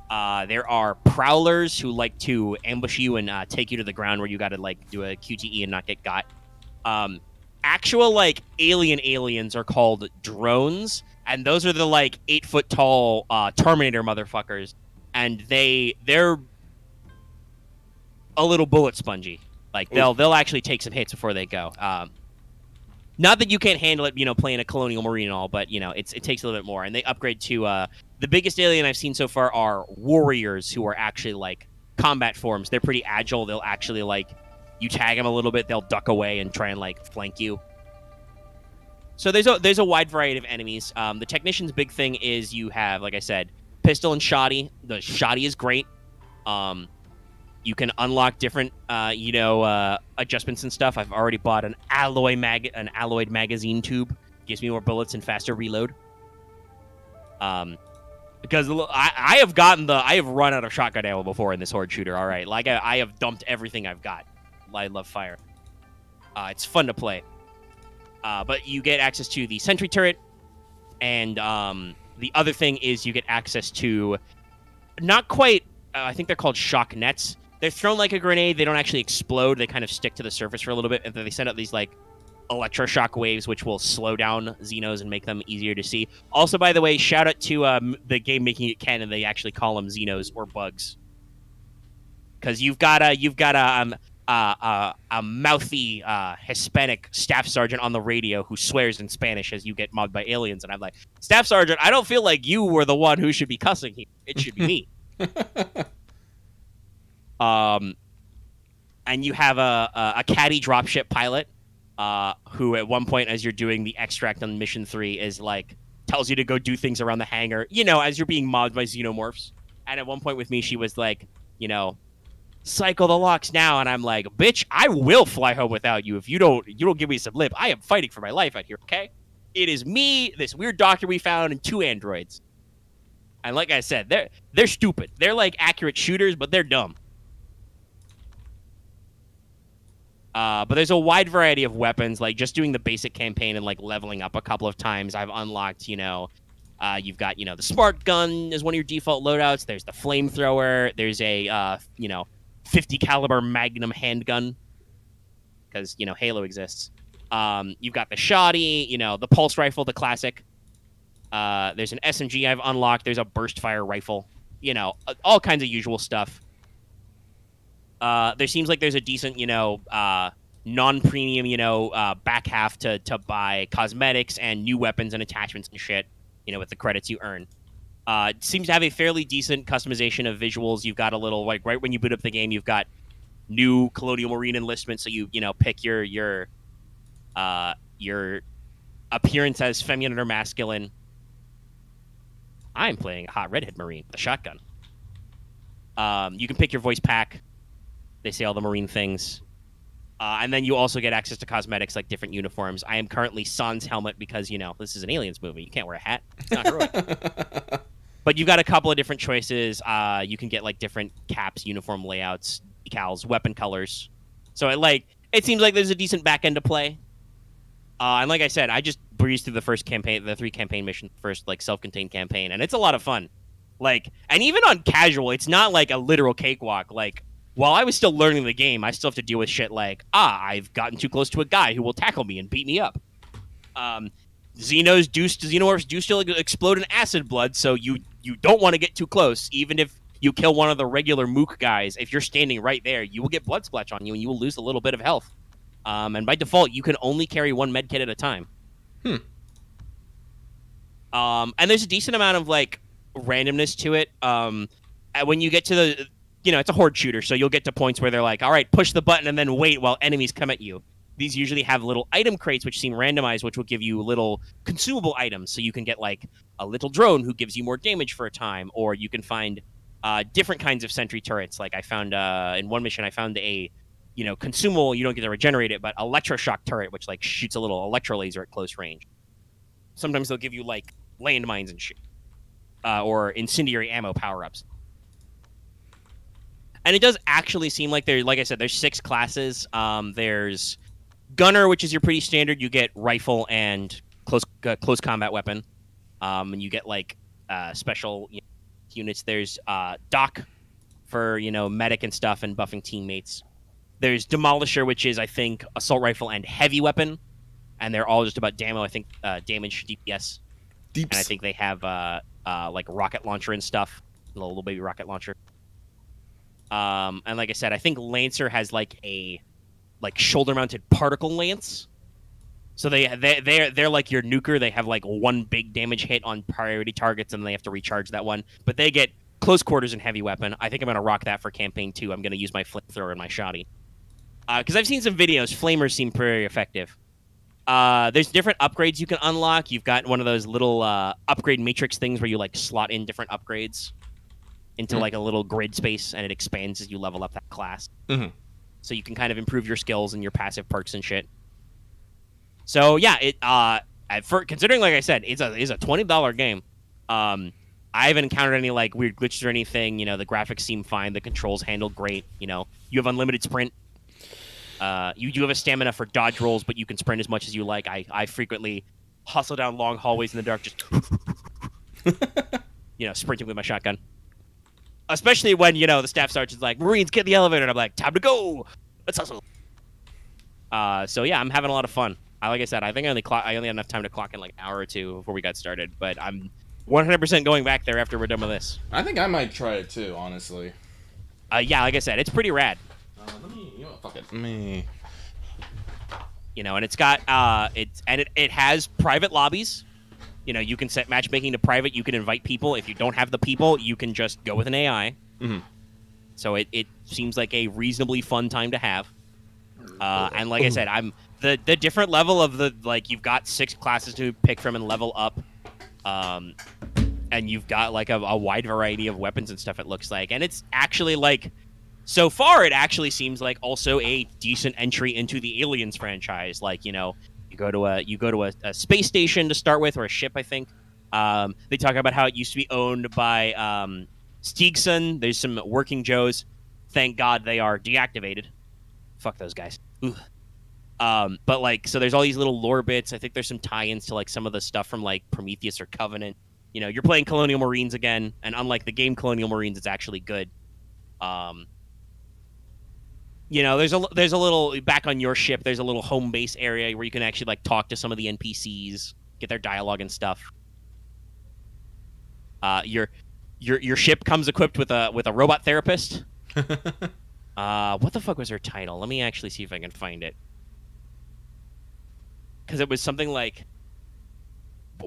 There are prowlers who like to ambush you and take you to the ground where you got to like do a QTE and not get got. Actual like aliens are called drones, and those are the like 8-foot tall Terminator motherfuckers, and they're a little bullet spongy. Like they'll actually take some hits before they go. Not that you can't handle it, playing a Colonial Marine and all, but it takes a little bit more. And they upgrade to the biggest alien I've seen so far are warriors, who are actually like combat forms. They're pretty agile. They'll actually like you tag them a little bit, they'll duck away and try and like flank you. So there's a wide variety of enemies. The Technician's big thing is you have, like I said, pistol and shoddy. The shoddy is great. You can unlock different, adjustments and stuff. I've already bought an alloyed magazine tube. Gives me more bullets and faster reload. Because I have run out of shotgun ammo before in this horde shooter. All right, like I have dumped everything I've got. I love fire. It's fun to play. But you get access to the sentry turret, and the other thing is you get access to not quite. I think they're called shock nets. They're thrown like a grenade. They don't actually explode. They kind of stick to the surface for a little bit, and then they send out these like electroshock waves, which will slow down Xenos and make them easier to see. Also, by the way, shout out to the game making it canon. They actually call them Xenos or bugs, because you've got a mouthy Hispanic staff sergeant on the radio who swears in Spanish as you get mobbed by aliens, and I'm like, Staff Sergeant, I don't feel like you were the one who should be cussing here. It should be me. And you have a caddy dropship pilot, who at one point, as you're doing the extract on mission 3, is like tells you to go do things around the hangar, as you're being mobbed by xenomorphs. And at one point with me, she was like, cycle the locks now, and I'm like, bitch, I will fly home without you if you don't give me some lip. I am fighting for my life out here, okay? It is me, this weird doctor we found, and 2 androids. And like I said, they're stupid. They're like accurate shooters, but they're dumb. But there's a wide variety of weapons. Like just doing the basic campaign and like leveling up a couple of times, I've unlocked, you've got, the smart gun as one of your default loadouts. There's the flamethrower. There's a, 50 caliber Magnum handgun, because, Halo exists. You've got the shoddy, the pulse rifle, the classic. There's an SMG I've unlocked. There's a burst fire rifle, all kinds of usual stuff. There seems like there's a decent, non-premium, back half to buy cosmetics and new weapons and attachments and shit, with the credits you earn. It seems to have a fairly decent customization of visuals. You've got a little like right when you boot up the game, you've got new Colonial Marine enlistment, so you know pick your appearance as feminine or masculine. I'm playing a hot redhead Marine with a shotgun. You can pick your voice pack. They say all the Marine things. And then you also get access to cosmetics like different uniforms. I am currently Sans helmet because, you know, this is an Aliens movie. You can't wear a hat. It's not heroic. But you've got a couple of different choices. You can get like different caps, uniform layouts, decals, weapon colors. So it seems like there's a decent back end to play. And like I said, I just breezed through the first campaign, the 3 campaign missions, first like self-contained campaign, and it's a lot of fun. Like, and even on casual, it's not like a literal cakewalk. Like, while I was still learning the game, I still have to deal with shit like, I've gotten too close to a guy who will tackle me and beat me up. Xenomorphs do still explode in acid blood, so you don't want to get too close. Even if you kill one of the regular mook guys, if you're standing right there, you will get blood splash on you and you will lose a little bit of health. And by default, you can only carry 1 med kit at a time. And there's a decent amount of like randomness to it. When you get to the, you know, it's a horde shooter, so you'll get to points where they're like, all right, push the button and then wait while enemies come at you. These usually have little item crates which seem randomized, which will give you little consumable items. So you can get like a little drone who gives you more damage for a time, or you can find different kinds of sentry turrets. Like I found in one mission, I found a, you know, consumable, you don't get to regenerate it, but electroshock turret, which like shoots a little electro laser at close range. Sometimes they'll give you like landmines and shit, or incendiary ammo power-ups. And it does actually seem like like I said, there's 6 classes. There's Gunner, which is your pretty standard. You get rifle and close combat weapon. And you get like special units. There's Doc for, you know, medic and stuff and buffing teammates. There's Demolisher, which is, I think, assault rifle and heavy weapon. And they're all just about damage, I think, damage, DPS. Deeps. And I think they have like rocket launcher and stuff. A little baby rocket launcher. And like I said, I think Lancer has like a shoulder-mounted particle lance. So they're like your nuker. They have like 1 big damage hit on priority targets, and they have to recharge that one. But they get close quarters and heavy weapon. I think I'm gonna rock that for campaign 2. I'm gonna use my flamethrower and my shotty. Because I've seen some videos. Flamers seem pretty effective. There's different upgrades you can unlock. You've got one of those little upgrade matrix things where you like slot in different upgrades into like a little grid space, and it expands as you level up that class. So you can kind of improve your skills and your passive perks and shit. So yeah, for considering, like I said, it's a $20 game. I haven't encountered any like weird glitches or anything. You know, the graphics seem fine. The controls handle great. You know, you have unlimited sprint. You do have a stamina for dodge rolls, but you can sprint as much as you like. I frequently hustle down long hallways in the dark, just sprinting with my shotgun. Especially when, you know, the staff sergeant's like, Marines, get in the elevator, and I'm like, time to go! Let's hustle! So yeah, I'm having a lot of fun. Like I said, I think I only had enough time to clock in like an hour or 2 before we got started, but I'm 100% going back there after we're done with this. I think I might try it too, honestly. Yeah, like I said, it's pretty rad. Fuck it. Me. You know, and it's got, it has private lobbies. You know, you can set matchmaking to private. You can invite people. If you don't have the people, you can just go with an AI. So it seems like a reasonably fun time to have. And like I said, I'm the different level of the, like, you've got 6 classes to pick from and level up. And you've got like a wide variety of weapons and stuff, it looks like. And it's actually like, so far it actually seems like also a decent entry into the Aliens franchise. Like, you know, you go to a space station to start with, or a ship, I think. They talk about how it used to be owned by Steegson. There's some working Joes. Thank God they are deactivated. Fuck those guys. Ooh. But like, so there's all these little lore bits. I think there's some tie-ins to like some of the stuff from like Prometheus or Covenant. You know, you're playing Colonial Marines again, and unlike the game Colonial Marines, it's actually good. You know, there's a little back on your ship. There's a little home base area where you can actually like talk to some of the NPCs, get their dialogue and stuff. Your ship comes equipped with a robot therapist. What the fuck was her title? Let me actually see if I can find it. Because it was something like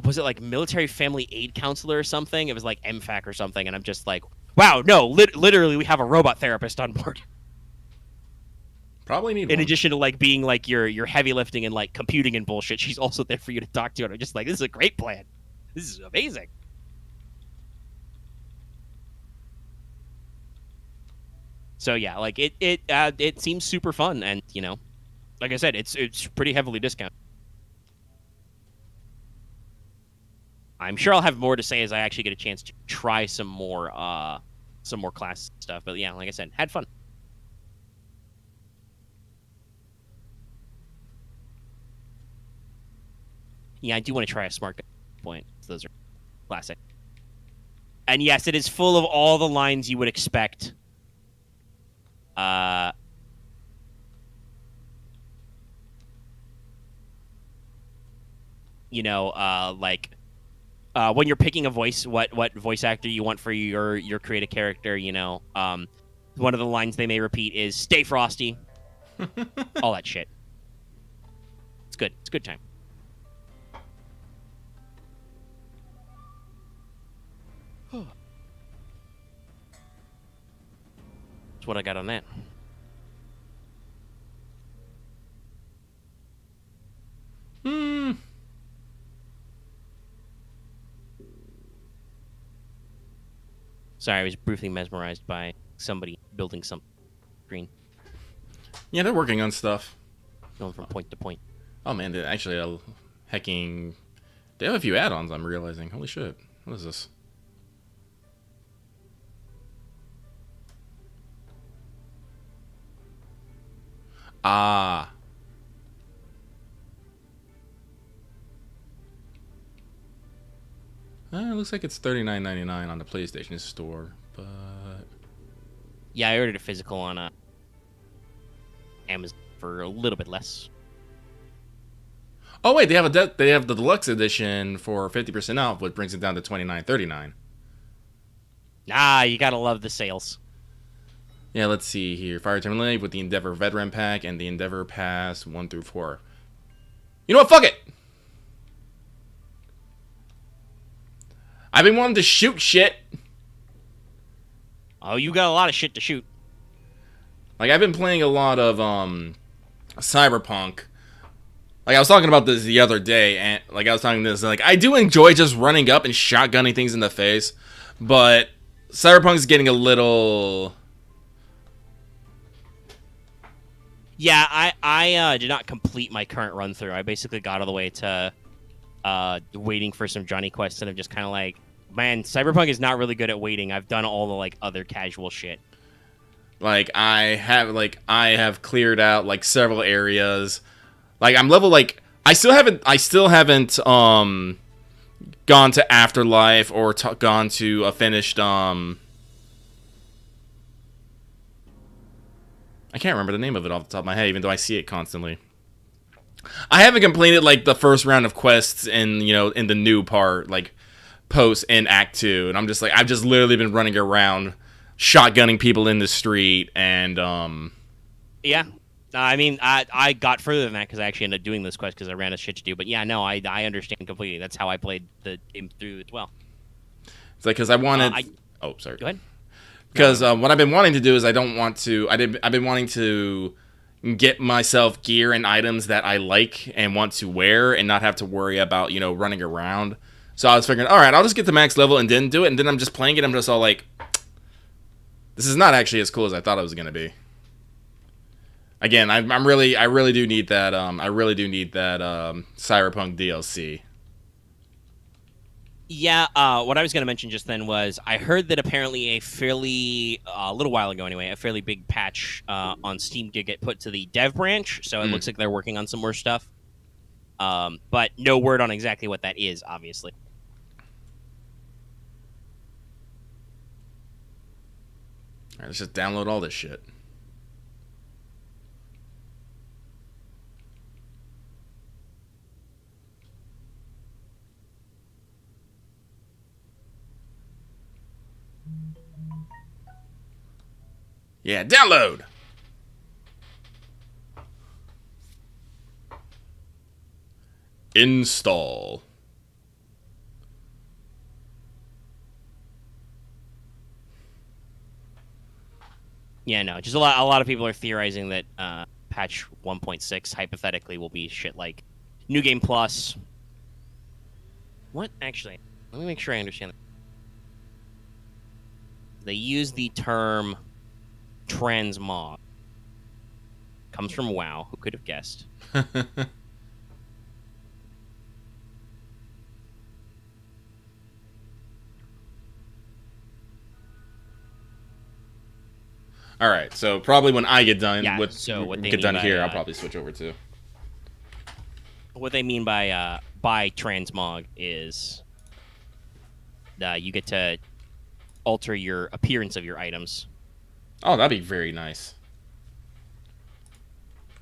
was it like military family aid counselor or something? It was like MFAC or something, and I'm just like, wow, no, literally, we have a robot therapist on board. Probably need In one. addition to like being like your heavy lifting and like computing and bullshit, she's also there for you to talk to. And I'm just like, this is a great plan. This is amazing. So yeah, like it seems super fun, and you know, like I said, it's pretty heavily discounted. I'm sure I'll have more to say as I actually get a chance to try some more class stuff. But yeah, like I said, had fun. Yeah, I do want to try a smart gun point. Those are classic. And yes, it is full of all the lines you would expect. You know, like when you're picking a voice, what voice actor you want for your creative character, you know, one of the lines they may repeat is "Stay frosty," all that shit. It's good. It's a good time. That's what I got on that. Hmm. Sorry, I was briefly mesmerized by somebody building some screen, Yeah, they're working on stuff. going from point to point. Oh man, they actually hacking. They have a few add-ons. I'm realizing. Holy shit! What is this? Ah. It looks like it's $39.99 on the PlayStation Store, but Yeah, I ordered a physical on Amazon for a little bit less. oh wait, they have they have the deluxe edition for 50% off, which brings it down to $29.39. Ah, you gotta love the sales. Yeah, let's see here. Fire Terminal with the Endeavor Veteran Pack and the Endeavor Pass 1 through 4. You know what? Fuck it. I've been wanting to shoot shit. Oh, you got a lot of shit to shoot. Like I've been playing a lot of Cyberpunk. Like I was talking about this the other day, and like I was talking this, like I do enjoy just running up and shotgunning things in the face, but Cyberpunk's getting a little. Yeah, I did not complete my current run through. I basically got all the way to waiting for some Johnny quests, and I'm just kind of like, man, Cyberpunk is not really good at waiting. I've done all the like other casual shit. Like I have cleared out like several areas. Like I'm level like I still haven't gone to Afterlife or gone to a finished I can't remember the name of it off the top of my head, even though I see it constantly. I haven't completed like the first round of quests in in the new part, like post in Act 2, and I'm just like I've just literally been running around shotgunning people in the street and Yeah. I mean, I got further than that because I actually ended up doing this quest because I ran out of shit to do. But yeah, no, I understand completely. That's how I played the game through as well. It's like because I wanted. Oh, sorry. Go ahead. Because what I've been wanting to do is I've been wanting to get myself gear and items that I like and want to wear and not have to worry about running around. So I was figuring, all right, I'll just get to max level and then do it. And then I'm just playing it. I'm just all like, this is not actually as cool as I thought it was gonna be. Again, I really do need that. Cyberpunk DLC. Yeah, what I was going to mention just then was I heard that apparently a little while ago anyway, a fairly big patch on Steam did get put to the dev branch, so it looks like they're working on some more stuff. But no word on exactly what that is, obviously. All right, let's just download all this shit. Yeah, download. Install. Yeah, no, just a lot of people are theorizing that patch 1.6 hypothetically will be shit like New Game Plus. What actually? Let me make sure I understand that. They use the term transmog. Comes from WoW. Who could have guessed? All right, so probably when I get done Yeah. with So what they get mean done by, here, I'll probably switch over to. what they mean by transmog is you get to alter your appearance of your items. Oh, that'd be very nice.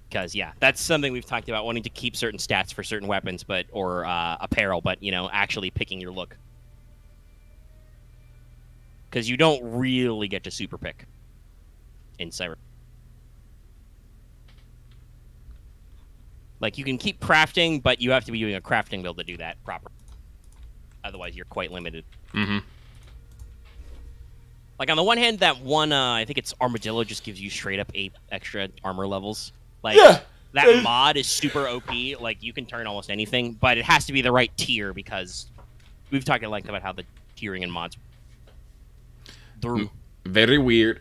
Because yeah, that's something we've talked about, wanting to keep certain stats for certain weapons, or apparel, but actually picking your look. Because you don't really get to super pick in Cyber. Like, you can keep crafting, but you have to be doing a crafting build to do that properly. Otherwise, you're quite limited. Mm-hmm. Like, on the one hand, that one, I think it's Armadillo, just gives you straight up 8 extra armor levels. Like, Yeah. that mod is super OP. Like, you can turn almost anything, but it has to be the right tier, because we've talked at length about how the tiering in mods. Very weird.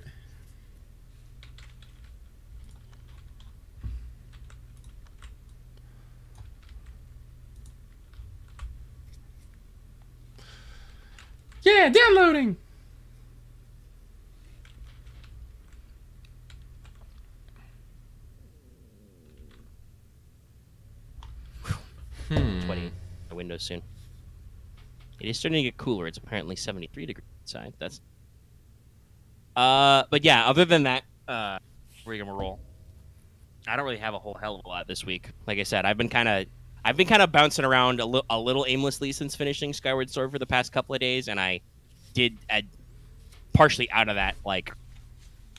Yeah, downloading. Sweating the windows soon. It is starting to get cooler. It's apparently 73 degrees outside. That's but yeah, other than that, rigmarole. I don't really have a whole hell of a lot this week. Like I said, I've been kind of bouncing around a little aimlessly since finishing Skyward Sword for the past couple of days, and I did partially out of that, like,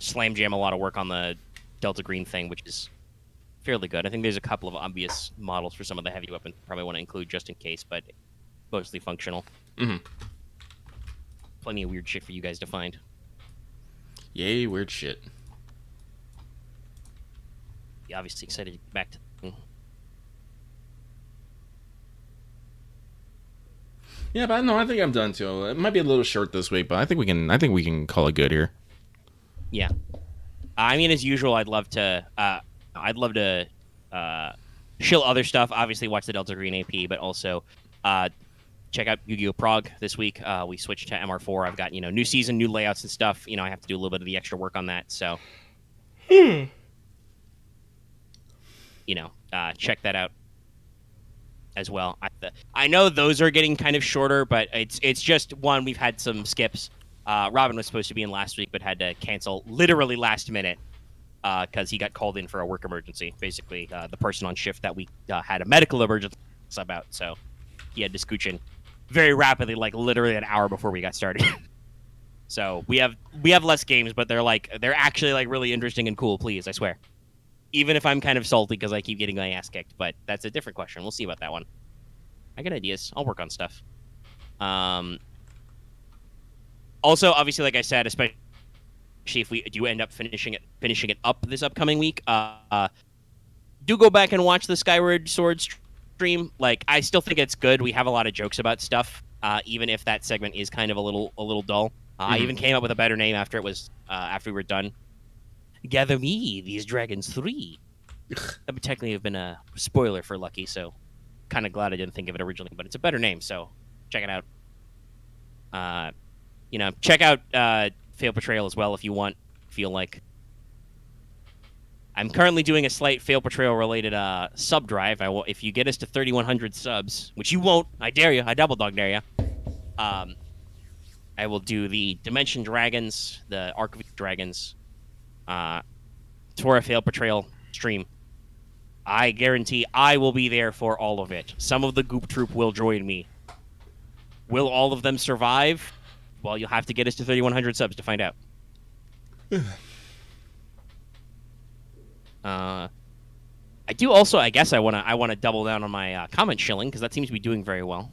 slam jam a lot of work on the Delta Green thing, which is fairly good. I think there's a couple of obvious models for some of the heavy weapons probably want to include just in case, but mostly functional. Mm-hmm. Plenty of weird shit for you guys to find. Yay, weird shit. Yeah, obviously excited to get back to. Yeah, but no, I think I'm done too. It might be a little short this week, but I think we can call it good here. Yeah, I mean, as usual, I'd love to shill other stuff. Obviously, watch the Delta Green AP, but also check out Yu-Gi-Oh! Prague this week. We switched to MR4. I've got new season, new layouts and stuff. I have to do a little bit of the extra work on that. So, check that out as well. I know those are getting kind of shorter, but it's just one. We've had some skips. Robin was supposed to be in last week, but had to cancel literally last minute because he got called in for a work emergency. Basically, the person on shift that we had a medical emergency about, so he had to scooch in very rapidly, like literally an hour before we got started. So we have less games, but they're actually like really interesting and cool. Please, I swear. Even if I'm kind of salty because I keep getting my ass kicked, but that's a different question. We'll see about that one. I got ideas. I'll work on stuff. Also, obviously, like I said, especially if we do end up finishing it up this upcoming week, do go back and watch the Skyward Sword stream. Like, I still think it's good. We have a lot of jokes about stuff, even if that segment is kind of a little dull. I even came up with a better name after we were done. Gather me, these dragons 3. That would technically have been a spoiler for Lucky, so kind of glad I didn't think of it originally, but it's a better name, so check it out. Check out Fail Portrayal as well if you feel like. I'm currently doing a slight Fail Portrayal related sub drive. If you get us to 3,100 subs, which you won't, I dare you, I double dog dare you. I will do the Dimension Dragons, the Arc of Dragons, for a Fail Portrayal stream. I guarantee I will be there for all of it. Some of the Goop Troop will join me. Will all of them survive? Well, you'll have to get us to 3,100 subs to find out. I do also, I guess I want to double down on my comment shilling because that seems to be doing very well.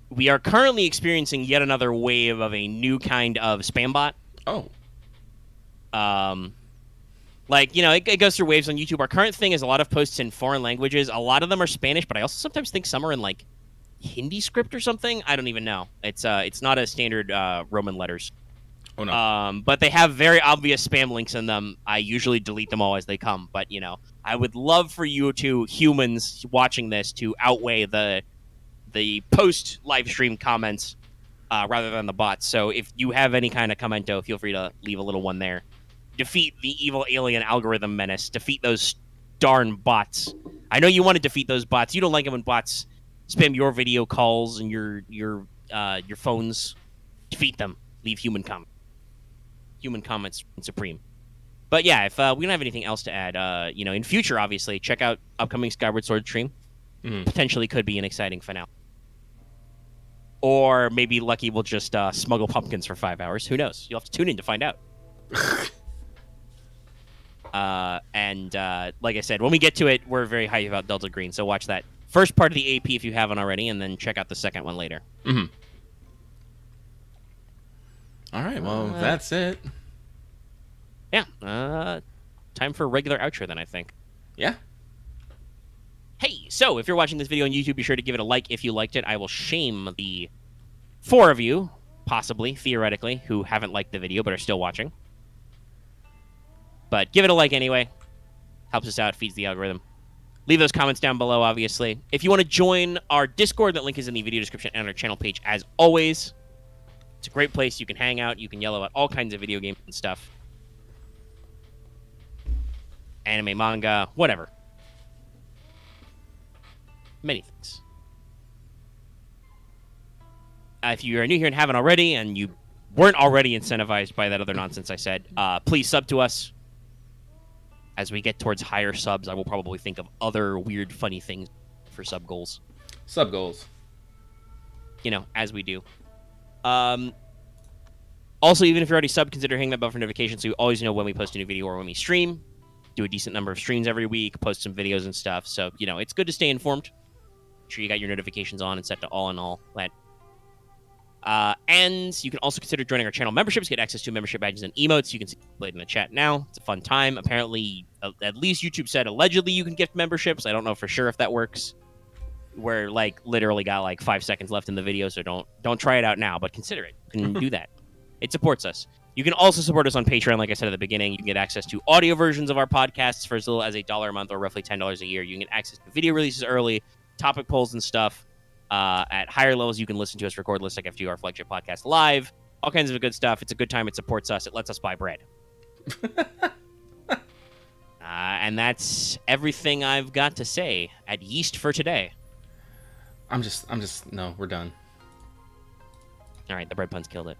we are currently experiencing yet another wave of a new kind of spam bot. Oh. Like, you know, it goes through waves on YouTube. Our current thing is a lot of posts in foreign languages. A lot of them are Spanish, but I also sometimes think some are in, like, Hindi script or something. I don't even know. It's not a standard Roman letters. Oh, no. But they have very obvious spam links in them. I usually delete them all as they come. But, you know, I would love for you two humans watching this to outweigh the post-live stream comments rather than the bots. So if you have any kind of commento, feel free to leave a little one there. Defeat the evil alien algorithm menace. Defeat those darn bots. I know you want to defeat those bots. You don't like it when bots spam your video calls and your phones. Defeat them. Leave human comments. Human comments supreme. But yeah, if we don't have anything else to add, you know, in future, obviously, check out upcoming Skyward Sword stream. Potentially could be an exciting finale. Or maybe Lucky will just smuggle pumpkins for 5 hours. Who knows? You'll have to tune in to find out. And like I said, when we get to it, we're very hyped about Delta Green, so watch that first part of the AP if you haven't already, and then check out the second one later. All right, well, that's it. Yeah, time for a regular outro then, I think. Yeah. Hey, so if you're watching this video on YouTube, be sure to give it a like if you liked it. I will shame the 4 of you, possibly, theoretically, who haven't liked the video but are still watching. But give it a like anyway. Helps us out, feeds the algorithm. Leave those comments down below, obviously. If you want to join our Discord, that link is in the video description and our channel page, as always. It's a great place. You can hang out. You can yell about all kinds of video games and stuff. Anime, manga, whatever. Many things. If you are new here and haven't already, and you weren't already incentivized by that other nonsense I said, please sub to us. As we get towards higher subs, I will probably think of other weird, funny things for sub goals. Sub goals. You know, as we do. Also, even if you're already subbed, consider hitting that bell for notifications so you always know when we post a new video or when we stream. Do a decent number of streams every week, post some videos and stuff. So, you know, it's good to stay informed. Make sure you got your notifications on and set to all and all that. And you can also consider joining our channel memberships, get access to membership badges and emotes. You can see it in the chat now. It's a fun time. Apparently, at least YouTube said allegedly you can gift memberships. I don't know for sure if that works. We're like literally got like 5 seconds left in the video, so don't try it out now, but consider it. You can do that. It supports us. You can also support us on Patreon, like I said at the beginning. You can get access to audio versions of our podcasts for as little as $1 a month or roughly $10 a year. You can get access to video releases early, topic polls and stuff. At higher levels, you can listen to us record lists like FTR Flagship Podcast live. All kinds of good stuff. It's a good time. It supports us. It lets us buy bread. And that's everything I've got to say at Yeast for today. No, we're done. All right, the bread puns killed it.